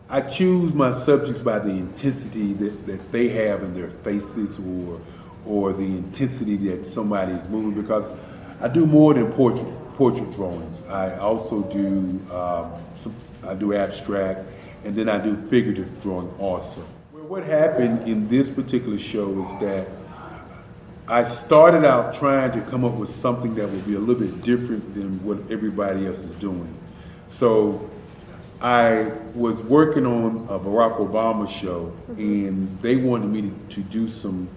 I choose my subjects by the intensity that they have in their faces, or the intensity that somebody is moving, because I do more than portrait drawings. I also do I do abstract, and then I do figurative drawing also. Well, what happened in this particular show is that I started out trying to come up with something that would be a little bit different than what everybody else is doing. So I was working on a Barack Obama show, and they wanted me to do some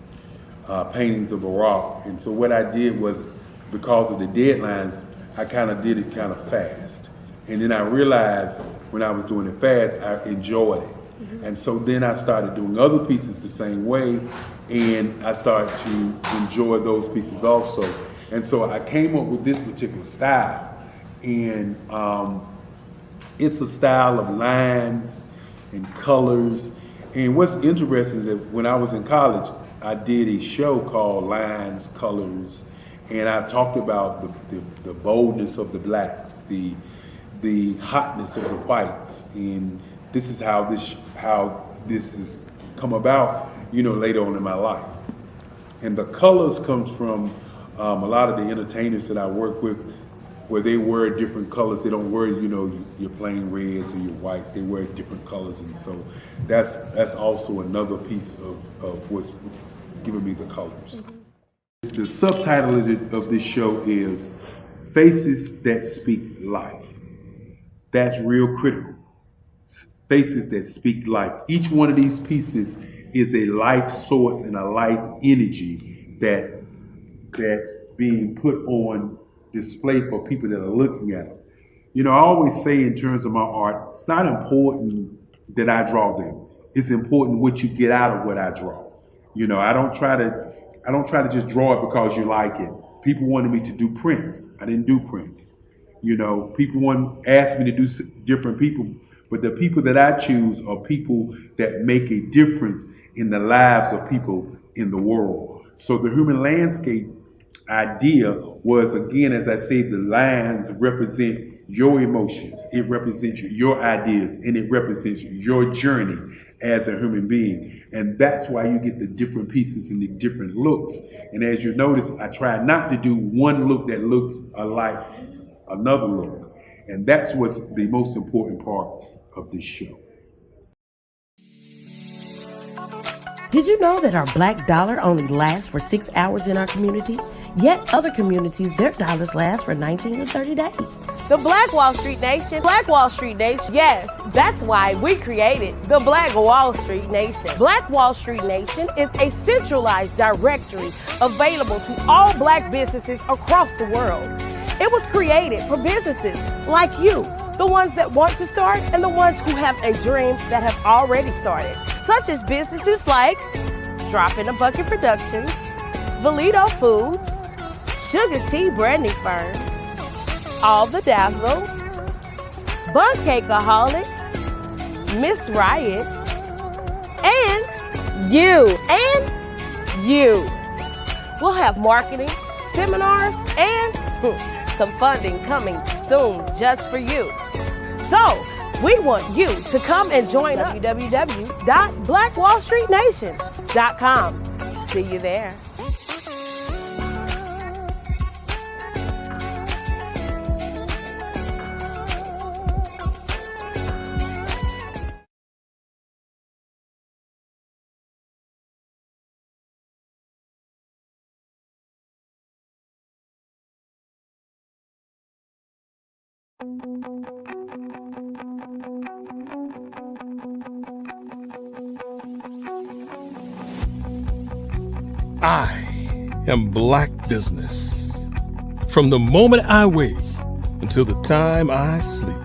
paintings of Barack. And so what I did was, because of the deadlines, I kind of did it kind of fast. And then I realized when I was doing it fast, I enjoyed it. And so then I started doing other pieces the same way, and I started to enjoy those pieces also. And so I came up with this particular style, and it's a style of lines and colors. And what's interesting is that when I was in college, I did a show called Lines, Colors, And I talked about the boldness of the blacks, the hotness of the whites, and this is how this has come about, later on in my life. And the colors comes from a lot of the entertainers that I work with, where they wear different colors. They don't wear, your plain reds or your whites. They wear different colors, and so that's also another piece of what's giving me the colors. The subtitle of this show is Faces That Speak Life. That's real critical. Faces that speak life. Each one of these pieces is a life source and a life energy that's being put on display for people that are looking at them. I always say in terms of my art, it's not important that I draw them. It's important what you get out of what I draw. I don't try to just draw it because you like it. People wanted me to do prints. I didn't do prints. People asked me to do different people, but the people that I choose are people that make a difference in the lives of people in the world. So the human landscape idea was, again, as I say, the lines represent your emotions, it represents your ideas, and it represents your journey as a human being. And that's why you get the different pieces and the different looks. And as you notice, I try not to do one look that looks alike another look. And that's what's the most important part of this show. Did you know that our black dollar only lasts for 6 hours in our community? Yet other communities, their dollars last for 19 to 30 days. The Black Wall Street Nation. Black Wall Street Nation. Yes, that's why we created the Black Wall Street Nation. Black Wall Street Nation is a centralized directory available to all black businesses across the world. It was created for businesses like you, the ones that want to start and the ones who have a dream that have already started, such as businesses like Drop in a Bucket Productions, Valito Foods, Sugar Tea Branding Firm, All the Dazzle, Bun Cakeaholic, Miss Riot, and you. We'll have marketing, seminars, and some funding coming soon just for you. So we want you to come and join us. www.blackwallstreetnation.com. See you there. I am Black Business. From the moment I wake until the time I sleep.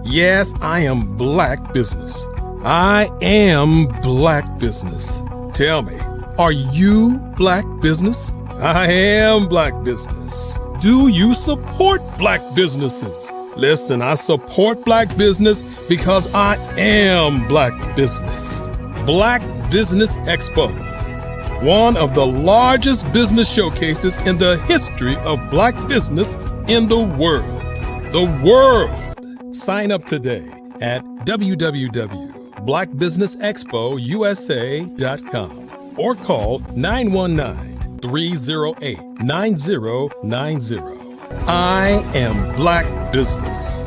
Yes, I am Black Business. I am Black Business. Tell me, are you Black Business? I am Black Business. Do you support Black businesses? Listen, I support Black business because I am Black Business. Black Business Expo, one of the largest business showcases in the history of Black business in the world. The world! Sign up today at www.blackbusinessexpousa.com or call 919-308-9090. I am Black Business.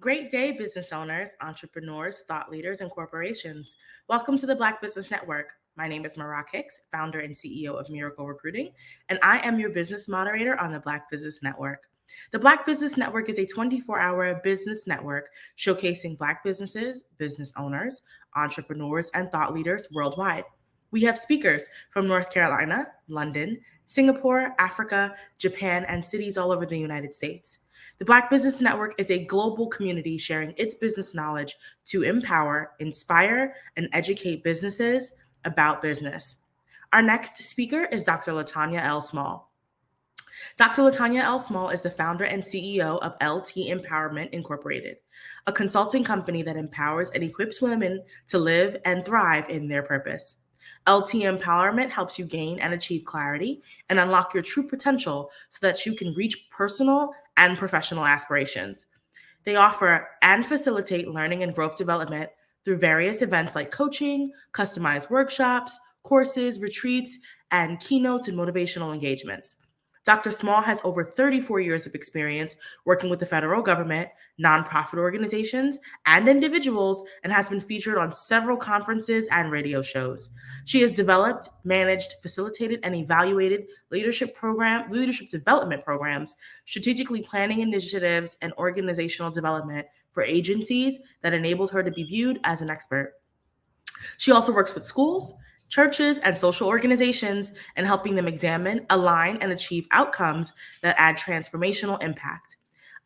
Great day, business owners, entrepreneurs, thought leaders, and corporations. Welcome to the Black Business Network. My name is Marak Hicks, founder and CEO of Miracle Recruiting, and I am your business moderator on the Black Business Network. The Black Business Network is a 24-hour business network showcasing Black businesses, business owners, entrepreneurs, and thought leaders worldwide. We have speakers from North Carolina, London, Singapore, Africa, Japan, and cities all over the United States. The Black Business Network is a global community sharing its business knowledge to empower, inspire, and educate businesses about business. Our next speaker is Dr. Latanya L. Small. Dr. Latanya L. Small is the founder and CEO of LT Empowerment Incorporated, a consulting company that empowers and equips women to live and thrive in their purpose. LT Empowerment helps you gain and achieve clarity and unlock your true potential so that you can reach personal and professional aspirations. They offer and facilitate learning and growth development through various events like coaching, customized workshops, courses, retreats, and keynotes and motivational engagements. Dr. Small has over 34 years of experience working with the federal government, nonprofit organizations, and individuals, and has been featured on several conferences and radio shows. She has developed, managed, facilitated, and evaluated leadership development programs, strategically planning initiatives, and organizational development for agencies that enabled her to be viewed as an expert. She also works with schools, churches, and social organizations in helping them examine, align, and achieve outcomes that add transformational impact.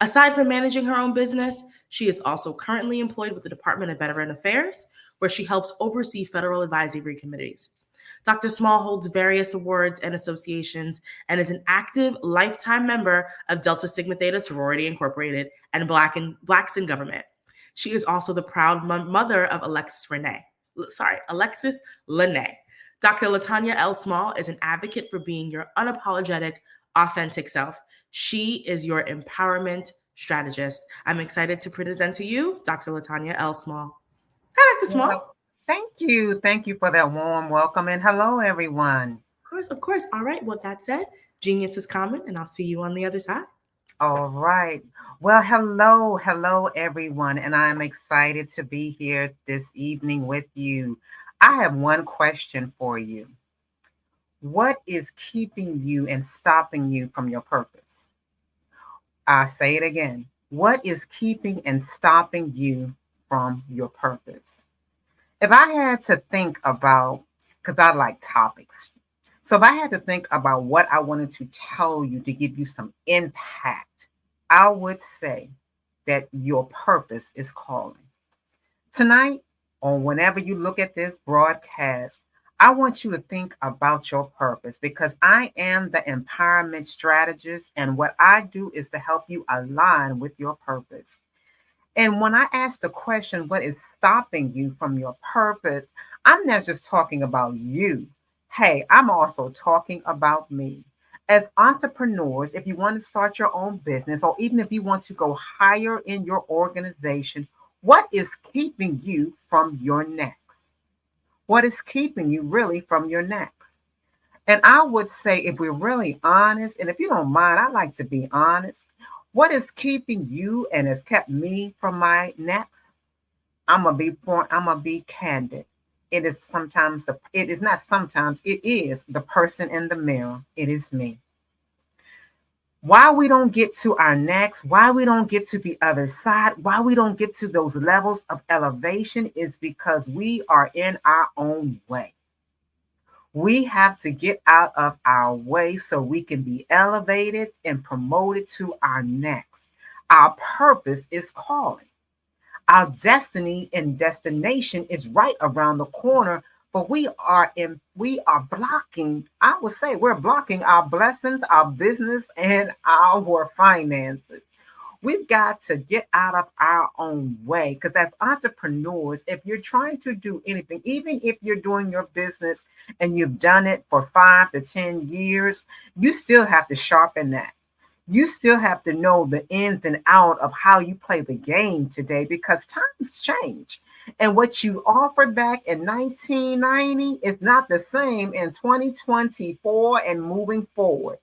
Aside from managing her own business, she is also currently employed with the Department of Veteran Affairs, where she helps oversee federal advisory committees. Dr. Small holds various awards and associations and is an active lifetime member of Delta Sigma Theta Sorority Incorporated and Blacks in Government. She is also the proud mother of Alexis Lene. Dr. Latanya L. Small is an advocate for being your unapologetic, authentic self. She is your empowerment strategist. I'm excited to present to you Dr. Latanya L. Small. Hi, Dr. Small. Well, thank you. Thank you for that warm welcome. And hello, everyone. Of course. All right. With that said, genius is common, and I'll see you on the other side. All right. Well, hello, everyone. And I'm excited to be here this evening with you. I have one question for you. What is keeping you and stopping you from your purpose? I'll say it again. What is keeping and stopping you from your purpose? If I had to think about, because I like topics, so if I had to think about what I wanted to tell you to give you some impact, I would say that your purpose is calling. Tonight, or whenever you look at this broadcast, I want you to think about your purpose, because I am the empowerment strategist, and what I do is to help you align with your purpose. And when I ask the question, what is stopping you from your purpose, I'm not just talking about you. Hey, I'm also talking about me. As entrepreneurs, if you want to start your own business, or even if you want to go higher in your organization, what is keeping you from your next? What is keeping you really from your next? And I would say, if we're really honest, and if you don't mind, I like to be honest. What is keeping you and has kept me from my next? I'm gonna be candid. It is the person in the mirror. It is me. Why we don't get to our next, why we don't get to the other side, why we don't get to those levels of elevation is because we are in our own way. We have to get out of our way so we can be elevated and promoted to our next. Our purpose is calling. Our destiny and destination is right around the corner, but we are blocking, I would say we're blocking our blessings, our business, and our finances. We've got to get out of our own way, because as entrepreneurs, if you're trying to do anything, even if you're doing your business and you've done it for 5 to 10 years, you still have to sharpen that. You still have to know the ins and out of how you play the game today, because times change. And what you offered back in 1990 is not the same in 2024 and moving forward.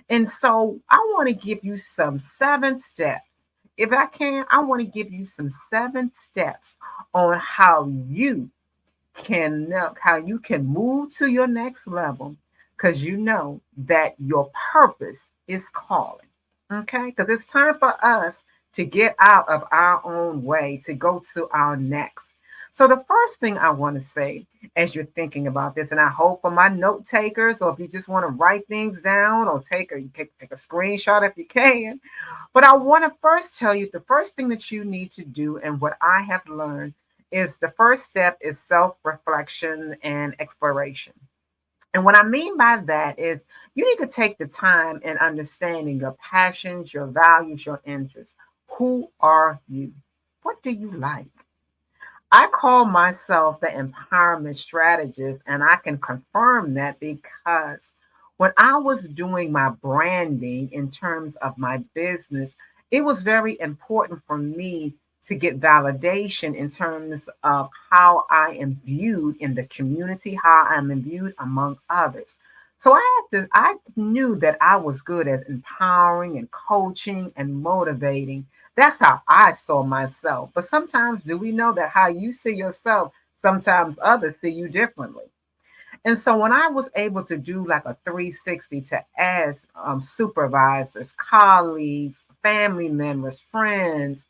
And so I want to give you some 7 steps. If I can, I want to give you some 7 steps on how you can move to your next level, because you know that your purpose is calling. Okay, because it's time for us to get out of our own way to go to our next. So the first thing I want to say as you're thinking about this, and I hope for my note takers, or if you just want to write things down or take a screenshot if you can, but I want to first tell you the first thing that you need to do, and what I have learned is the first step is self-reflection and exploration. And what I mean by that is you need to take the time and understanding your passions, your values, your interests. Who are you? What do you like? I call myself the empowerment strategist, and I can confirm that because when I was doing my branding in terms of my business, it was very important for me to get validation in terms of how I am viewed in the community, how I'm viewed among others. So I knew that I was good at empowering and coaching and motivating. That's how I saw myself. But sometimes, do we know that how you see yourself, sometimes others see you differently? And so when I was able to do like a 360 to ask supervisors, colleagues, family members, friends,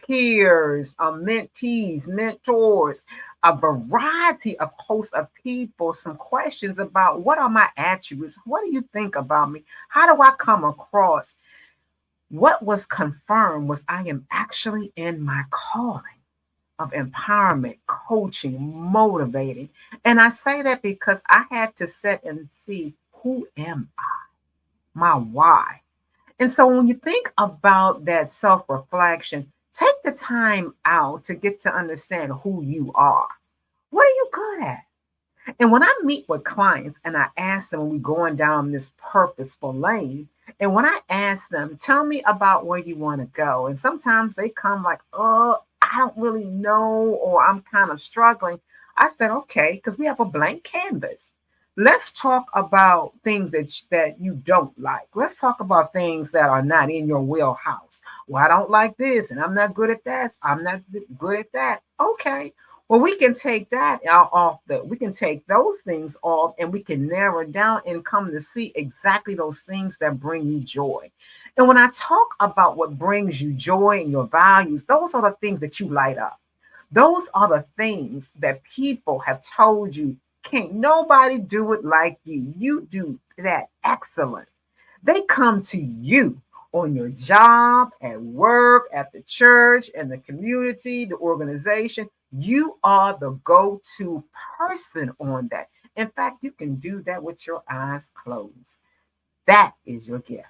peers, mentees, mentors, a variety of hosts of people, some questions about what are my attributes? What do you think about me? How do I come across? What was confirmed was I am actually in my calling of empowerment, coaching, motivating. And I say that because I had to sit and see, who am I? My why. And so when you think about that self-reflection, take the time out to get to understand who you are. What are you good at? And when I meet with clients and I ask them when we're going down this purposeful lane, and when I ask them, tell me about where you want to go. And sometimes they come like, oh, I don't really know, or I'm kind of struggling. I said, okay, because we have a blank canvas. Let's talk about things that you don't like. Let's talk about things that are not in your wheelhouse. Well, I don't like this, and I'm not good at that. I'm not good at that. Okay. Well, we can take that off we can take those things off, and we can narrow down and come to see exactly those things that bring you joy. And when I talk about what brings you joy and your values, those are the things that you light up. Those are the things that people have told you, can't nobody do it like you. You do that excellent. They come to you on your job, at work, at the church, in the community, the organization. You are the go-to person on that. In fact, you can do that with your eyes closed. That is your gift.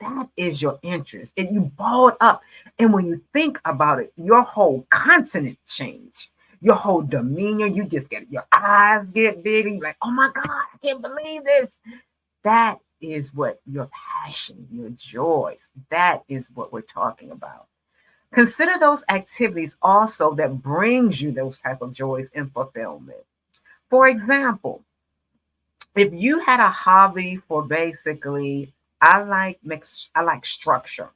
That is your interest. And you ball it up. And when you think about it, your whole continent change. Your whole demeanor, you just get your eyes get bigger. You're like, oh my God, I can't believe this. That is what your passion, your joys, that is what we're talking about. Consider those activities also that brings you those type of joys and fulfillment. For example, if you had a hobby for basically, I like structure,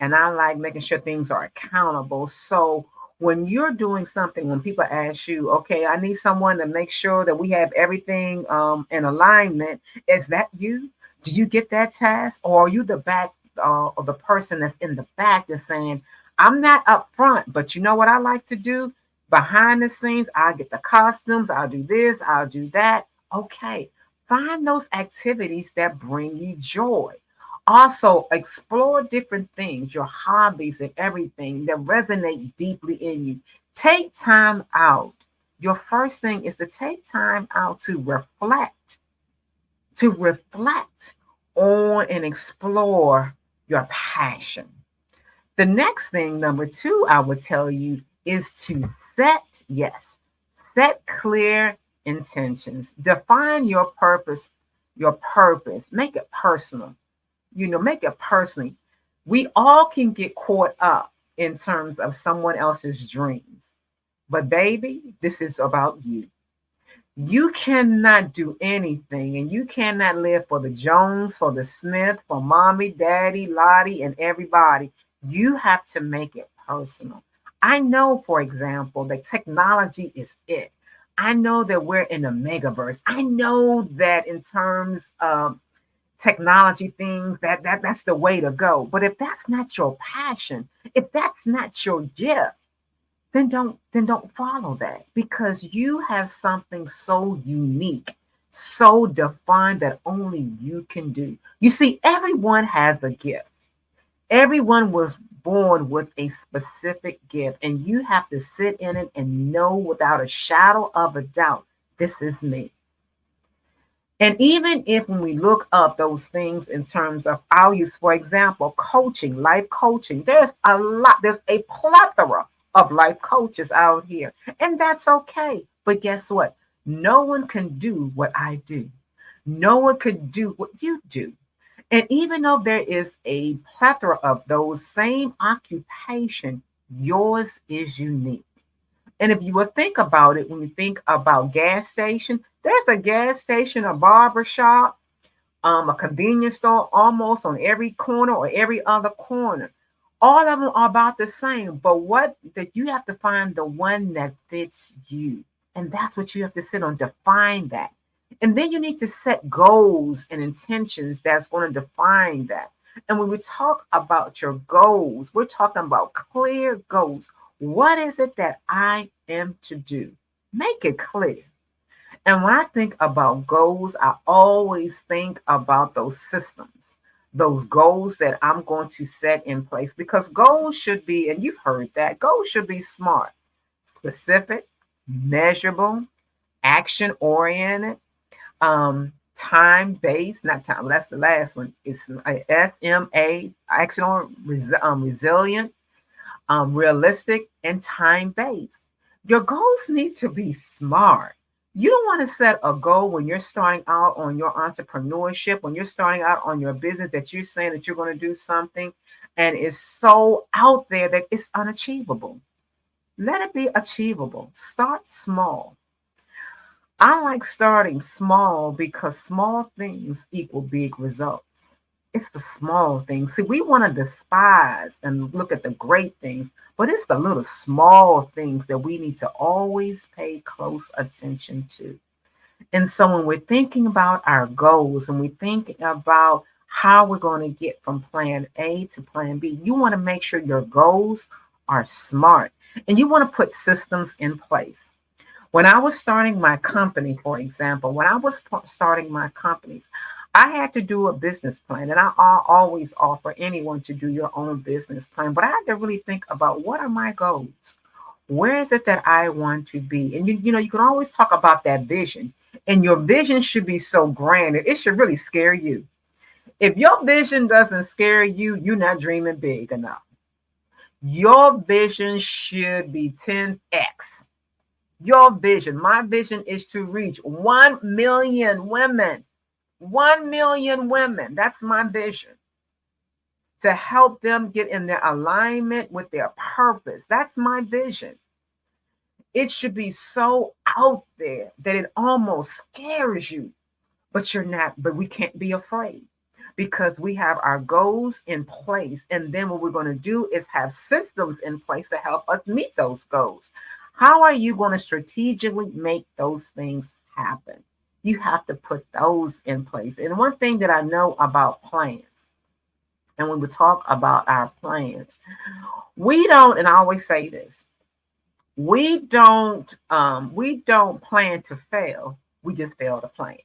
and I like making sure things are accountable. So when you're doing something, when people ask you, okay, I need someone to make sure that we have everything in alignment, is that you? Do you get that task, or are you the back or the person that's in the back that's saying, I'm not up front, but you know what I like to do behind the scenes? I'll get the costumes, I'll do this, I'll do that. Okay, find those activities that bring you joy. Also, explore different things, your hobbies and everything that resonate deeply in you. Take time out. Your first thing is to take time out to reflect on and explore your passion. The next thing, number two, I would tell you is to set clear intentions. Define your purpose, make it personal. Make it personally. We all can get caught up in terms of someone else's dreams. But baby, this is about you. You cannot do anything, and you cannot live for the Jones, for the Smith, for mommy, daddy, Lottie, and everybody. You have to make it personal. I know, for example, that technology is it. I know that we're in a megaverse. I know that in terms of technology things, that's the way to go. But if that's not your passion, if that's not your gift, then don't follow that, because you have something so unique, so defined that only you can do. You see, everyone has a gift. Everyone was born with a specific gift, and you have to sit in it and know without a shadow of a doubt, this is me. And even if when we look up those things in terms of, I'll use, for example, coaching, life coaching, there's a plethora of life coaches out here, and that's okay. But guess what? No one can do what I do. No one could do what you do. And even though there is a plethora of those same occupation, yours is unique. And if you would think about it, when you think about gas station, there's a gas station, a barber shop, a convenience store almost on every corner or every other corner. All of them are about the same, but what that you have to find the one that fits you. And that's what you have to sit on, define that. And then you need to set goals and intentions that's going to define that. And when we talk about your goals, we're talking about clear goals. What is it that I am to do? Make it clear. And when I think about goals, I always think about those systems, those goals that I'm going to set in place, because goals should be, and you've heard that, goals should be smart, specific, measurable, action oriented, time based, not time, well, that's the last one. It's SMA, action resilient, realistic, and time based. Your goals need to be smart. You don't want to set a goal when you're starting out on your entrepreneurship, when you're starting out on your business, that you're saying that you're going to do something and it's so out there that it's unachievable. Let it be achievable. Start small. I like starting small because small things equal big results. It's the small things. See, we want to despise and look at the great things, but it's the little small things that we need to always pay close attention to. And so when we're thinking about our goals and we're thinking about how we're going to get from plan A to plan B, you want to make sure your goals are smart and you want to put systems in place. When I was starting my company, for example, when I was starting my companies, I had to do a business plan, and I always offer anyone to do your own business plan. But I had to really think about, what are my goals? Where is it that I want to be? And you know, you can always talk about that vision, and your vision should be so grand that it should really scare you. If your vision doesn't scare you, you're not dreaming big enough. Your vision should be 10x. Your vision, my vision is to reach 1 million women. 1 million women. That's my vision. To help them get in their alignment with their purpose. That's my vision. It should be so out there that it almost scares you. But you're not, but we can't be afraid, because we have our goals in place. And then what we're going to do is have systems in place to help us meet those goals. How are you going to strategically make those things happen? You have to put those in place. And one thing that I know about plans, and when we talk about our plans, we don't, and I always say this, we don't plan to fail. We just fail to plan.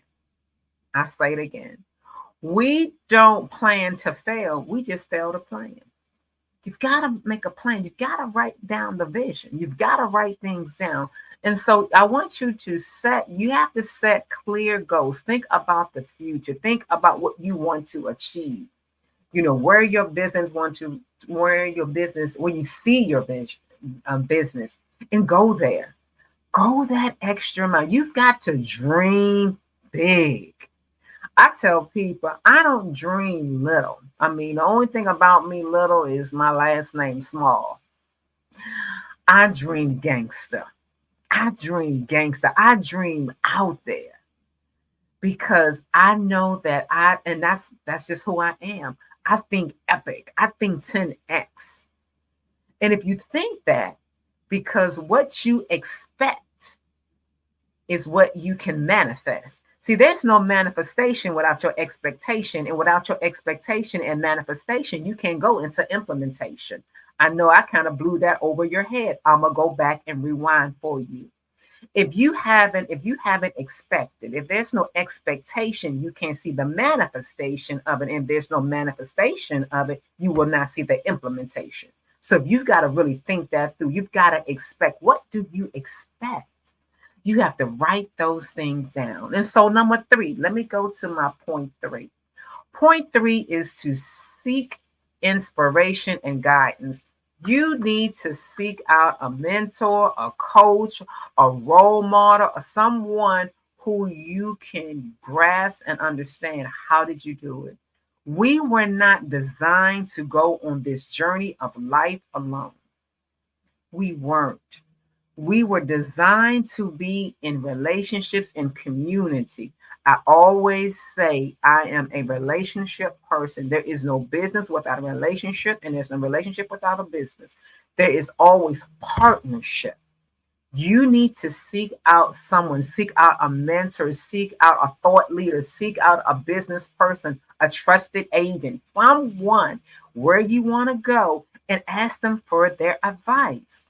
I say it again. We don't plan to fail. We just fail to plan. You've got to make a plan. You've got to write down the vision. You've got to write things down. And so I want you to you have to set clear goals. Think about the future. Think about what you want to achieve. You know, where you see your business, and go there. Go that extra mile. You've got to dream big. I tell people, I don't dream little. I mean, the only thing about me little is my last name, Small. I dream gangster. I dream gangster. I dream out there, because I know that that's just who I am. I think epic. I think 10x. And if you think that, because what you expect is what you can manifest. See, there's no manifestation without your expectation, and without your expectation and manifestation, you can't go into implementation. I know I kind of blew that over your head. I'm gonna go back and rewind for you. If you haven't expected, if there's no expectation, you can't see the manifestation of it. And there's no manifestation of it, you will not see the implementation. So you've got to really think that through. You've got to expect. What do you expect? You have to write those things down. And so number 3, let me go to my point 3. Point 3 is to seek inspiration and guidance. You need to seek out a mentor, a coach, a role model, or someone who you can grasp and understand. How did you do it? We were not designed to go on this journey of life alone. We weren't. We were designed to be in relationships and community. I always say I am a relationship person. There is no business without a relationship, and there's no relationship without a business. There is always partnership. You need to seek out someone, seek out a mentor, seek out a thought leader, seek out a business person, a trusted agent, someone where you want to go and ask them for their advice,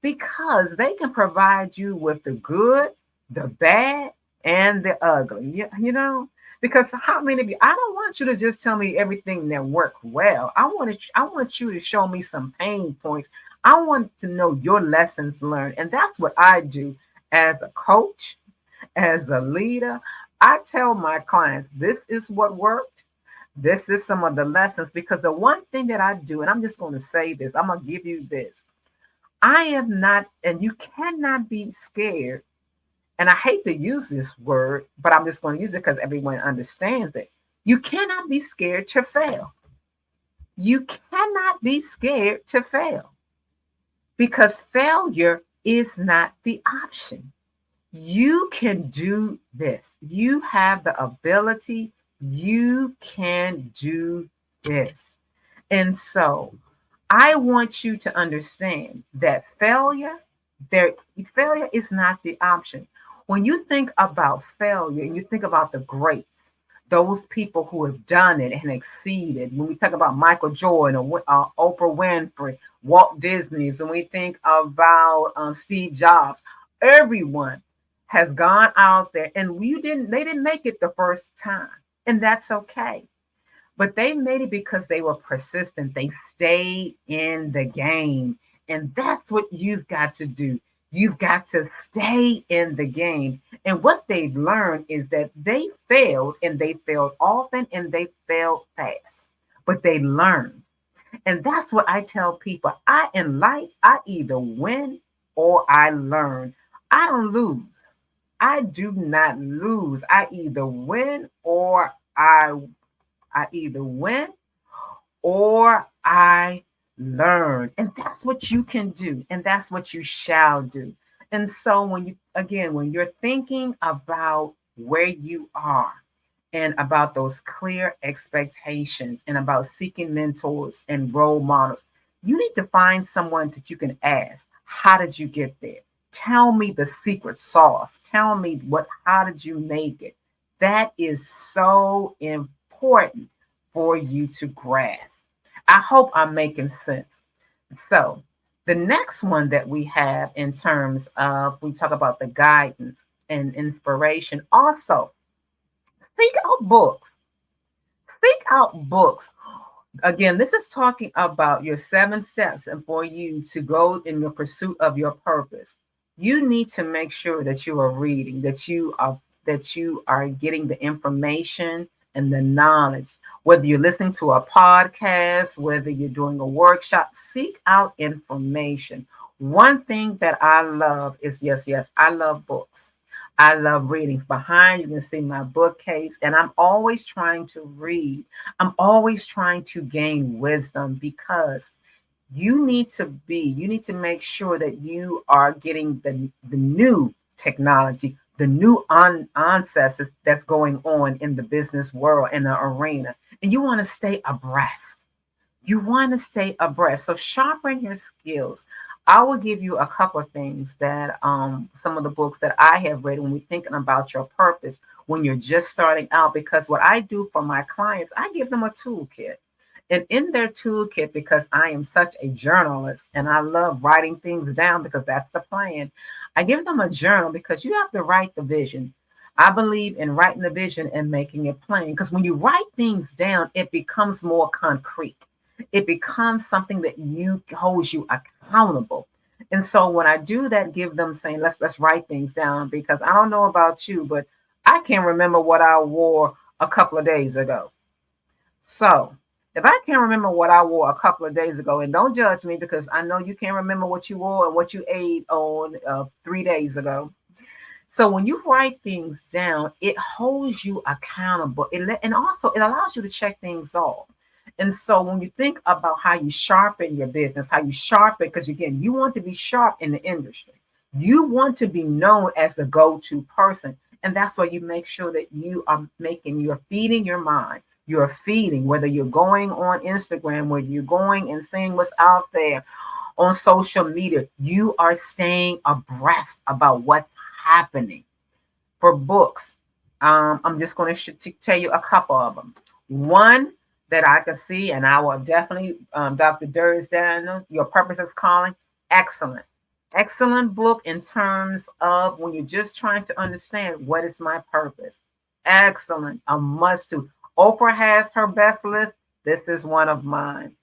because they can provide you with the good, the bad, and the ugly. You know, because how many of you? I don't want you to just tell me everything that worked well. I want you to show me some pain points. I want to know your lessons learned, and that's what I do as a coach, as a leader. I tell my clients, this is what worked. This is some of the lessons, because the one thing that I do, and I'm just going to say this, I'm going to give you this. I am not, and you cannot be scared. And I hate to use this word, but I'm just going to use it because everyone understands it. You cannot be scared to fail. You cannot be scared to fail, because failure is not the option. You can do this. You have the ability. You can do this. And so I want you to understand that failure is not the option. When you think about failure and you think about the greats, those people who have done it and exceeded, when we talk about Michael Jordan or Oprah Winfrey, Walt Disney's, and we think about Steve Jobs, everyone has gone out there, and they didn't make it the first time, and that's okay. But they made it because they were persistent. They stayed in the game. And that's what you've got to do. You've got to stay in the game. And what they've learned is that they failed, and they failed often, and they failed fast. But they learned. And that's what I tell people. In life, I either win or I learn. I don't lose. I do not lose. I either win or I learn. And that's what you can do. And that's what you shall do. And so when you're thinking about where you are and about those clear expectations and about seeking mentors and role models, you need to find someone that you can ask, how did you get there? Tell me the secret sauce. Tell me how did you make it? That is so important for you to grasp. I hope I'm making sense. So the next one that we have in terms of, we talk about the guidance and inspiration. Also, seek out books. Seek out books. Again, this is talking about your 7 steps and for you to go in your pursuit of your purpose. You need to make sure that you are reading, that you are getting the information and the knowledge. Whether you're listening to a podcast, whether you're doing a workshop, seek out information. One thing that I love is, yes, I love books. I love readings. Behind you can see my bookcase, and I'm always trying to read. I'm always trying to gain wisdom, because you need to make sure that you are getting the new technology, the new ancestors that's going on in the business world, in the arena. And you want to stay abreast. So sharpen your skills. I will give you a couple of things that some of the books that I have read when we're thinking about your purpose, when you're just starting out, because what I do for my clients, I give them a toolkit. And in their toolkit, because I am such a journalist and I love writing things down because that's the plan, I give them a journal, because you have to write the vision. I believe in writing the vision and making it plain, because when you write things down, it becomes more concrete. It becomes something that holds you accountable. And so when I do that, give them saying, let's write things down, because I don't know about you, but I can't remember what I wore a couple of days ago. So if I can't remember what I wore a couple of days ago, and don't judge me because I know you can't remember what you wore and what you ate on 3 days ago. So when you write things down, it holds you accountable. And also it allows you to check things off. And so when you think about how you sharpen your business, how you sharpen, because again, you want to be sharp in the industry. You want to be known as the go-to person. And that's why you make sure that you're feeding your mind. You're feeding, whether you're going on Instagram, whether you're going and seeing what's out there on social media, you are staying abreast about what's happening. For books, I'm just going to tell you a couple of them. One that I can see, and I will definitely, Dr. Durs Daniel, Your Purpose is Calling, excellent. Excellent book in terms of when you're just trying to understand what is my purpose. Excellent, a must to. Oprah has her best list. This is one of mine.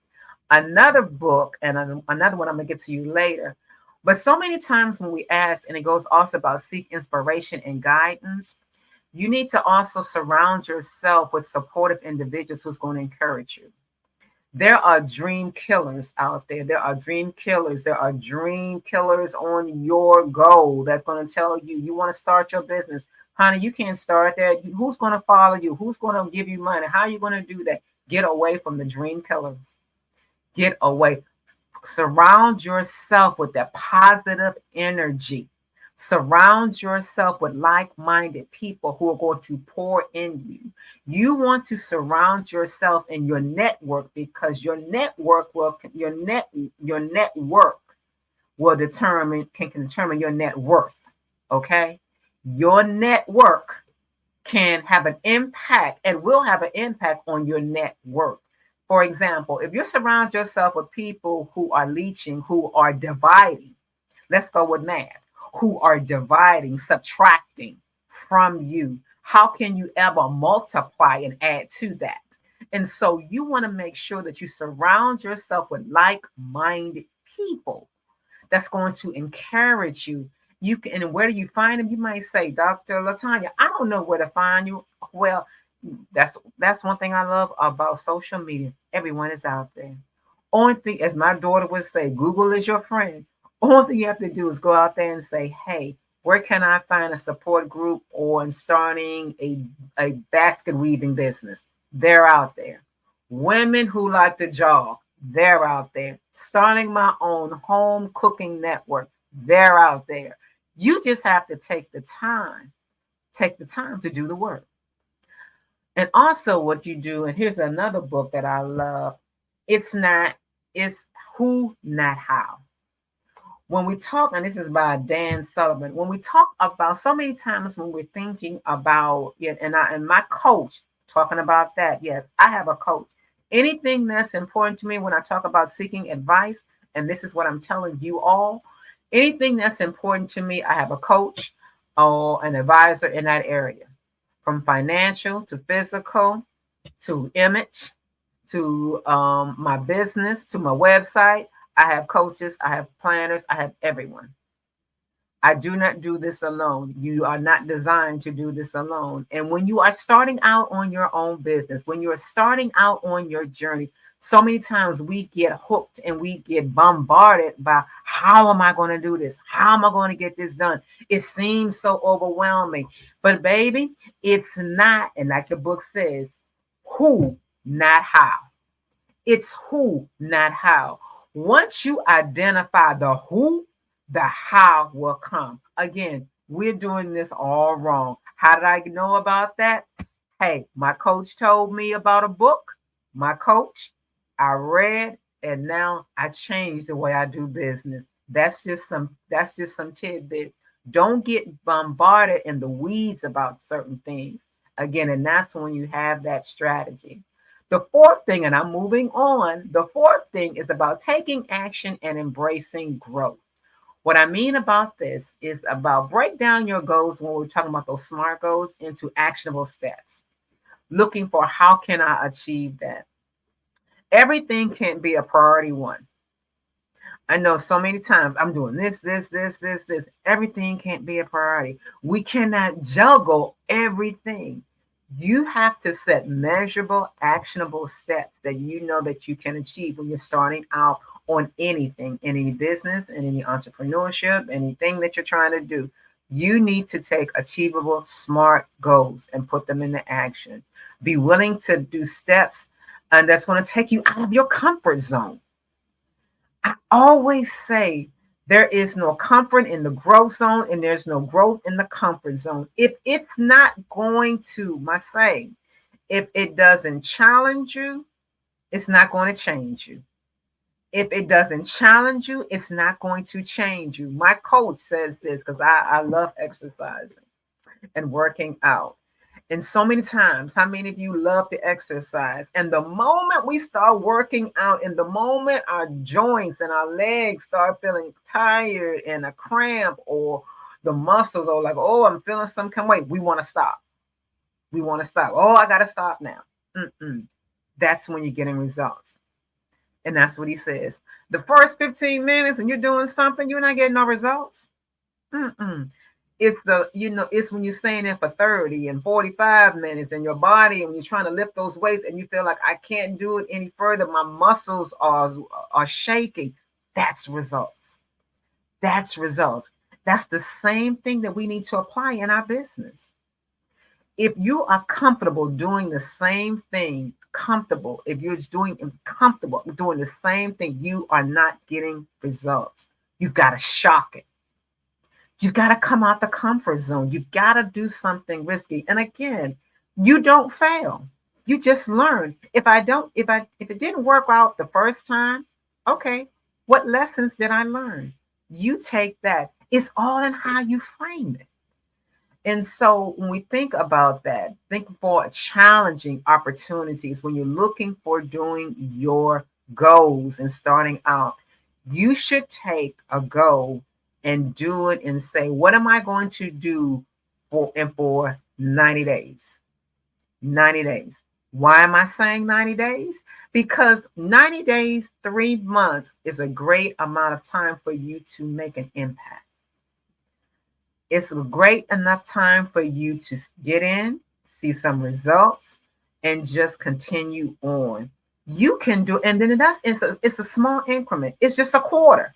Another book, and another one I'm going to get to you later. But so many times when we ask, and it goes also about seek inspiration and guidance, you need to also surround yourself with supportive individuals who's going to encourage you. There are dream killers out there. There are dream killers. There are dream killers on your goal that's going to tell you, you want to start your business. Honey, you can't start that. Who's going to follow you? Who's going to give you money? How are you going to do that? Get away from the dream killers. Get away. Surround yourself with that positive energy. Surround yourself with like-minded people who are going to pour in you. You want to surround yourself in your network, because your network will can determine your net worth. Okay? Your network can have an impact and will have an impact on your net worth. For example, if you surround yourself with people who are leeching, who are dividing, let's go with math, who are dividing, subtracting from you, how can you ever multiply and add to that? And so you want to make sure that you surround yourself with like-minded people that's going to encourage you. You can, and where do you find them? You might say, Dr. LaTanya, I don't know where to find you. Well, that's one thing I love about social media. Everyone is out there. Only thing, as my daughter would say, Google is your friend. Only thing you have to do is go out there and say, hey, where can I find a support group or in starting a basket weaving business? They're out there. Women who like to jog, they're out there. Starting my own home cooking network, they're out there. You just have to take the time to do the work. And also what you do, and here's another book that I love, it's Who, Not How. When we talk, and this is by Dan Sullivan, when we talk about so many times when we're thinking about it, and my coach talking about that, yes, I have a coach. Anything that's important to me when I talk about seeking advice, and this is what I'm telling you all, anything that's important to me, I have a coach or an advisor in that area. From financial to physical to image to my business to my website. I have coaches, I have planners, I have everyone. I do not do this alone. You are not designed to do this alone. And when you are starting out on your own business, when you're starting out on your journey, so many times we get hooked and we get bombarded by how am I going to do this? How am I going to get this done? It seems so overwhelming. But baby, it's not, and like the book says, who, not how. It's who, not how. Once you identify the who, the how will come. Again, we're doing this all wrong. How did I know about that? Hey, my coach told me about a book. My coach, I read, and now I changed the way I do business. That's just some tidbits. Don't get bombarded in the weeds about certain things. Again, and that's when you have that strategy. The fourth thing, and I'm moving on, the fourth thing is about taking action and embracing growth. What I mean about this is about break down your goals when we're talking about those SMART goals into actionable steps. Looking for how can I achieve that? Everything can't be a priority one. I know so many times I'm doing this. Everything can't be a priority. We cannot juggle everything. You have to set measurable, actionable steps that you know that you can achieve when you're starting out on anything, in any business, in any entrepreneurship, anything that you're trying to do. You need to take achievable, smart goals and put them into action. Be willing to do steps and that's going to take you out of your comfort zone. I always say there is no comfort in the growth zone and there's no growth in the comfort zone. If it's not going to, my saying, if it doesn't challenge you, it's not going to change you. If it doesn't challenge you, it's not going to change you. My coach says this because I love exercising and working out. And so many times, how many of you love to exercise? And the moment we start working out, and the moment our joints and our legs start feeling tired and a cramp, or the muscles are like, oh, I'm feeling some kind of way, we want to stop. We want to stop. Oh, I got to stop now. That's when you're getting results. And that's what he says. The first 15 minutes and you're doing something, you're not getting no results. It's it's when you're staying in for 30 and 45 minutes and your body, and you're trying to lift those weights and you feel like I can't do it any further. My muscles are shaking. That's results. That's results. That's the same thing that we need to apply in our business. If you are comfortable doing the same thing, if you're comfortable doing the same thing, you are not getting results. You've got to shock it. You've got to come out the comfort zone. You've got to do something risky. And again, you don't fail. You just learn. If it didn't work out the first time, okay, what lessons did I learn? You take that. It's all in how you frame it. And so when we think about that, think for challenging opportunities when you're looking for doing your goals and starting out, you should take a goal and do it and say, what am I going to do for 90 days? 90 days. Why am I saying 90 days? Because 90 days, 3 months is a great amount of time for you to make an impact. It's a great enough time for you to get in, see some results, and just continue on. You can do, and then it's a small increment. It's just a quarter.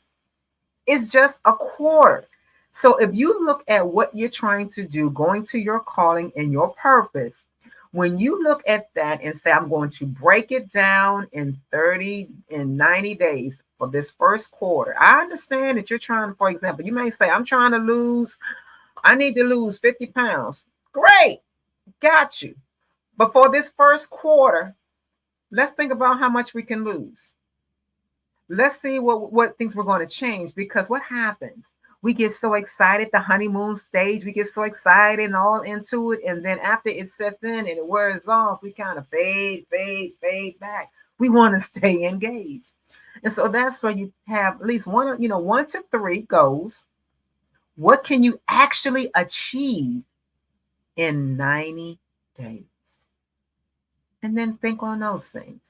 It's just a quarter. So if you look at what you're trying to do, going to your calling and your purpose, when you look at that and say, I'm going to break it down in 90 days for this first quarter. I understand that you're trying, for example, you may say, I need to lose 50 pounds. Great. Got you. But for this first quarter, let's think about how much we can lose. Let's see what things we're going to change, because what happens? We get so excited, the honeymoon stage, we get so excited and all into it. And then after it sets in and it wears off, we kind of fade back. We want to stay engaged. And so that's why you have at least 1 to 3 goals. What can you actually achieve in 90 days? And then think on those things.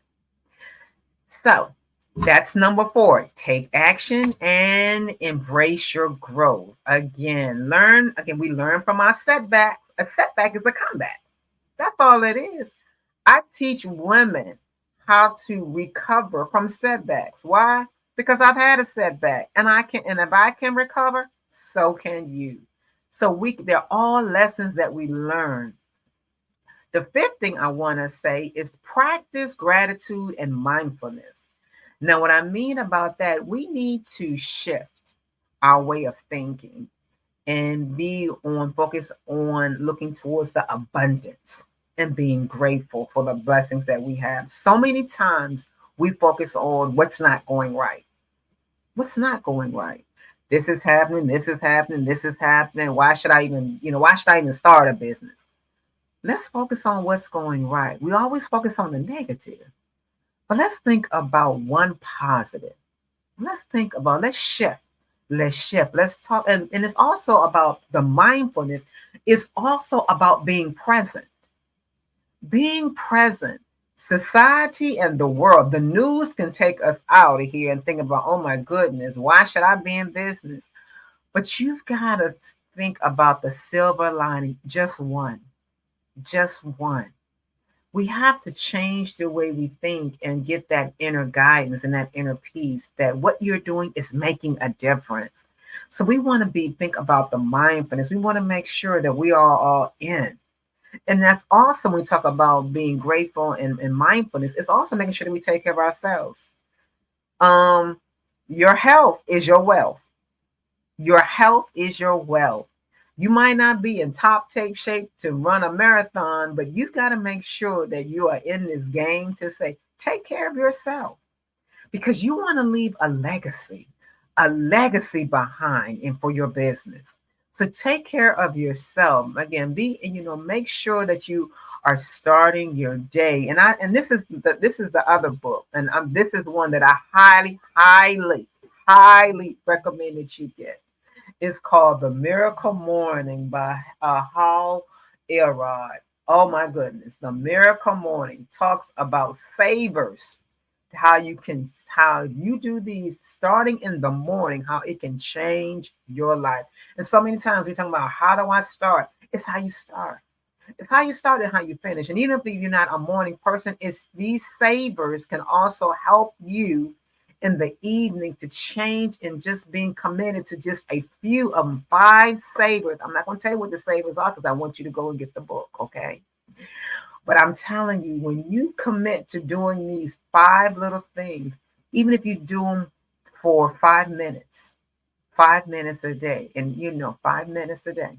So that's number 4. Take action and embrace your growth. Again, we learn from our setbacks. A setback is a comeback. That's all it is. I teach women how to recover from setbacks. Why? Because I've had a setback, and if I can recover, so can you. So they're all lessons that we learn. The 5th thing I want to say is practice gratitude and mindfulness. Now, what I mean about that, we need to shift our way of thinking and focus on looking towards the abundance and being grateful for the blessings that we have. So many times we focus on what's not going right. What's not going right? This is happening. This is happening. This is happening. Why should I even start a business? Let's focus on what's going right. We always focus on the negative. But let's think about one positive. Let's shift. Let's talk. And it's also about the mindfulness. It's also about being present. Being present Society and the world, the news can take us out of here and think about, oh my goodness, why should I be in business? But you've got to think about the silver lining, just one, just one. We have to change the way we think and get that inner guidance and that inner peace that what you're doing is making a difference. So we want to think about the mindfulness. We want to make sure that we are all in. And that's also when we talk about being grateful and mindfulness, it's also making sure that we take care of ourselves. Your health is your wealth. Your health is your wealth. You might not be in top tape shape to run a marathon, but you've got to make sure that you are in this game to say, take care of yourself, because you want to leave a legacy behind and for your business. So take care of yourself. Again, make sure that you are starting your day. And this is the other book, and this is one that I highly recommend that you get. It's called The Miracle Morning by Hal Elrod. Oh my goodness. The Miracle Morning talks about savers, how you do these starting in the morning, how it can change your life. And so many times we talk about, how do I start? It's how you start. It's how you start and how you finish. And even if you're not a morning person, it's these savers can also help you in the evening to change and just being committed to just a few of them, 5 savers. I'm not going to tell you what the savers are because I want you to go and get the book, okay? But I'm telling you, when you commit to doing these 5 little things, even if you do them for 5 minutes a day, and 5 minutes a day,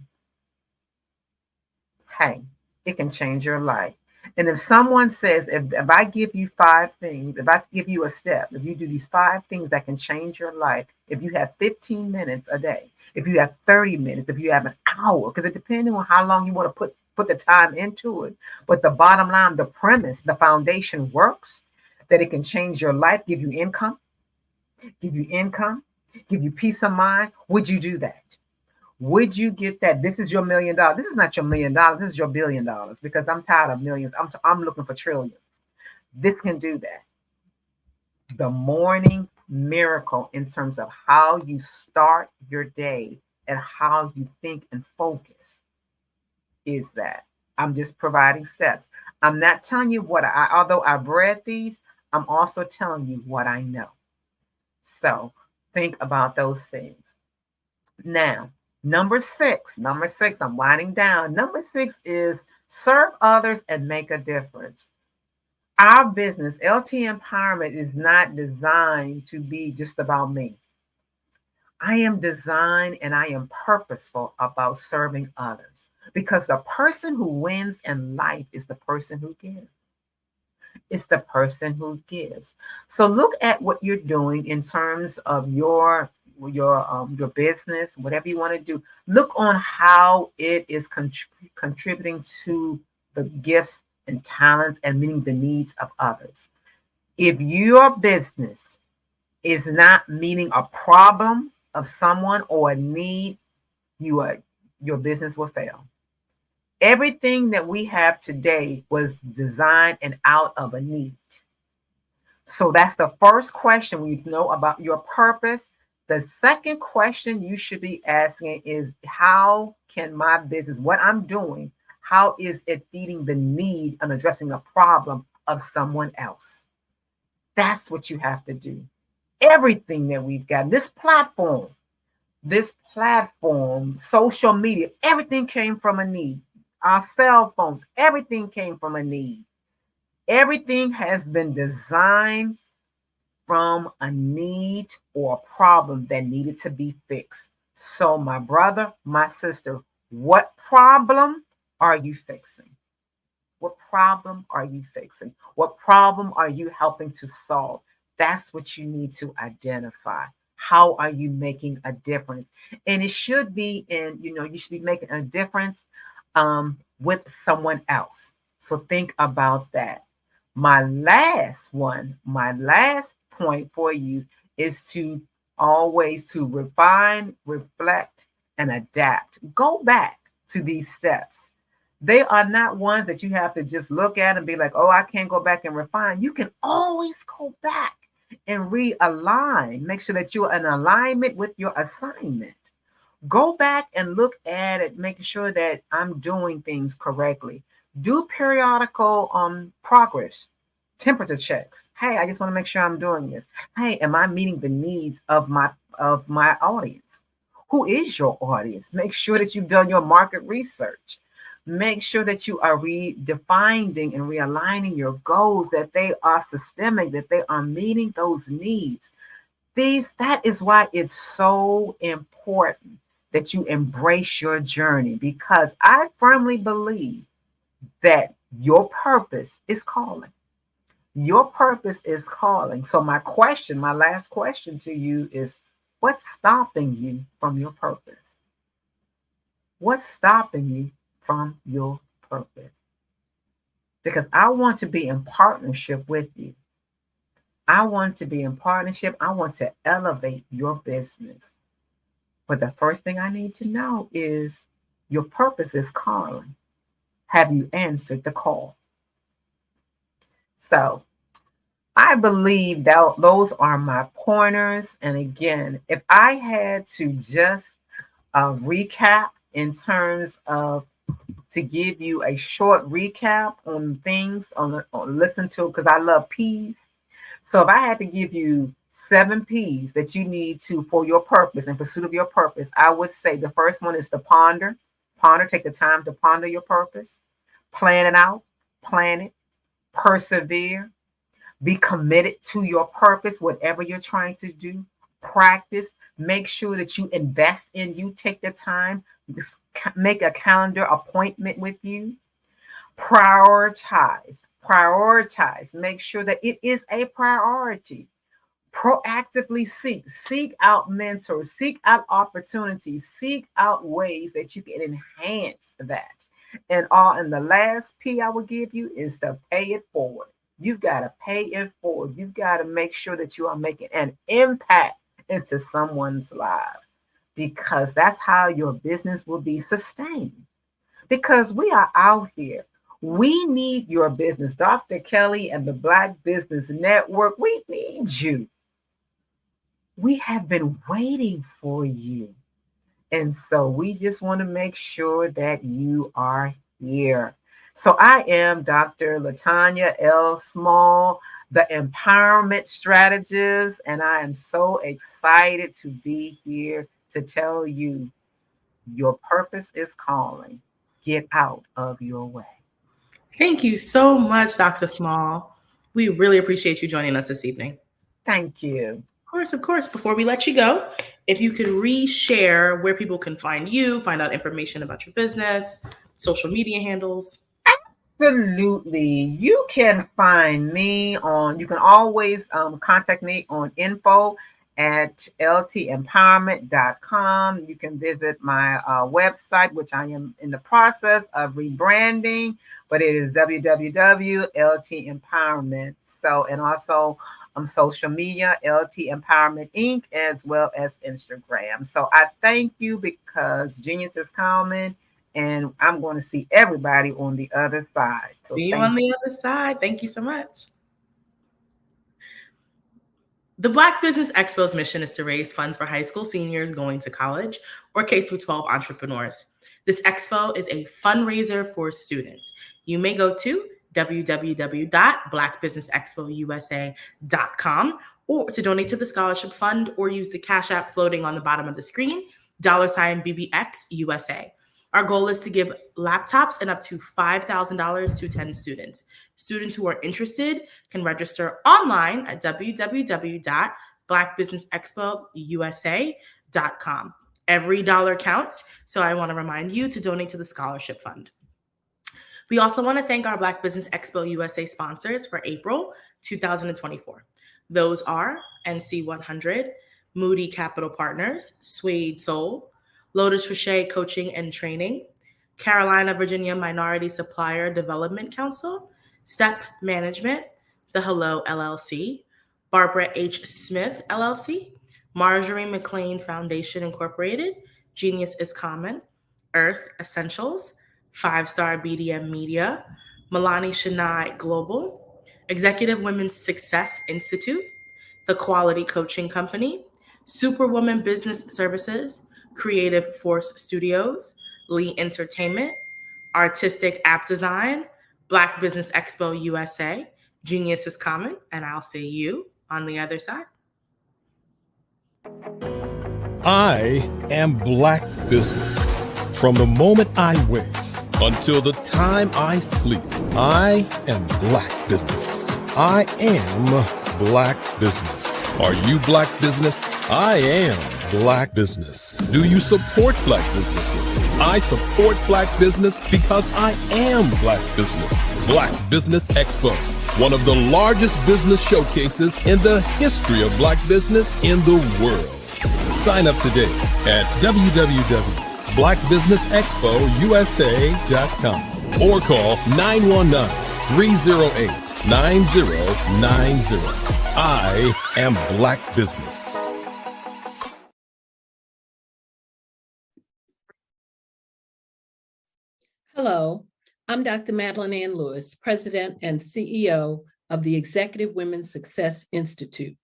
hey, it can change your life. And if someone says, if I give you 5 things, if I give you a step, if you do these 5 things that can change your life, if you have 15 minutes a day, if you have 30 minutes, if you have an hour, because it depends on how long you want to put the time into it. But the bottom line, the premise, the foundation works, that it can change your life, give you income, give you peace of mind. Would you do that? Would you get that? This is your $1 million. This is not your $1 million. This is your $1 billion, because I'm tired of millions. I'm looking for trillions. This can do that. The morning miracle in terms of how you start your day and how you think and focus is that. I'm just providing steps. I'm not telling you although I've read these, I'm also telling you what I know. So think about those things. Now, Number six, I'm winding down. Number 6 is serve others and make a difference. Our business, LT Empowerment, is not designed to be just about me. I am designed and I am purposeful about serving others, because the person who wins in life is the person who gives. It's the person who gives. So look at what you're doing in terms of your business, whatever you want to do. Look on how it is contributing to the gifts and talents and meeting the needs of others. If your business is not meeting a problem of someone or a need, your business will fail. Everything that we have today was designed and out of a need. So that's the first question when you know about your purpose. The second question you should be asking is, how can my business, what I'm doing, how is it feeding the need and addressing a problem of someone else? That's what you have to do. Everything that we've got, this platform, social media, everything came from a need. Our cell phones, everything came from a need. Everything has been designed from a need or a problem that needed to be fixed. So my brother, my sister, what problem are you fixing? What problem are you fixing? What problem are you helping to solve? That's what you need to identify. How are you making a difference? And it should be you should be making a difference with someone else. So think about that. My last point for you is to always to refine, reflect, and adapt. Go back to these steps. They are not ones that you have to just look at and be like, oh, I can't go back and refine. You can always go back and realign. Make sure that you're in alignment with your assignment. Go back and look at it, making sure that I'm doing things correctly. Do periodical progress, temperature checks. Hey, I just want to make sure I'm doing this. Hey, am I meeting the needs of my audience? Who is your audience? Make sure that you've done your market research. Make sure that you are redefining and realigning your goals, that they are systemic, that they are meeting those needs. That is why it's so important that you embrace your journey, because I firmly believe that your purpose is calling. Your purpose is calling. So my last question to you is, what's stopping you from your purpose? What's stopping you from your purpose? Because I want to be in partnership with you. I want to be in partnership. I want to elevate your business. But the first thing I need to know is, your purpose is calling. Have you answered the call? So I believe that those are my pointers. And again, if I had to just recap in terms of, to give you a short recap on things on listen to, because I love P's. So if I had to give you 7 P's that you need to, for your purpose, in pursuit of your purpose, I would say the first one is to ponder. Take the time to ponder your purpose. Plan it out. Plan it. Persevere. Be committed to your purpose, whatever you're trying to do. Practice. Make sure that you invest in you. Take the time. Make a calendar appointment with you. Prioritize. Make sure that it is a priority. Proactively seek out mentors, seek out opportunities, seek out ways that you can enhance that. And the last P I will give you is to pay it forward. You've got to pay it forward. You've got to make sure that you are making an impact into someone's life, because that's how your business will be sustained. Because we are out here. We need your business. Dr. Kelly and the Black Business Network, we need you. We have been waiting for you. And so we just want to make sure that you are here. So I am Dr. Latanya L. Small, the empowerment strategist, and I am so excited to be here to tell you your purpose is calling. Get out of your way. Thank you so much, Dr. Small. We really appreciate you joining us this evening. Thank you. Of course. Before we let you go, if you could re-share where people can find you, find out information about your business, social media handles. Absolutely. You can find me you can always contact me on info@ltempowerment.com. You can visit my website, which I am in the process of rebranding, but it is www.ltempowerment. So, and also social media, LT Empowerment Inc., as well as Instagram. So I thank you, because genius is coming. And I'm going to see everybody on the other side. So see you on the other side. Thank you so much. The Black Business Expo's mission is to raise funds for high school seniors going to college or K-12 entrepreneurs. This expo is a fundraiser for students. You may go to www.blackbusinessexpousa.com or to donate to the scholarship fund, or use the Cash App floating on the bottom of the screen, $BBXUSA. Our goal is to give laptops and up to $5,000 to 10 students. Students who are interested can register online at www.blackbusinessexpousa.com. Every dollar counts, so I want to remind you to donate to the scholarship fund. We also want to thank our Black Business Expo USA sponsors for April 2024. Those are NC100, Moody Capital Partners, Suede Soul, Lotus Fouché Coaching and Training, Carolina, Virginia Minority Supplier Development Council, Step Management, The Hello LLC, Barbara H. Smith LLC, Marjorie McLean Foundation Incorporated, Genius is Common, Earth Essentials, 5-Star BDM Media, Milani Shania Global, Executive Women's Success Institute, The Quality Coaching Company, Superwoman Business Services, Creative Force Studios, Lee Entertainment, Artistic App Design, Black Business Expo USA, Genius is Common, and I'll see you on the other side. I am Black Business. From the moment I wake until the time I sleep, I am Black Business. I am Black Business. Are you Black Business? I am Black Business. Do you support Black businesses? I support Black business because I am Black Business. Black Business Expo, one of the largest business showcases in the history of Black business in the world. Sign up today at www.blackbusinessexpousa.com or call 919-308-9090. I am Black Business. Hello, I'm Dr. Madeline Ann Lewis, President and CEO of the Executive Women's Success Institute.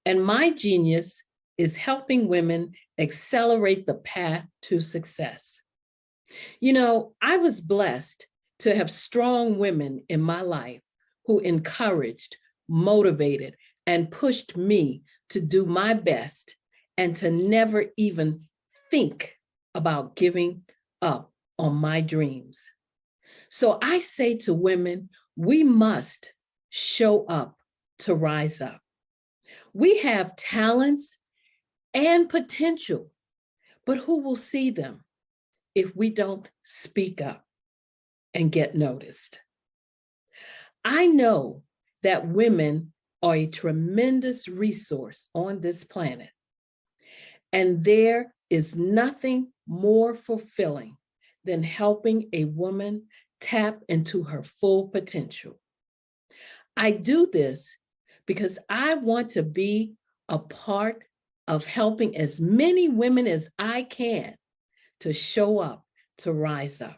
And my genius is helping women accelerate the path to success. You know, I was blessed to have strong women in my life who encouraged, motivated, and pushed me to do my best and to never even think about giving up on my dreams. So I say to women, we must show up to rise up. We have talents and potential, but who will see them if we don't speak up and get noticed? I know that women are a tremendous resource on this planet, and there is nothing more fulfilling than helping a woman tap into her full potential. I do this because I want to be a part of helping as many women as I can to show up, to rise up.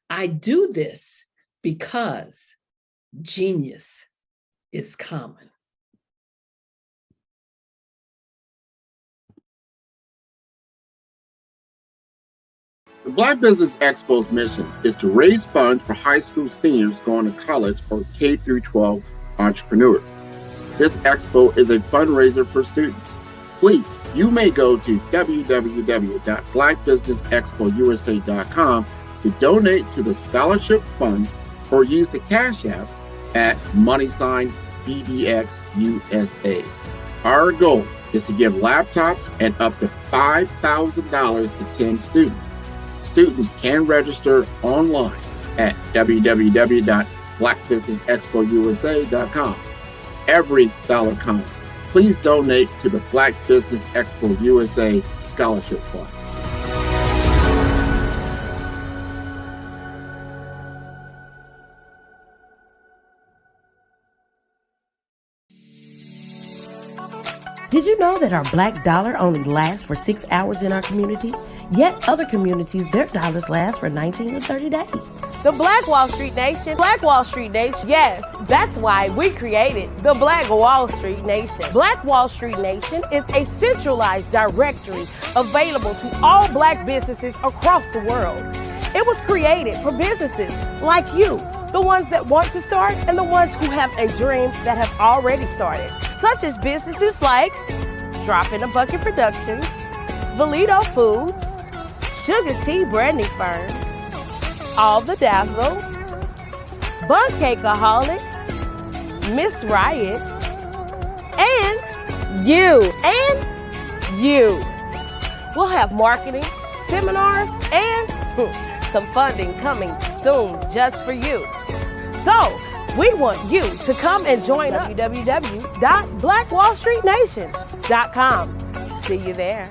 I do this because genius is common. The Black Business Expo's mission is to raise funds for high school seniors going to college or K-12 entrepreneurs. This expo is a fundraiser for students. Please, you may go to www.blackbusinessexpousa.com to donate to the scholarship fund or use the Cash App at $BBXUSA. Our goal is to give laptops and up to $5,000 to 10 students. Students can register online at www.blackbusinessexpousa.com. Every dollar counts. Please donate to the Black Business Expo USA Scholarship Fund. Did you know that our black dollar only lasts for 6 hours in our community? Yet other communities, their dollars last for 19 to 30 days. The Black Wall Street Nation. Black Wall Street Nation. Yes, that's why we created the Black Wall Street Nation. Black Wall Street Nation is a centralized directory available to all Black businesses across the world. It was created for businesses like you, the ones that want to start and the ones who have a dream that have already started, such as businesses like Drop in a Bucket Productions, Valito Foods, Sugar Tea Branding Firm, All the Dazzle, Bun Cakeaholic, Miss Riot, and you. We'll have marketing, seminars, and some funding coming soon just for you. So, we want you to come and join us. www.blackwallstreetnation.com. See you there.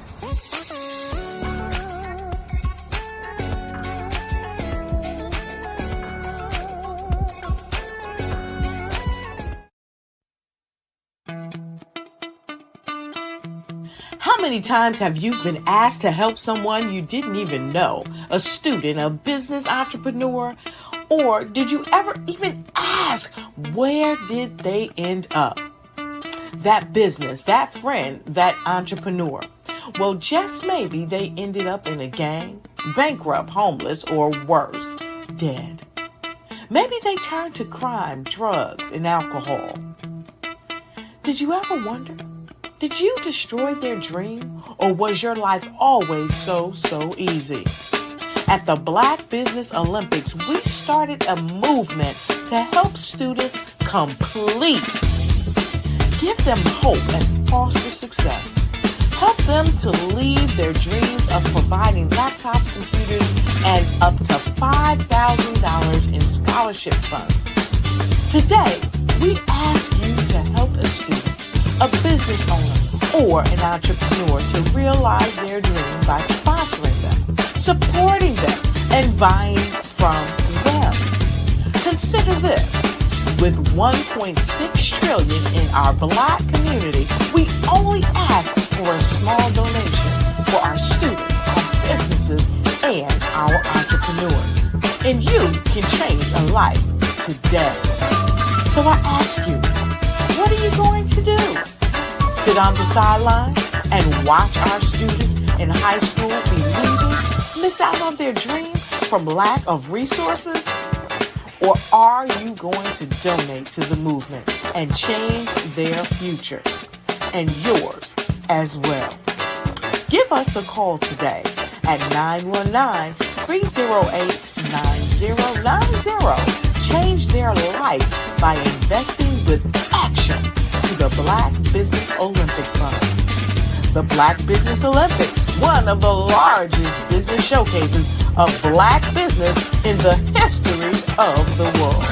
How many times have you been asked to help someone you didn't even know, a student, a business entrepreneur? Or did you ever even ask, where did they end up? That business, that friend, that entrepreneur. Well, just maybe they ended up in a gang, bankrupt, homeless, or worse, dead. Maybe they turned to crime, drugs, and alcohol. Did you ever wonder? Did you destroy their dream, or was your life always so easy? At the Black Business Olympics, we started a movement to help students complete. Give them hope and foster success. Help them to leave their dreams of providing laptops, computers, and up to $5,000 in scholarship funds. Today, we ask you to help a student, a business owner, or an entrepreneur to realize their dream by sponsoring them, supporting them, and buying from them. Consider this. With $1.6 trillion in our Black community, we only ask for a small donation for our students, our businesses, and our entrepreneurs. And you can change a life today. So I ask you, what are you going to do? Sit on the sideline and watch our students in high school be leaving, miss out on their dream from lack of resources? Or are you going to donate to the movement and change their future and yours as well? Give us a call today at 919-308-9090. Change their life by investing with action to the Black Business Olympic Fund. The Black Business Olympics, one of the largest business showcases of Black business in the history of the world.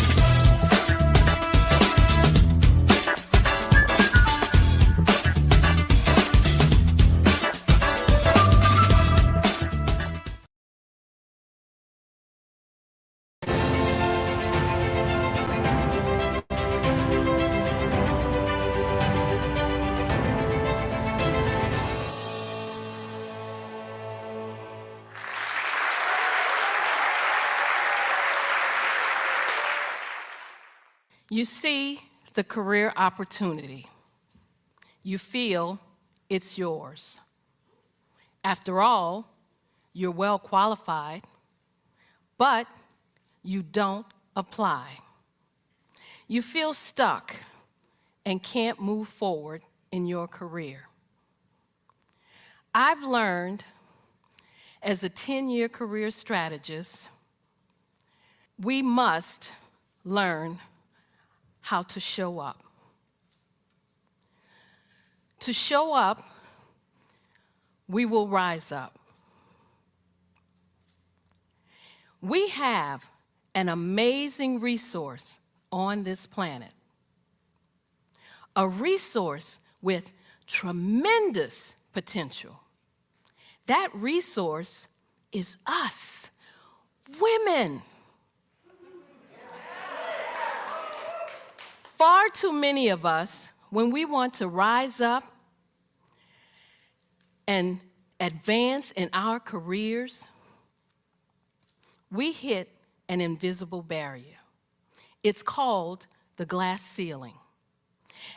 You see the career opportunity. You feel it's yours. After all, you're well qualified, but you don't apply. You feel stuck and can't move forward in your career. I've learned as a 10-year career strategist, we must learn how to show up. To show up, we will rise up. We have an amazing resource on this planet, a resource with tremendous potential. That resource is us, women. Far too many of us, when we want to rise up and advance in our careers, we hit an invisible barrier. It's called the glass ceiling.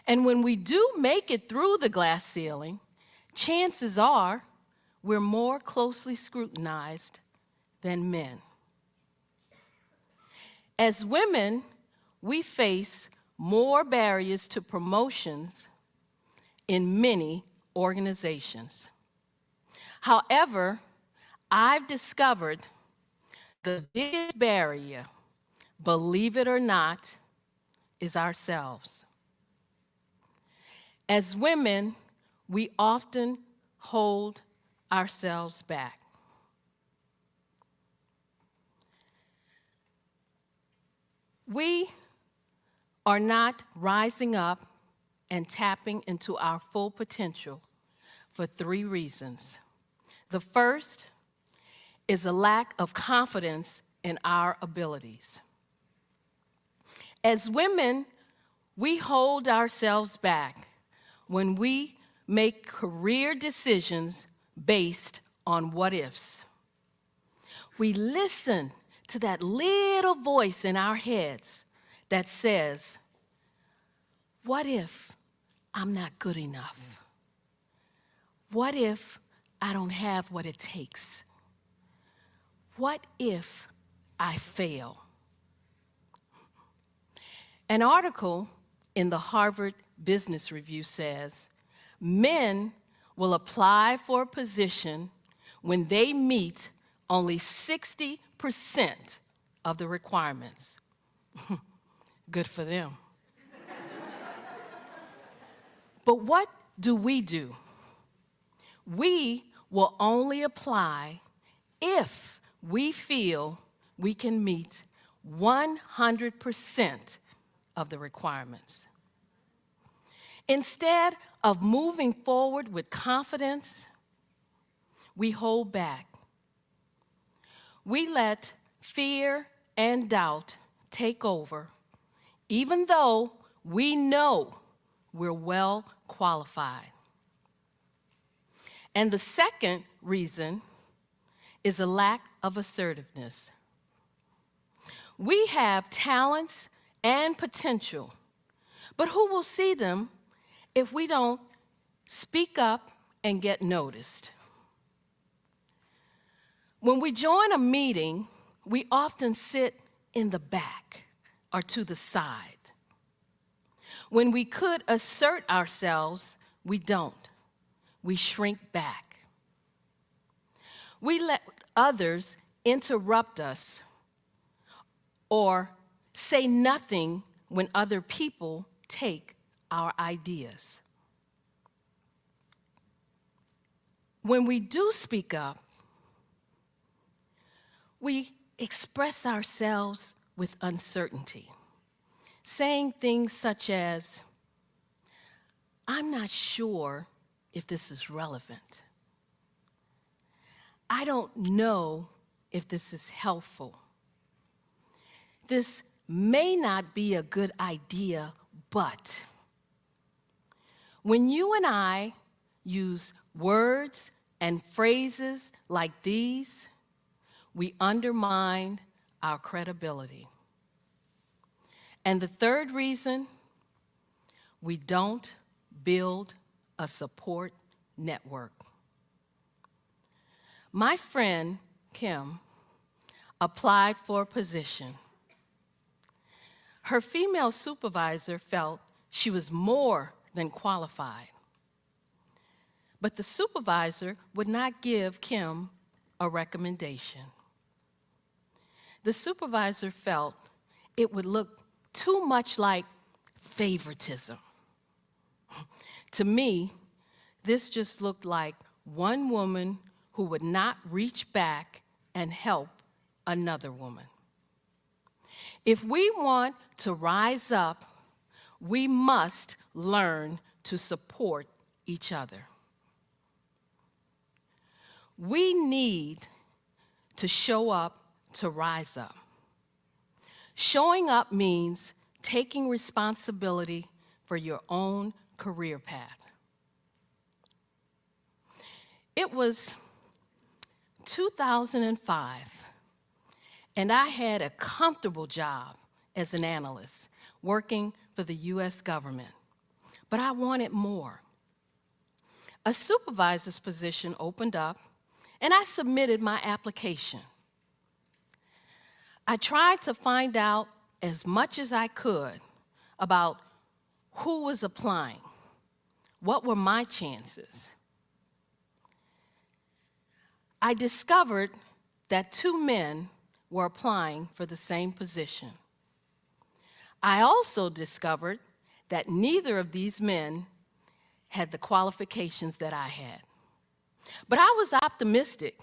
And when we do make it through the glass ceiling, chances are we're more closely scrutinized than men. As women, we face more barriers to promotions in many organizations. However, I've discovered the biggest barrier, believe it or not, is ourselves. As women, we often hold ourselves back. We are not rising up and tapping into our full potential for 3 reasons. The first is a lack of confidence in our abilities. As women, we hold ourselves back when we make career decisions based on what ifs. We listen to that little voice in our heads that says, what if I'm not good enough? What if I don't have what it takes? What if I fail? An article in the Harvard Business Review says, men will apply for a position when they meet only 60% of the requirements. Good for them. But what do? We will only apply if we feel we can meet 100% of the requirements. Instead of moving forward with confidence, we hold back. We let fear and doubt take over, even though we know we're well qualified. And the second reason is a lack of assertiveness. We have talents and potential, but who will see them if we don't speak up and get noticed? When we join a meeting, we often sit in the back or to the side. When we could assert ourselves, we don't. We shrink back. We let others interrupt us or say nothing when other people take our ideas. When we do speak up, we express ourselves with uncertainty, saying things such as, I'm not sure if this is relevant. I don't know if this is helpful. This may not be a good idea, but when you and I use words and phrases like these, we undermine our credibility. And the third reason, we don't build a support network. My friend, Kim, applied for a position. Her female supervisor felt she was more than qualified. But the supervisor would not give Kim a recommendation. The supervisor felt it would look too much like favoritism. To me, this just looked like one woman who would not reach back and help another woman. If we want to rise up, we must learn to support each other. We need to show up to rise up. Showing up means taking responsibility for your own career path. It was 2005, and I had a comfortable job as an analyst working for the U.S. government, but I wanted more. A supervisor's position opened up, and I submitted my application. I tried to find out as much as I could about who was applying, what were my chances. I discovered that 2 men were applying for the same position. I also discovered that neither of these men had the qualifications that I had. But I was optimistic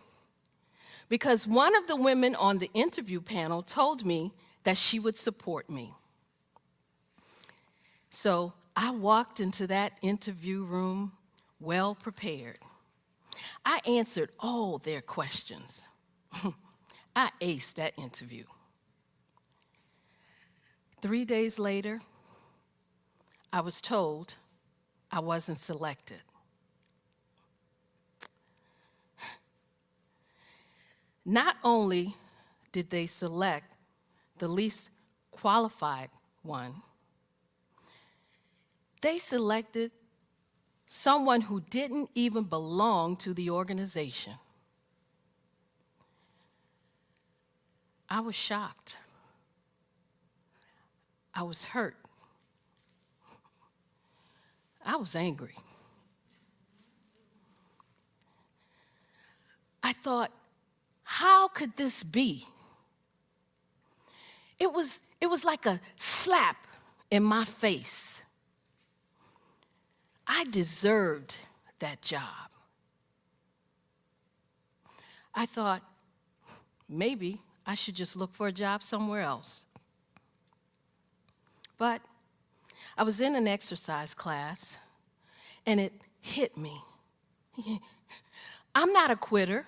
because one of the women on the interview panel told me that she would support me. So I walked into that interview room well prepared. I answered all their questions. I aced that interview. 3 days later, I was told I wasn't selected. Not only did they select the least qualified one, they selected someone who didn't even belong to the organization. I was shocked. I was hurt. I was angry. I thought, how could this be? It was like a slap in my face. I deserved that job. I thought, maybe I should just look for a job somewhere else. But I was in an exercise class, and it hit me. I'm not a quitter.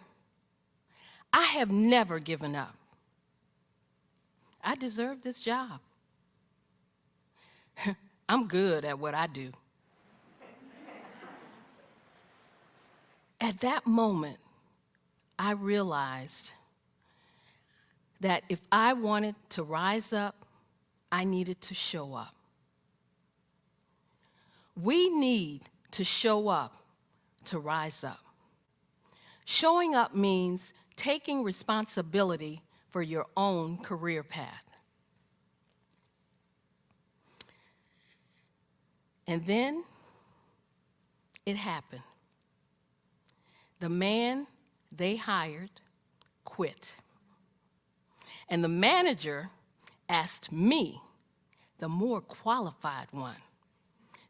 I have never given up. I deserve this job. I'm good at what I do. At that moment, I realized that if I wanted to rise up, I needed to show up. We need to show up to rise up. Showing up means taking responsibility for your own career path. And then it happened. The man they hired quit. And the manager asked me, the more qualified one,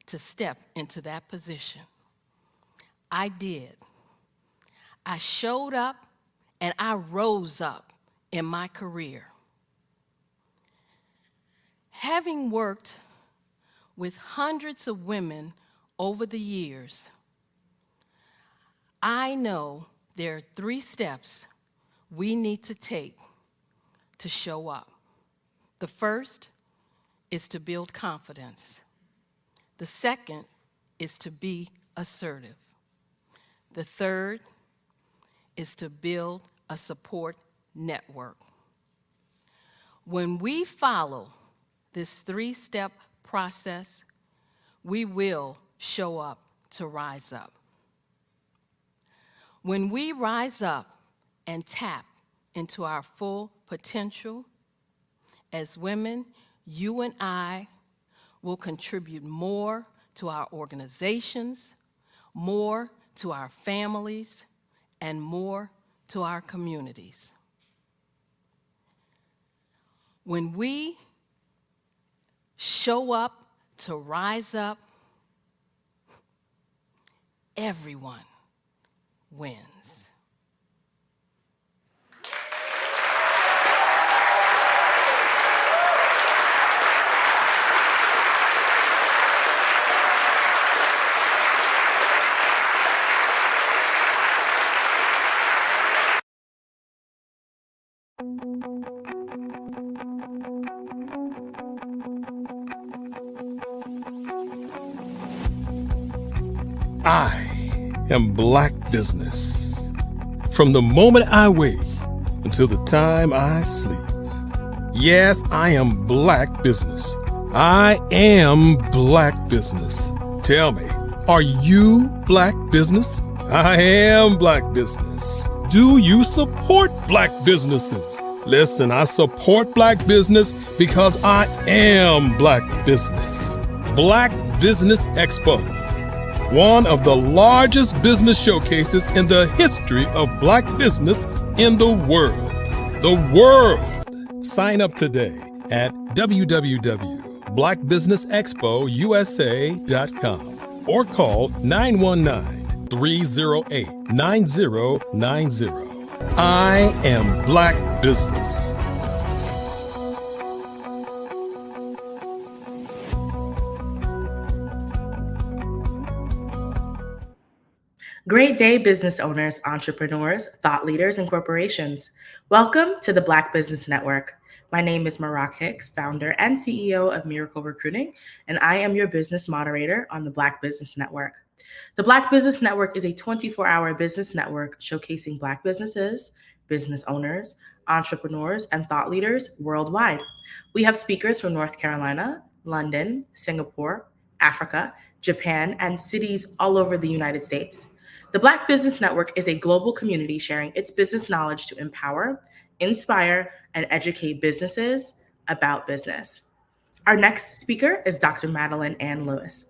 to step into that position. I did. I showed up and I rose up in my career. Having worked with hundreds of women over the years, I know there are 3 steps we need to take to show up. The first is to build confidence. The second is to be assertive. The third is to build a support network. When we follow this 3-step process, we will show up to rise up. When we rise up and tap into our full potential, as women, you and I will contribute more to our organizations, more to our families, and more to our communities. When we show up to rise up, everyone wins. I am Black Business. From the moment I wake until the time I sleep. Yes, I am Black Business. I am Black Business. Tell me, are you Black Business? I am Black Business. Do you support Black businesses? Listen, I support Black business because I am Black Business. Black Business Expo, one of the largest business showcases in the history of Black business in the world. The world! Sign up today at www.blackbusinessexpousa.com or call 919-308-9090. I am Black Business. Great day, business owners, entrepreneurs, thought leaders, and corporations. Welcome to the Black Business Network. My name is Marak Hicks, founder and CEO of Miracle Recruiting, and I am your business moderator on the Black Business Network. The Black Business Network is a 24-hour business network showcasing Black businesses, business owners, entrepreneurs, and thought leaders worldwide. We have speakers from North Carolina, London, Singapore, Africa, Japan, and cities all over the United States. The Black Business Network is a global community sharing its business knowledge to empower, inspire, and educate businesses about business. Our next speaker is Dr. Madeline Ann Lewis.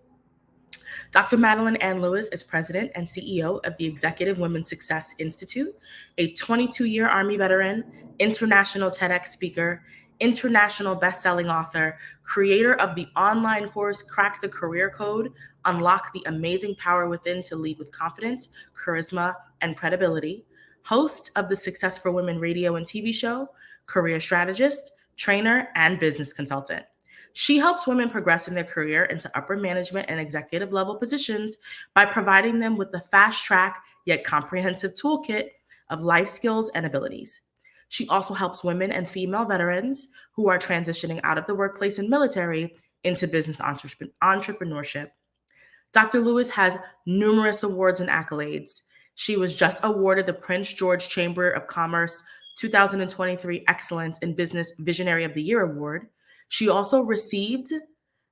Dr. Madeline Ann Lewis is president and CEO of the Executive Women's Success Institute, a 22-year Army veteran, international TEDx speaker, international best-selling author, creator of the online course Crack the Career Code, Unlock the Amazing Power Within to Lead with Confidence, Charisma, and Credibility, host of the Success for Women radio and TV show, career strategist, trainer, and business consultant. She helps women progress in their career into upper management and executive level positions by providing them with the fast track yet comprehensive toolkit of life skills and abilities. She also helps women and female veterans who are transitioning out of the workplace and military into business entrepreneurship. Dr. Lewis has numerous awards and accolades. She was just awarded the Prince George Chamber of Commerce 2023 Excellence in Business Visionary of the Year Award. She also received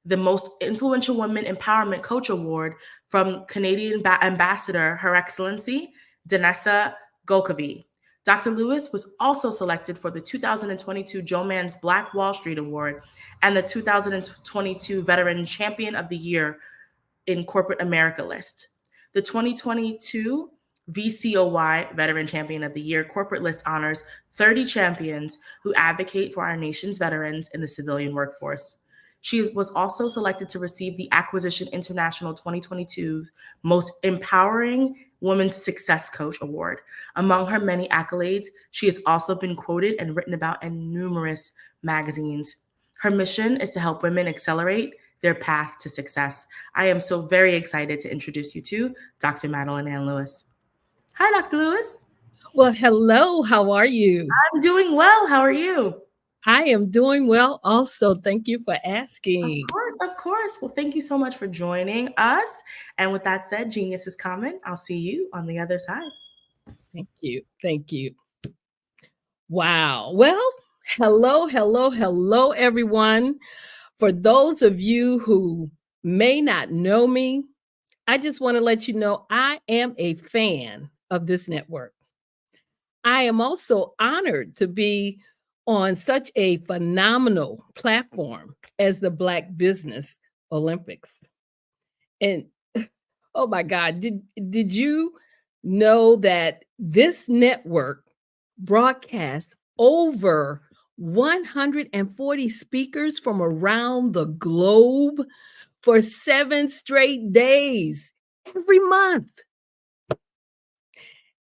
the Most Influential Women Empowerment Coach Award from Canadian Ambassador, Her Excellency, Danessa Golkavi. Dr. Lewis was also selected for the 2022 Joe Mann's Black Wall Street Award and the 2022 Veteran Champion of the Year in Corporate America list. The 2022 VCOY Veteran Champion of the Year corporate list honors 30 champions who advocate for our nation's veterans in the civilian workforce. She was also selected to receive the Acquisition International 2022 Most Empowering Women's Success Coach Award. Among her many accolades, she has also been quoted and written about in numerous magazines. Her mission is to help women accelerate their path to success. I am so very excited to introduce you to Dr. Madeline Ann Lewis. Hi, Dr. Lewis. Well, hello. How are you? I'm doing well. How are you? I am doing well also. Thank you for asking. Of course. Well, thank you so much for joining us. And with that said, Genius is coming. I'll see you on the other side. Thank you. Thank you. Wow. Well, hello, everyone. For those of you who may not know me, I just want to let you know I am a fan of this network. I am also honored to be on such a phenomenal platform as the Black Business Olympics. And oh my God, did you know that this network broadcasts over 140 speakers from around the globe for 7 straight days every month?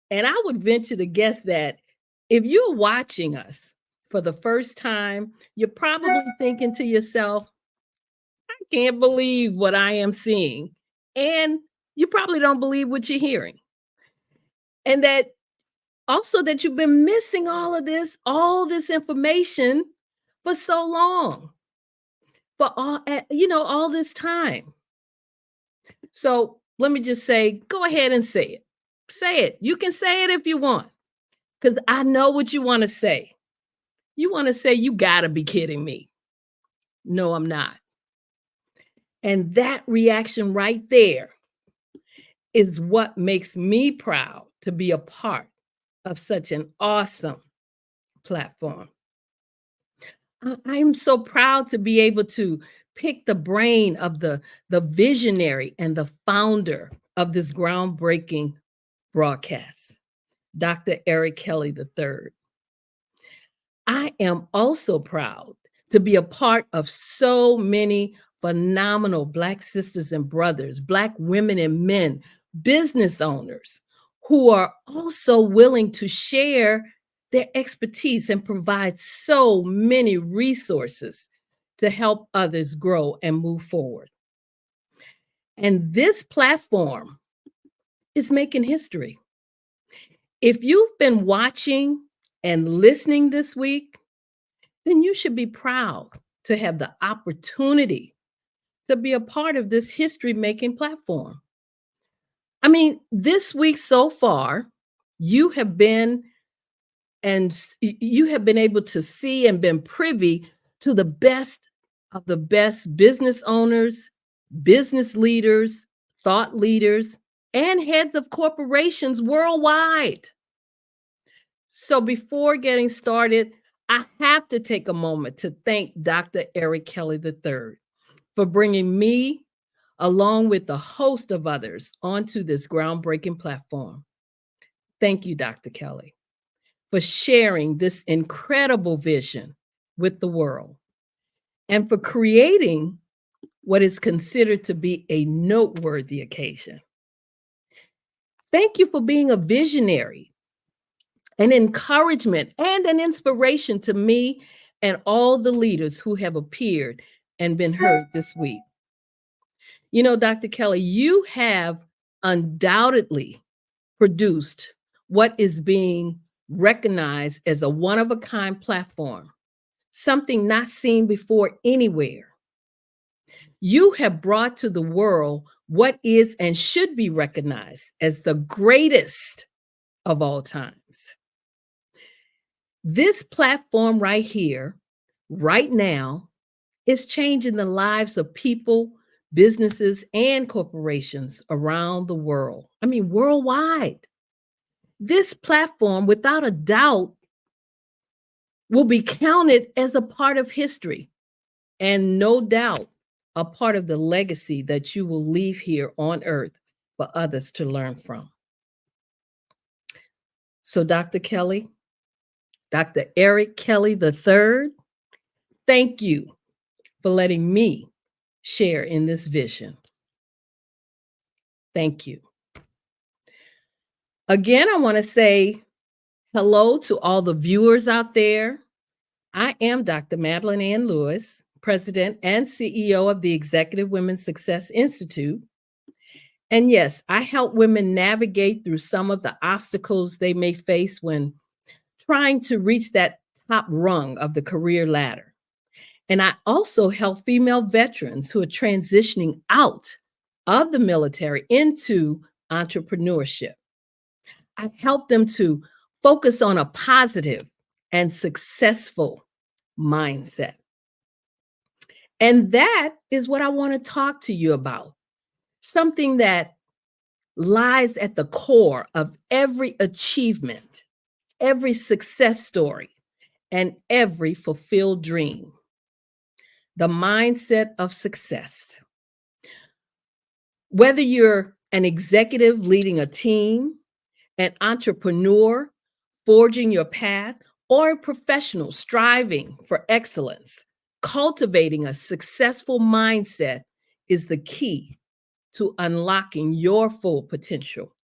And I would venture to guess that if you're watching us for the first time, you're probably thinking to yourself, I can't believe what I am seeing. And you probably don't believe what you're hearing. And that also that you've been missing all this information for so long, for all this time. So let me just say, go ahead and say it. Say it. You can say it if you want, because I know what you want to say. You want to say, you gotta be kidding me. No, I'm not. And that reaction right there is what makes me proud to be a part of such an awesome platform. I'm so proud to be able to pick the brain of the visionary and the founder of this groundbreaking broadcast, Dr. Eric Kelly III. I am also proud to be a part of so many phenomenal Black sisters and brothers, Black women and men, business owners who are also willing to share their expertise and provide so many resources to help others grow and move forward. And this platform is making history. If you've been watching and listening this week, then you should be proud to have the opportunity to be a part of this history-making platform. I mean, this week so far, you have been and you have been able to see and been privy to the best of the best business owners, business leaders, thought leaders, and heads of corporations worldwide. So before getting started, I have to take a moment to thank Dr. Eric Kelly III for bringing me, along with a host of others, onto this groundbreaking platform. Thank you, Dr. Kelly, for sharing this incredible vision with the world and for creating what is considered to be a noteworthy occasion. Thank you for being a visionary, an encouragement, and an inspiration to me and all the leaders who have appeared and been heard this week. You know, Dr. Kelly, you have undoubtedly produced what is being recognized as a one-of-a-kind platform, something not seen before anywhere. You have brought to the world what is and should be recognized as the greatest of all times. This platform right here, right now, is changing the lives of people, businesses, and corporations around the world. I mean, worldwide. This platform, without a doubt, will be counted as a part of history and no doubt a part of the legacy that you will leave here on earth for others to learn from. So, Dr. Kelly, Dr. Eric Kelly III, thank you for letting me share in this vision. Thank you. Again, I want to say hello to all the viewers out there. I am Dr. Madeline Ann Lewis, President and CEO of the Executive Women's Success Institute. And yes, I help women navigate through some of the obstacles they may face when trying to reach that top rung of the career ladder. And I also help female veterans who are transitioning out of the military into entrepreneurship. I help them to focus on a positive and successful mindset. And that is what I want to talk to you about. Something that lies at the core of every achievement, every success story, and every fulfilled dream. The mindset of success. Whether you're an executive leading a team, an entrepreneur forging your path, or a professional striving for excellence, cultivating a successful mindset is the key to unlocking your full potential.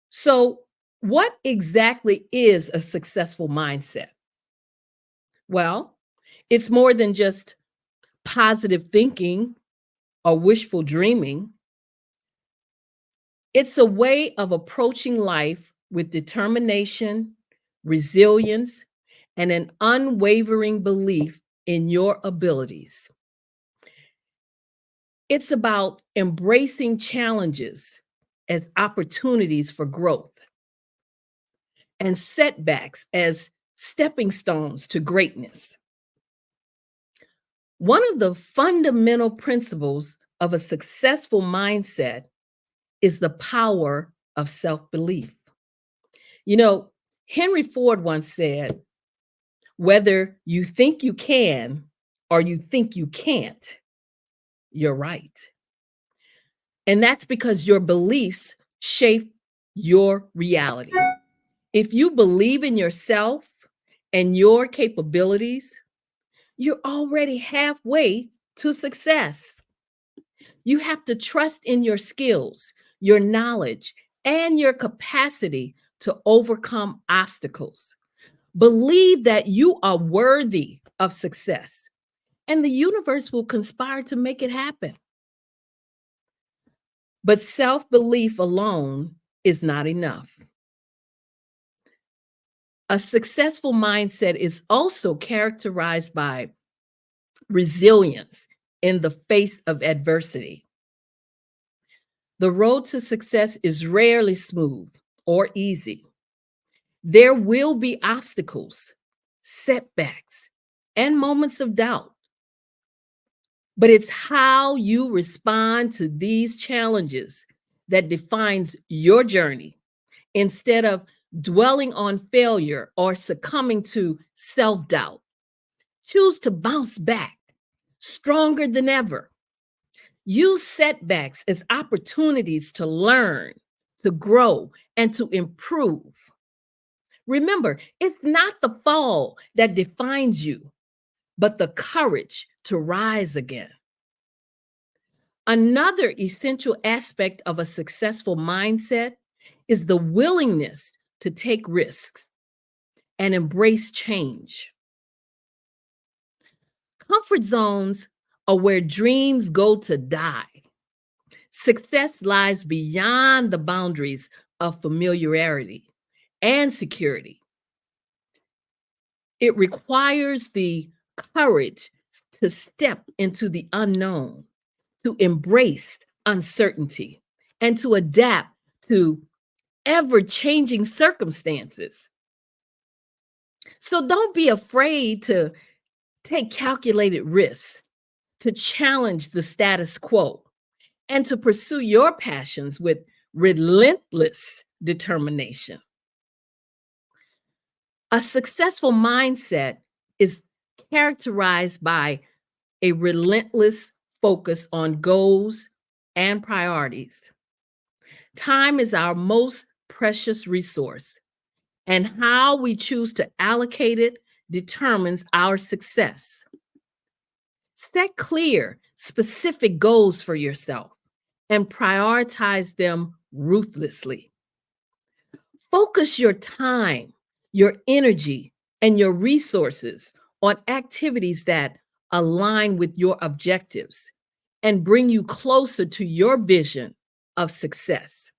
So, what exactly is a successful mindset? Well, it's more than just positive thinking or wishful dreaming. It's a way of approaching life with determination, resilience, and an unwavering belief in your abilities. It's about embracing challenges as opportunities for growth and setbacks as stepping stones to greatness. One of the fundamental principles of a successful mindset is the power of self-belief. You know, Henry Ford once said, whether you think you can or you think you can't, you're right. And that's because your beliefs shape your reality. If you believe in yourself and your capabilities, you're already halfway to success. You have to trust in your skills, your knowledge, and your capacity to overcome obstacles. Believe that you are worthy of success, and the universe will conspire to make it happen. But self-belief alone is not enough. A successful mindset is also characterized by resilience in the face of adversity. The road to success is rarely smooth or easy. There will be obstacles, setbacks, and moments of doubt. But it's how you respond to these challenges that defines your journey. Instead of dwelling on failure or succumbing to self-doubt, choose to bounce back stronger than ever. Use setbacks as opportunities to learn, to grow, and to improve. Remember, it's not the fall that defines you, but the courage to rise again. Another essential aspect of a successful mindset is the willingness to take risks and embrace change. Comfort zones are where dreams go to die. Success lies beyond the boundaries of familiarity and security. It requires the courage to step into the unknown, to embrace uncertainty, and to adapt to ever-changing circumstances. So don't be afraid to take calculated risks, to challenge the status quo, and to pursue your passions with relentless determination. A successful mindset is characterized by a relentless focus on goals and priorities. Time is our most precious resource, and how we choose to allocate it determines our success. Set clear, specific goals for yourself and prioritize them ruthlessly. Focus your time, your energy, and your resources on activities that align with your objectives and bring you closer to your vision of success.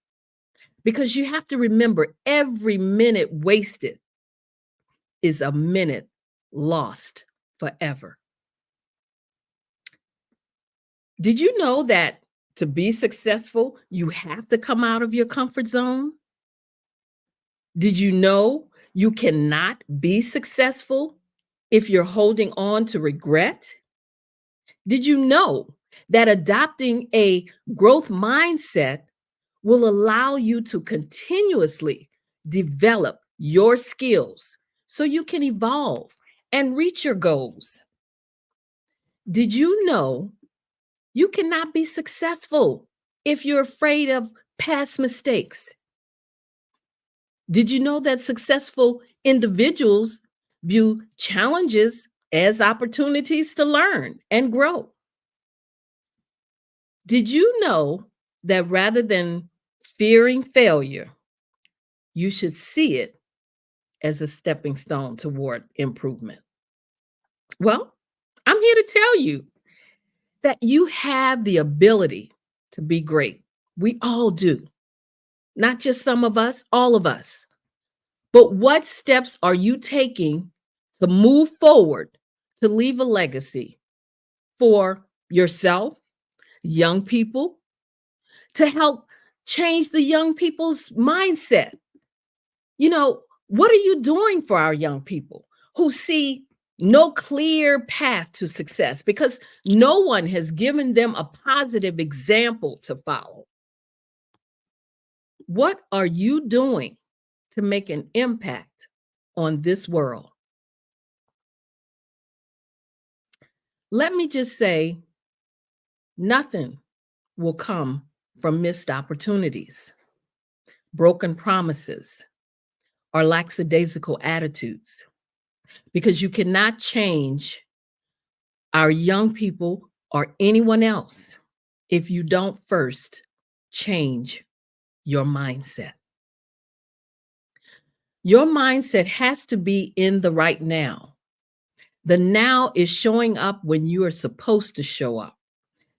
Because you have to remember, every minute wasted is a minute lost forever. Did you know that to be successful, you have to come out of your comfort zone? Did you know you cannot be successful if you're holding on to regret? Did you know that adopting a growth mindset will allow you to continuously develop your skills so you can evolve and reach your goals? Did you know you cannot be successful if you're afraid of past mistakes? Did you know that successful individuals view challenges as opportunities to learn and grow? Did you know that rather than fearing failure, you should see it as a stepping stone toward improvement? Well, I'm here to tell you that you have the ability to be great. We all do. Not just some of us, all of us. But what steps are you taking to move forward to leave a legacy for yourself, young people, to help change the young people's mindset? You know, what are you doing for our young people who see no clear path to success because no one has given them a positive example to follow? What are you doing to make an impact on this world? Let me just say, nothing will come from missed opportunities, broken promises, or lackadaisical attitudes, because you cannot change our young people or anyone else if you don't first change your mindset. Your mindset has to be in the right now. The now is showing up when you are supposed to show up.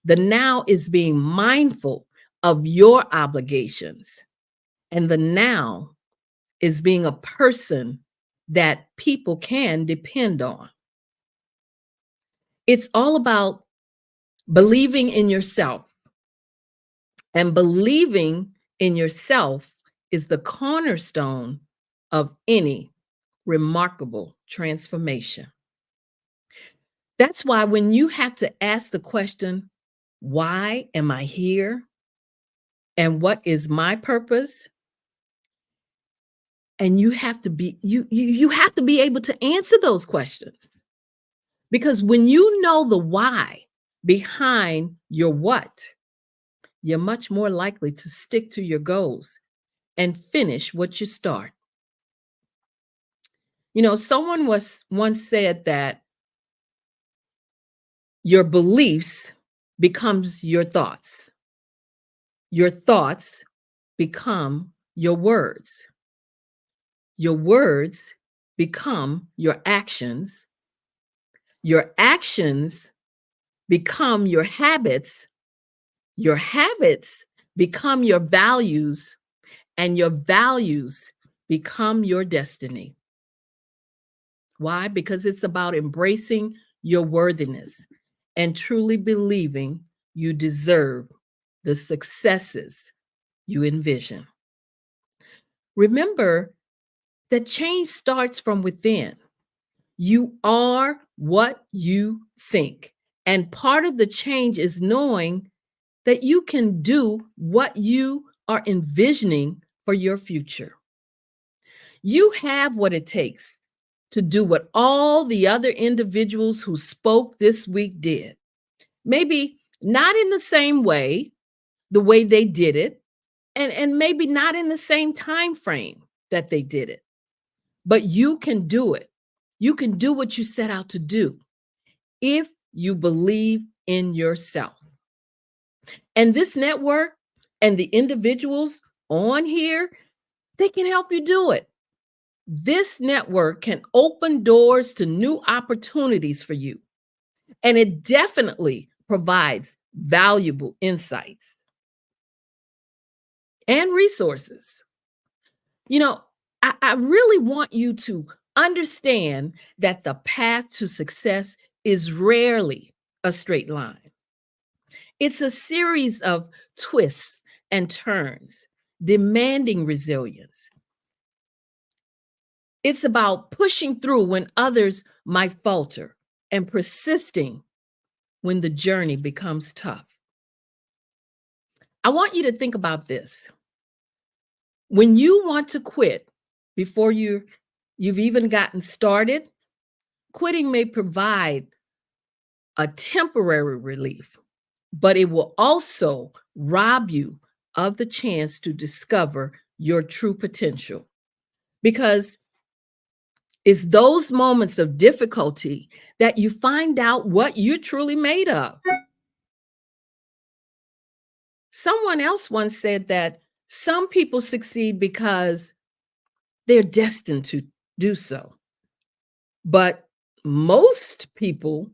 The now is being mindful of your obligations. And the now is being a person that people can depend on. It's all about believing in yourself. And believing in yourself is the cornerstone of any remarkable transformation. That's why when you have to ask the question, why am I here? And what is my purpose? And you have to be you have to be able to answer those questions. Because when you know the why behind your what, you're much more likely to stick to your goals and finish what you start. You know, someone once said that your beliefs becomes your thoughts. Your thoughts become your words. Your words become your actions. Your actions become your habits. Your habits become your values, and your values become your destiny. Why? Because it's about embracing your worthiness and truly believing you deserve the successes you envision. Remember that change starts from within. You are what you think. And part of the change is knowing that you can do what you are envisioning for your future. You have what it takes to do what all the other individuals who spoke this week did. Maybe not in the same way, the way they did it, and maybe not in the same time frame that they did it. But you can do it. You can do what you set out to do if you believe in yourself. And this network and the individuals on here, they can help you do it. This network can open doors to new opportunities for you. And it definitely provides valuable insights and resources. You know, I really want you to understand that the path to success is rarely a straight line. It's a series of twists and turns, demanding resilience. It's about pushing through when others might falter and persisting when the journey becomes tough. I want you to think about this. When you want to quit before you've even gotten started, quitting may provide a temporary relief, but it will also rob you of the chance to discover your true potential. Because it's those moments of difficulty that you find out what you're truly made of. Someone else once said that some people succeed because they're destined to do so. But most people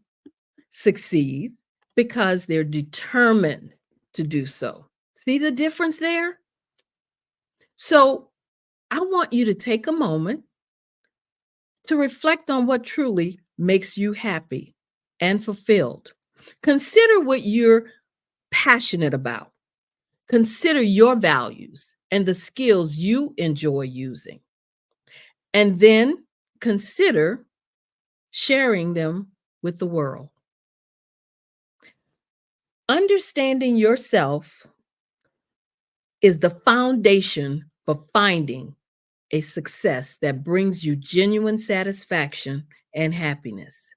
succeed because they're determined to do so. See the difference there? So I want you to take a moment to reflect on what truly makes you happy and fulfilled. Consider what you're passionate about. Consider your values and the skills you enjoy using. And then consider sharing them with the world. Understanding yourself is the foundation for finding a success that brings you genuine satisfaction and happiness.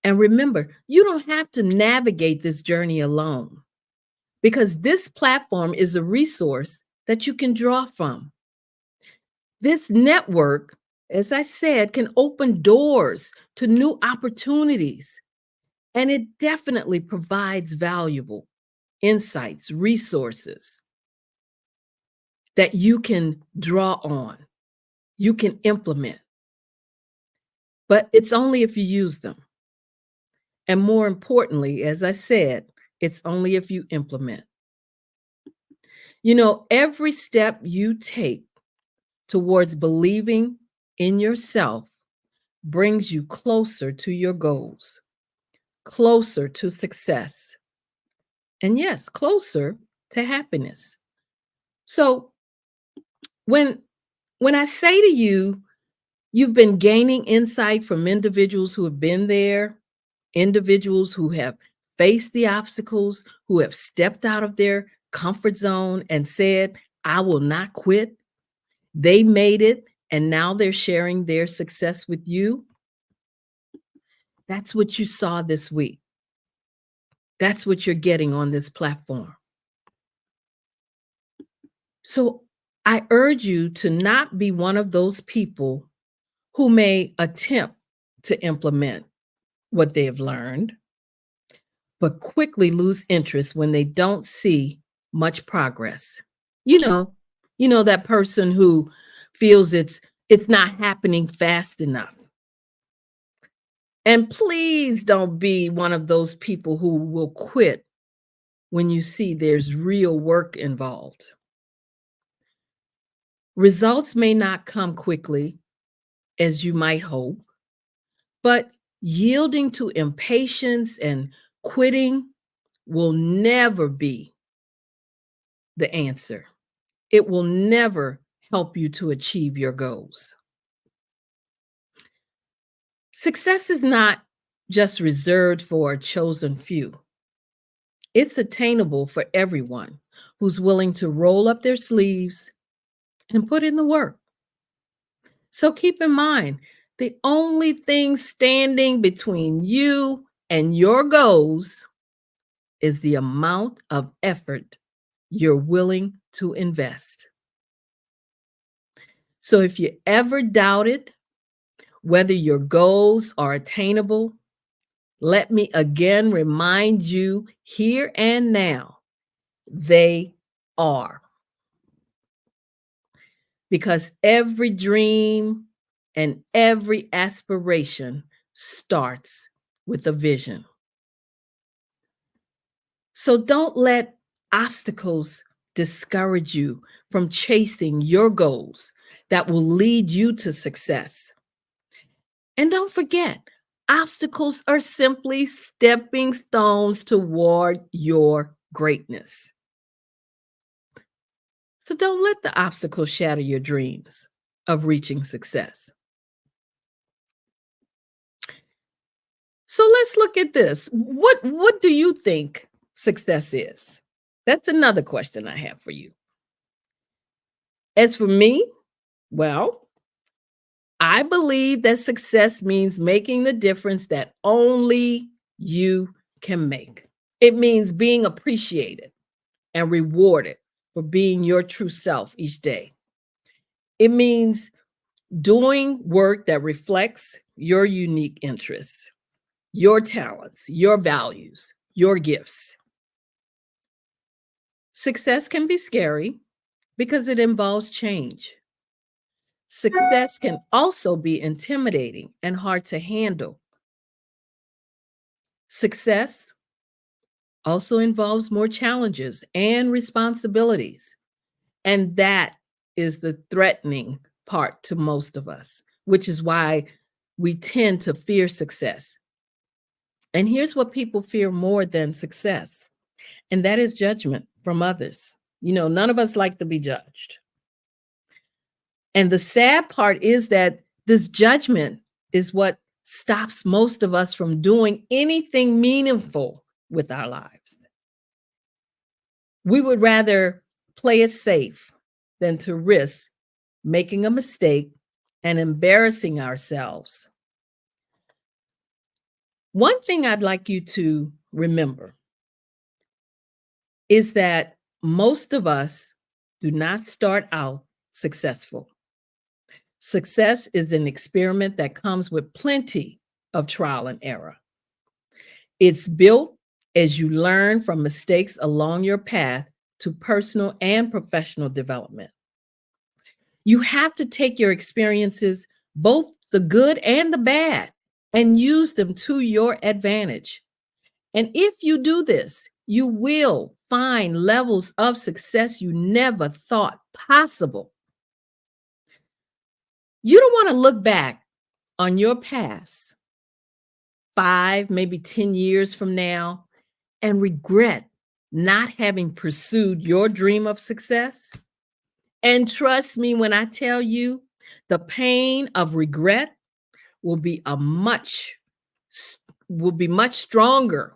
And remember, you don't have to navigate this journey alone, because this platform is a resource that you can draw from. This network, as I said, can open doors to new opportunities, and it definitely provides valuable insights, resources that you can draw on, you can implement. But it's only if you use them. And more importantly, as I said, it's only if you implement. You know, every step you take towards believing in yourself brings you closer to your goals, closer to success, and yes, closer to happiness. So when When I say to you, you've been gaining insight from individuals who have been there, individuals who have faced the obstacles, who have stepped out of their comfort zone and said, I will not quit. They made it, and now they're sharing their success with you. That's what you saw this week. That's what you're getting on this platform. So I urge you to not be one of those people who may attempt to implement what they have learned, but quickly lose interest when they don't see much progress. You know that person who feels it's not happening fast enough. And please don't be one of those people who will quit when you see there's real work involved. Results may not come quickly as you might hope, but yielding to impatience and quitting will never be the answer. It will never help you to achieve your goals. Success is not just reserved for a chosen few. It's attainable for everyone who's willing to roll up their sleeves and put in the work. So keep in mind, the only thing standing between you and your goals is the amount of effort you're willing to invest. So if you ever doubted whether your goals are attainable, let me again remind you here and now, they are. Because every dream and every aspiration starts with a vision. So don't let obstacles discourage you from chasing your goals that will lead you to success. And don't forget, obstacles are simply stepping stones toward your greatness. So don't let the obstacles shatter your dreams of reaching success. So let's look at this. What do you think success is? That's another question I have for you. As for me, well, I believe that success means making the difference that only you can make. It means being appreciated and rewarded for being your true self each day. It means doing work that reflects your unique interests, your talents, your values, your gifts. Success can be scary because it involves change. Success can also be intimidating and hard to handle. Success also involves more challenges and responsibilities. And that is the threatening part to most of us, which is why we tend to fear success. And here's what people fear more than success, and that is judgment from others. None of us like to be judged. And the sad part is that this judgment is what stops most of us from doing anything meaningful with our lives. We would rather play it safe than to risk making a mistake and embarrassing ourselves. One thing I'd like you to remember is that most of us do not start out successful. Success is an experiment that comes with plenty of trial and error. It's built as you learn from mistakes along your path to personal and professional development. You have to take your experiences, both the good and the bad, and use them to your advantage. And if you do this, you will find levels of success you never thought possible. You don't want to look back on your past 5, maybe 10 years from now and regret not having pursued your dream of success And trust me when I tell you, the pain of regret will be much stronger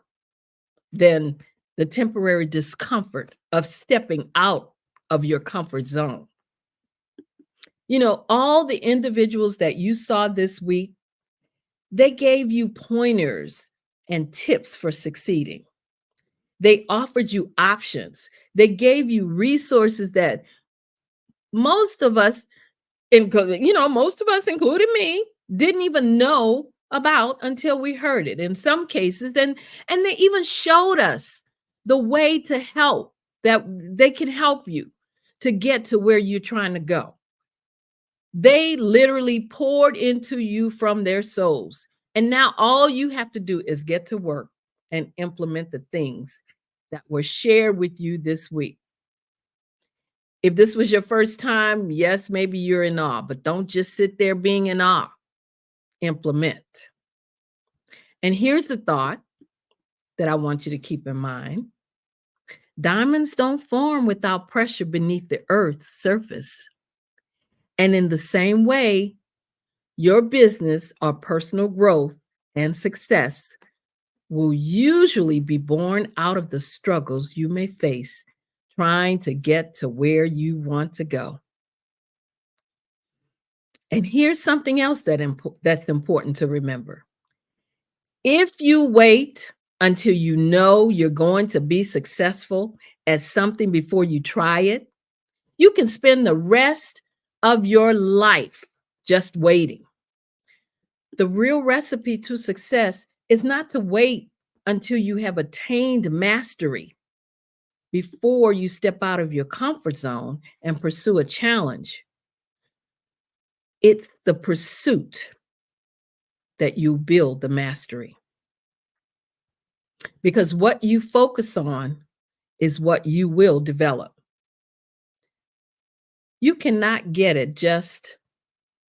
than the temporary discomfort of stepping out of your comfort zone. You know, all the individuals that you saw this week, they gave you pointers and tips for succeeding. They offered you options. They gave you resources that most of us, including me, didn't even know about until we heard it in some cases. And they even showed us the way to help, that they can help you to get to where you're trying to go. They literally poured into you from their souls. And now all you have to do is get to work and implement the things that were shared with you this week. If this was your first time, yes, maybe you're in awe, but don't just sit there being in awe. Implement. And here's the thought that I want you to keep in mind. Diamonds don't form without pressure beneath the earth's surface. And in the same way, your business or personal growth and success will usually be born out of the struggles you may face trying to get to where you want to go. And here's something else that's important to remember. If you wait until you know you're going to be successful at something before you try it, you can spend the rest of your life just waiting. The real recipe to success is not to wait until you have attained mastery before you step out of your comfort zone and pursue a challenge. It's the pursuit that you build the mastery. Because what you focus on is what you will develop. You cannot get it just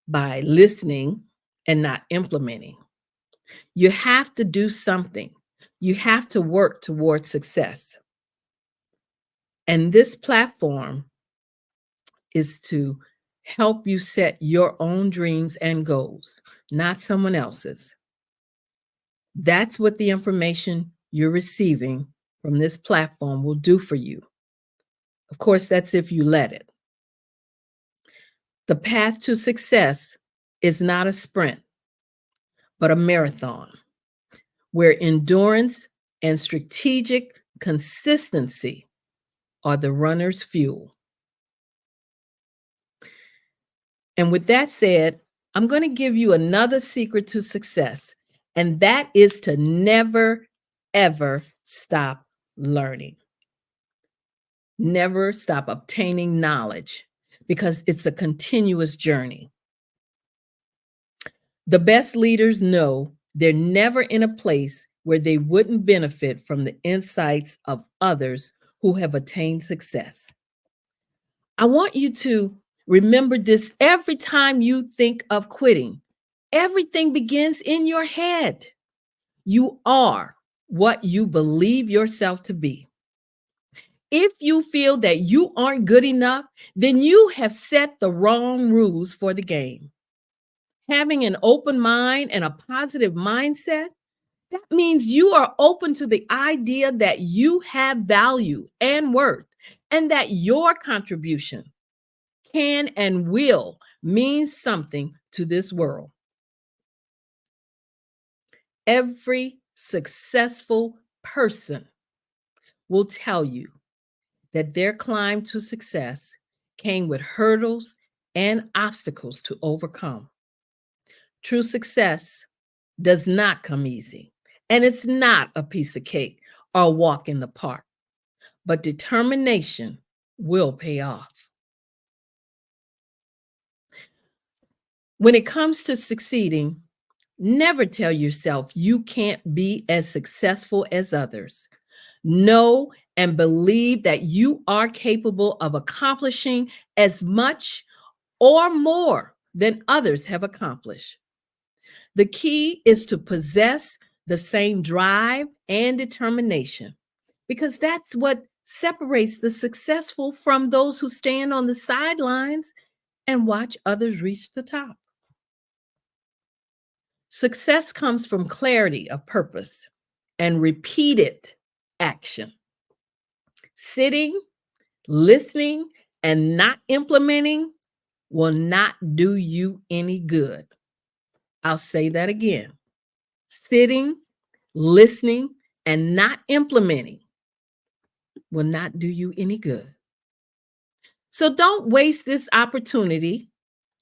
by listening and not implementing. You have to do something. You have to work towards success. And this platform is to help you set your own dreams and goals, not someone else's. That's what the information you're receiving from this platform will do for you. Of course, that's if you let it. The path to success is not a sprint, but a marathon, where endurance and strategic consistency are the runner's fuel. And with that said, I'm going to give you another secret to success, and that is to never, ever stop learning. Never stop obtaining knowledge, because it's a continuous journey. The best leaders know they're never in a place where they wouldn't benefit from the insights of others who have attained success. I want you to remember this every time you think of quitting. Everything begins in your head. You are what you believe yourself to be. If you feel that you aren't good enough, then you have set the wrong rules for the game. Having an open mind and a positive mindset, that means you are open to the idea that you have value and worth, and that your contribution can and will mean something to this world. Every successful person will tell you that their climb to success came with hurdles and obstacles to overcome. True success does not come easy, and it's not a piece of cake or a walk in the park, but determination will pay off. When it comes to succeeding, never tell yourself you can't be as successful as others. Know and believe that you are capable of accomplishing as much or more than others have accomplished. The key is to possess the same drive and determination, because that's what separates the successful from those who stand on the sidelines and watch others reach the top. Success comes from clarity of purpose and repeated action. Sitting, listening, and not implementing will not do you any good. I'll say that again. Sitting, listening, and not implementing will not do you any good. So don't waste this opportunity.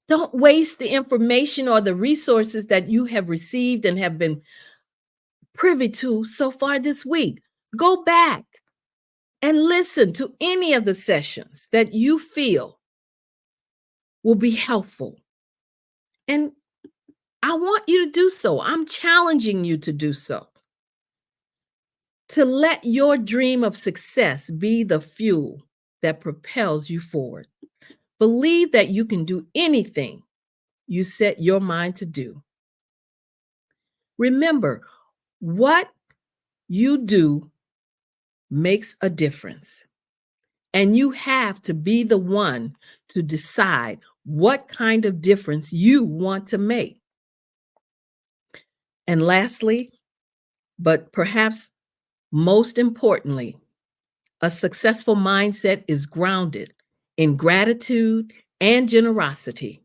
Don't waste the information or the resources that you have received and have been privy to so far this week. Go back and listen to any of the sessions that you feel will be helpful. And I want you to do so. I'm challenging you to do so. To let your dream of success be the fuel that propels you forward. Believe that you can do anything you set your mind to do. Remember, what you do makes a difference. And you have to be the one to decide what kind of difference you want to make. And lastly, but perhaps most importantly, a successful mindset is grounded in gratitude and generosity.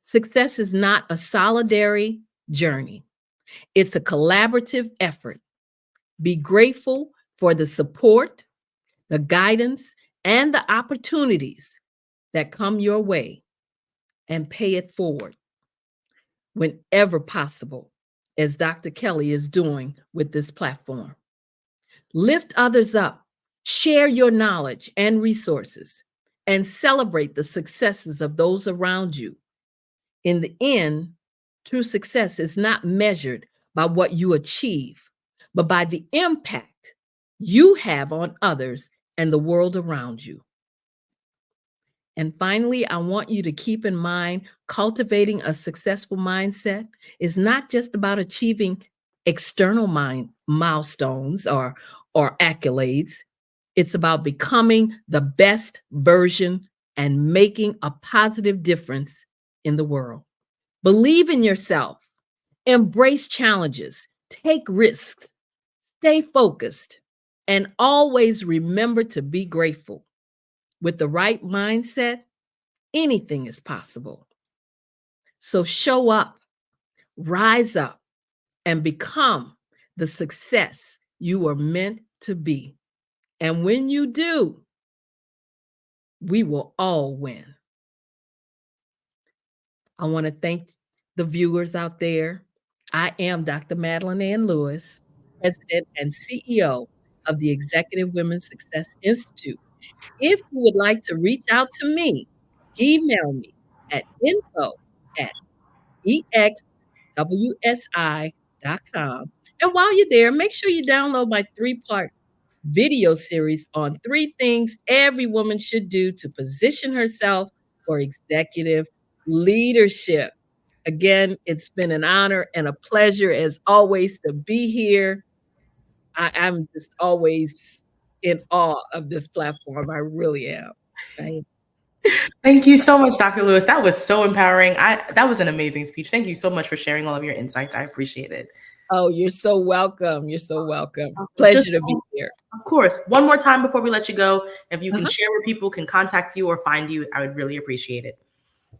Success is not a solitary journey. It's a collaborative effort. Be grateful for the support, the guidance, and the opportunities that come your way, and pay it forward whenever possible, as Dr. Kelly is doing with this platform. Lift others up, share your knowledge and resources, and celebrate the successes of those around you. In the end, true success is not measured by what you achieve, but by the impact you have on others and the world around you. And finally, I want you to keep in mind, cultivating a successful mindset is not just about achieving external milestones or accolades. It's about becoming the best version and making a positive difference in the world. Believe in yourself, embrace challenges, take risks, stay focused, and always remember to be grateful. With the right mindset, anything is possible. So show up, rise up, and become the success you are meant to be. And when you do, we will all win. I want to thank the viewers out there. I am Dr. Madeline Ann Lewis, President and CEO of the Executive Women's Success Institute. If you would like to reach out to me, email me at info@exwsi.com. And while you're there, make sure you download my 3-part video series on 3 things every woman should do to position herself for executive leadership. Again, it's been an honor and a pleasure as always to be here. I'm just always in awe of this platform. I really am. Thank you so much, Dr. Lewis. That was so empowering. That was an amazing speech. Thank you so much for sharing all of your insights. I appreciate it. Oh, you're so welcome. You're so welcome. Pleasure to be here. Of course. One more time before we let you go, if you can share where people can contact you or find you, I would really appreciate it.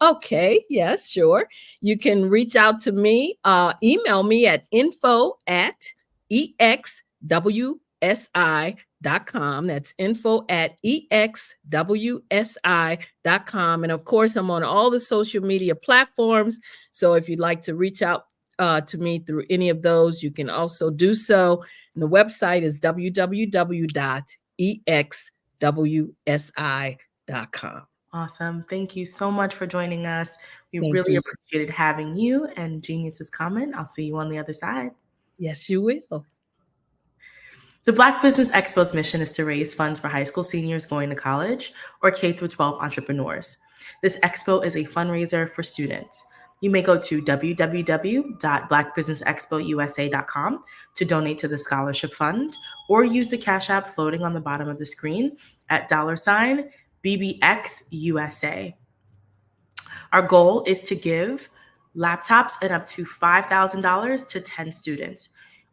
Okay. Yes, sure. You can reach out to me. Email me at info@exwsi.com. That's info@exwsi.com. And of course, I'm on all the social media platforms. So if you'd like to reach out to me through any of those, you can also do so. And the website is www.exwsi.com. Awesome. Thank you so much for joining us. We Thank really you. appreciated having you, and Genius is coming. I'll see you on the other side. Yes, you will. The Black Business Expo's mission is to raise funds for high school seniors going to college or K-12 entrepreneurs. This expo is a fundraiser for students. You may go to www.blackbusinessexpousa.com to donate to the scholarship fund, or use the Cash App floating on the bottom of the screen at $BBXUSA. Our goal is to give laptops and up to $5,000 to 10 students.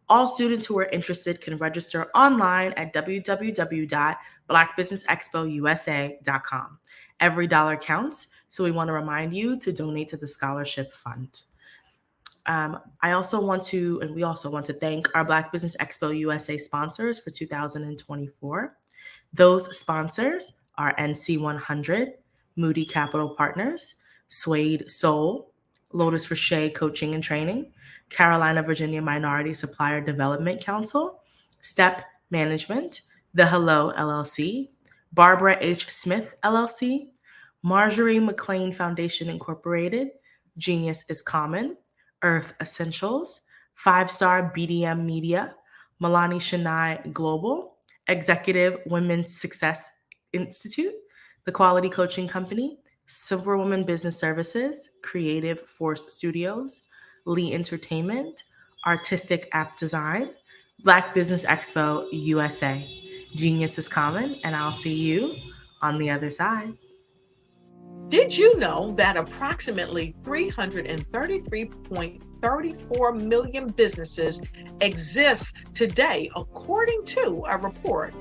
All students who are interested can register online at www.blackbusinessexpousa.com. Every dollar counts, so we want to remind you to donate to the scholarship fund. We also want to thank our Black Business Expo USA sponsors for 2024. Those sponsors are NC100, Moody Capital Partners, Suede Soul, Lotus Rocher Coaching and Training, Carolina, Virginia Minority Supplier Development Council, STEP Management, The Hello LLC, Barbara H. Smith LLC, Marjorie McLean Foundation Incorporated, Genius is Common, Earth Essentials, 5-Star BDM Media, Milani Shania Global, Executive Women's Success Institute, The Quality Coaching Company, Superwoman Business Services, Creative Force Studios, Lee Entertainment, Artistic App Design, Black Business Expo USA. Genius is Common, and I'll see you on the other side. Did you know that approximately 333.34 million businesses exist today, according to a report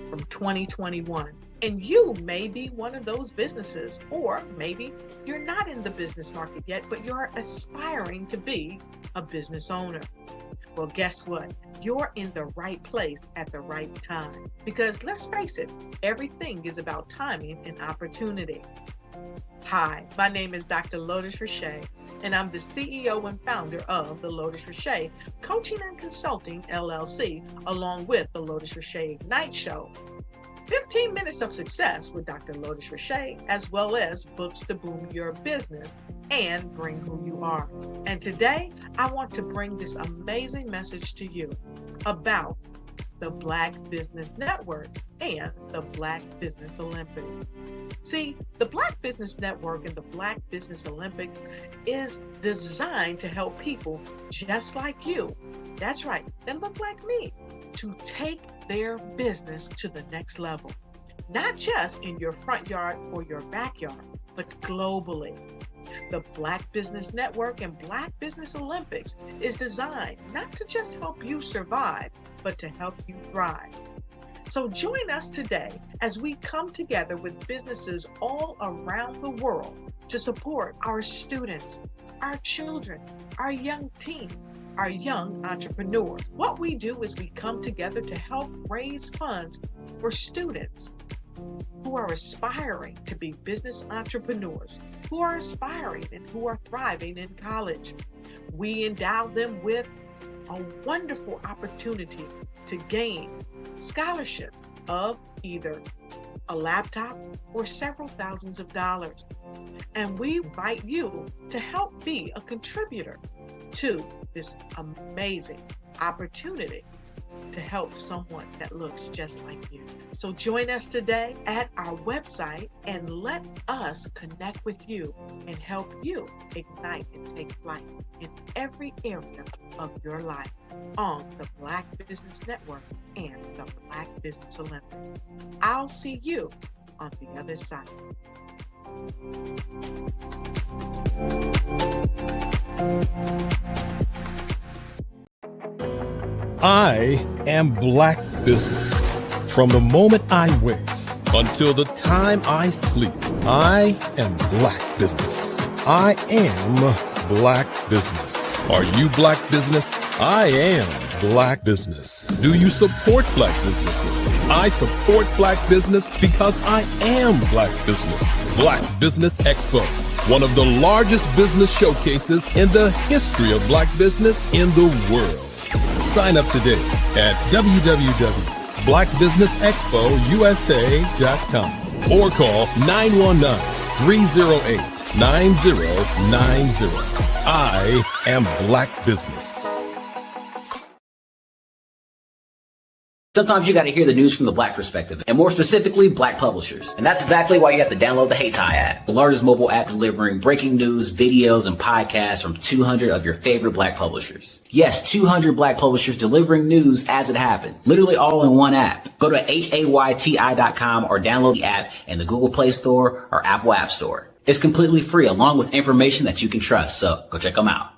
from 2021? And you may be one of those businesses, or maybe you're not in the business market yet, but you're aspiring to be a business owner. Well, guess what? You're in the right place at the right time. Because let's face it, everything is about timing and opportunity. Hi, my name is Dr. Lotus Rocher, and I'm the CEO and founder of the Lotus Rocher Coaching and Consulting LLC, along with the Lotus Rocher Ignite Show. 15 minutes of success with Dr. Lotus Rocher, as well as books to boom your business and bring who you are. And today, I want to bring this amazing message to you about the Black Business Network and the Black Business Olympics. See, the Black Business Network and the Black Business Olympics is designed to help people just like you, that's right, that look like me, to take their business to the next level. Not just in your front yard or your backyard, but globally. The Black Business Network and Black Business Olympics is designed not to just help you survive, but to help you thrive. So join us today as we come together with businesses all around the world to support our students, our children, our young teens, our young entrepreneurs. What we do is we come together to help raise funds for students who are aspiring to be business entrepreneurs, who are aspiring and who are thriving in college. We endow them with a wonderful opportunity to gain scholarship of either a laptop or several thousands of dollars. And we invite you to help be a contributor to this amazing opportunity to help someone that looks just like you. So join us today at our website and let us connect with you and help you ignite and take flight in every area of your life on the Black Business Network and the Black Business Olympics. I'll see you on the other side. I am Black Business. From the moment I wake until the time I sleep, I am Black Business. I am Black Business. Are you Black Business? I am Black Business. Do you support Black businesses? I support Black business because I am Black Business. Black Business Expo, one of the largest business showcases in the history of Black business in the world. Sign up today at www.blackbusinessexpousa.com or call 919-308-9090. I am Black Business. Sometimes you got to hear the news from the Black perspective, and more specifically, Black publishers. And that's exactly why you have to download the HeyTie app, the largest mobile app delivering breaking news, videos, and podcasts from 200 of your favorite Black publishers. Yes, 200 Black publishers delivering news as it happens, literally all in one app. Go to HAYTI.com or download the app in the Google Play Store or Apple App Store. It's completely free, along with information that you can trust, so go check them out.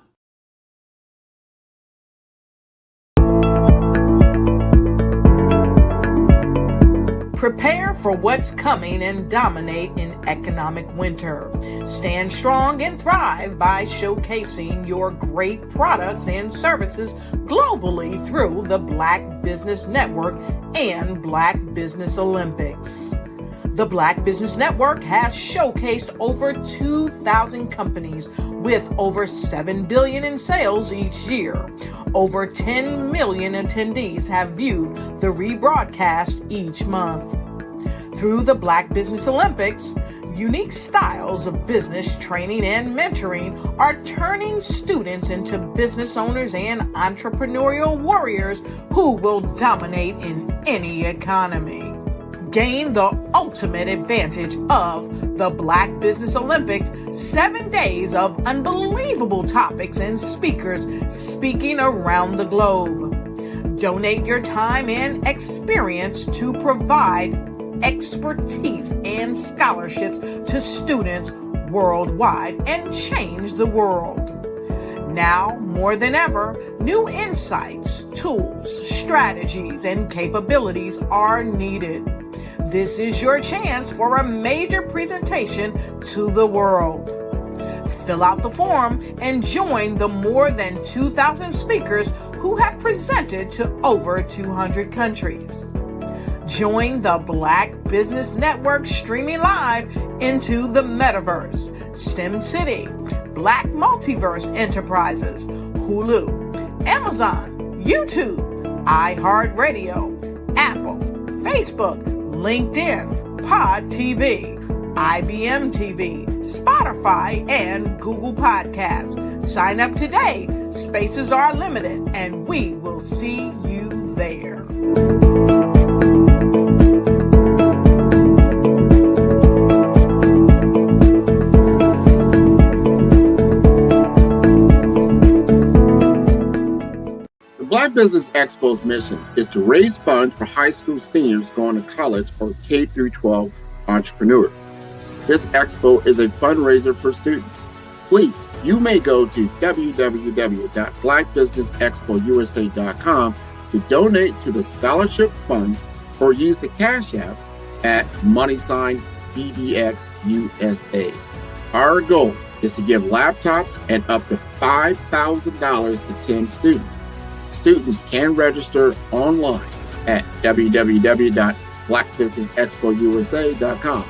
Prepare for what's coming and dominate in economic winter. Stand strong and thrive by showcasing your great products and services globally through the Black Business Network and Black Business Olympics. The Black Business Network has showcased over 2,000 companies with over $7 billion in sales each year. Over 10 million attendees have viewed the rebroadcast each month. Through the Black Business Olympics, unique styles of business training and mentoring are turning students into business owners and entrepreneurial warriors who will dominate in any economy. Gain the ultimate advantage of the Black Business Olympics, 7 days of unbelievable topics and speakers speaking around the globe. Donate your time and experience to provide expertise and scholarships to students worldwide and change the world. Now, more than ever, new insights, tools, strategies, and capabilities are needed. This is your chance for a major presentation to the world. Fill out the form and join the more than 2,000 speakers who have presented to over 200 countries. Join the Black Business Network streaming live into the Metaverse, STEM City, Black Multiverse Enterprises, Hulu, Amazon, YouTube, iHeartRadio, Apple, Facebook, LinkedIn, Pod TV, IBM TV, Spotify, and Google Podcasts. Sign up today. Spaces are limited, and we will see you there. Black Business Expo's mission is to raise funds for high school seniors going to college or K-12 entrepreneurs. This expo is a fundraiser for students. Please, you may go to www.blackbusinessexpousa.com to donate to the scholarship fund or use the Cash App at $BBXUSA. Our goal is to give laptops and up to $5,000 to 10 students. Students can register online at www.blackbusinessexpousa.com.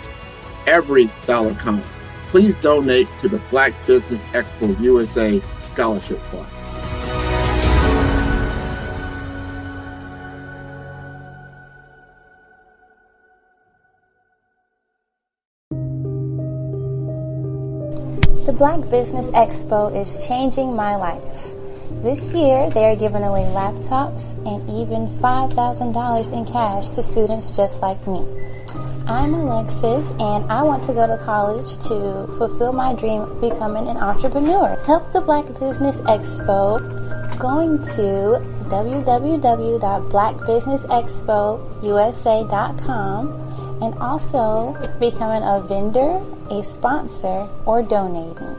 Every dollar counts. Please donate to the Black Business Expo USA Scholarship Fund. The Black Business Expo is changing my life. This year, they are giving away laptops and even $5,000 in cash to students just like me. I'm Alexis, and I want to go to college to fulfill my dream of becoming an entrepreneur. Help the Black Business Expo going to www.blackbusinessexpousa.com and also becoming a vendor, a sponsor, or donating.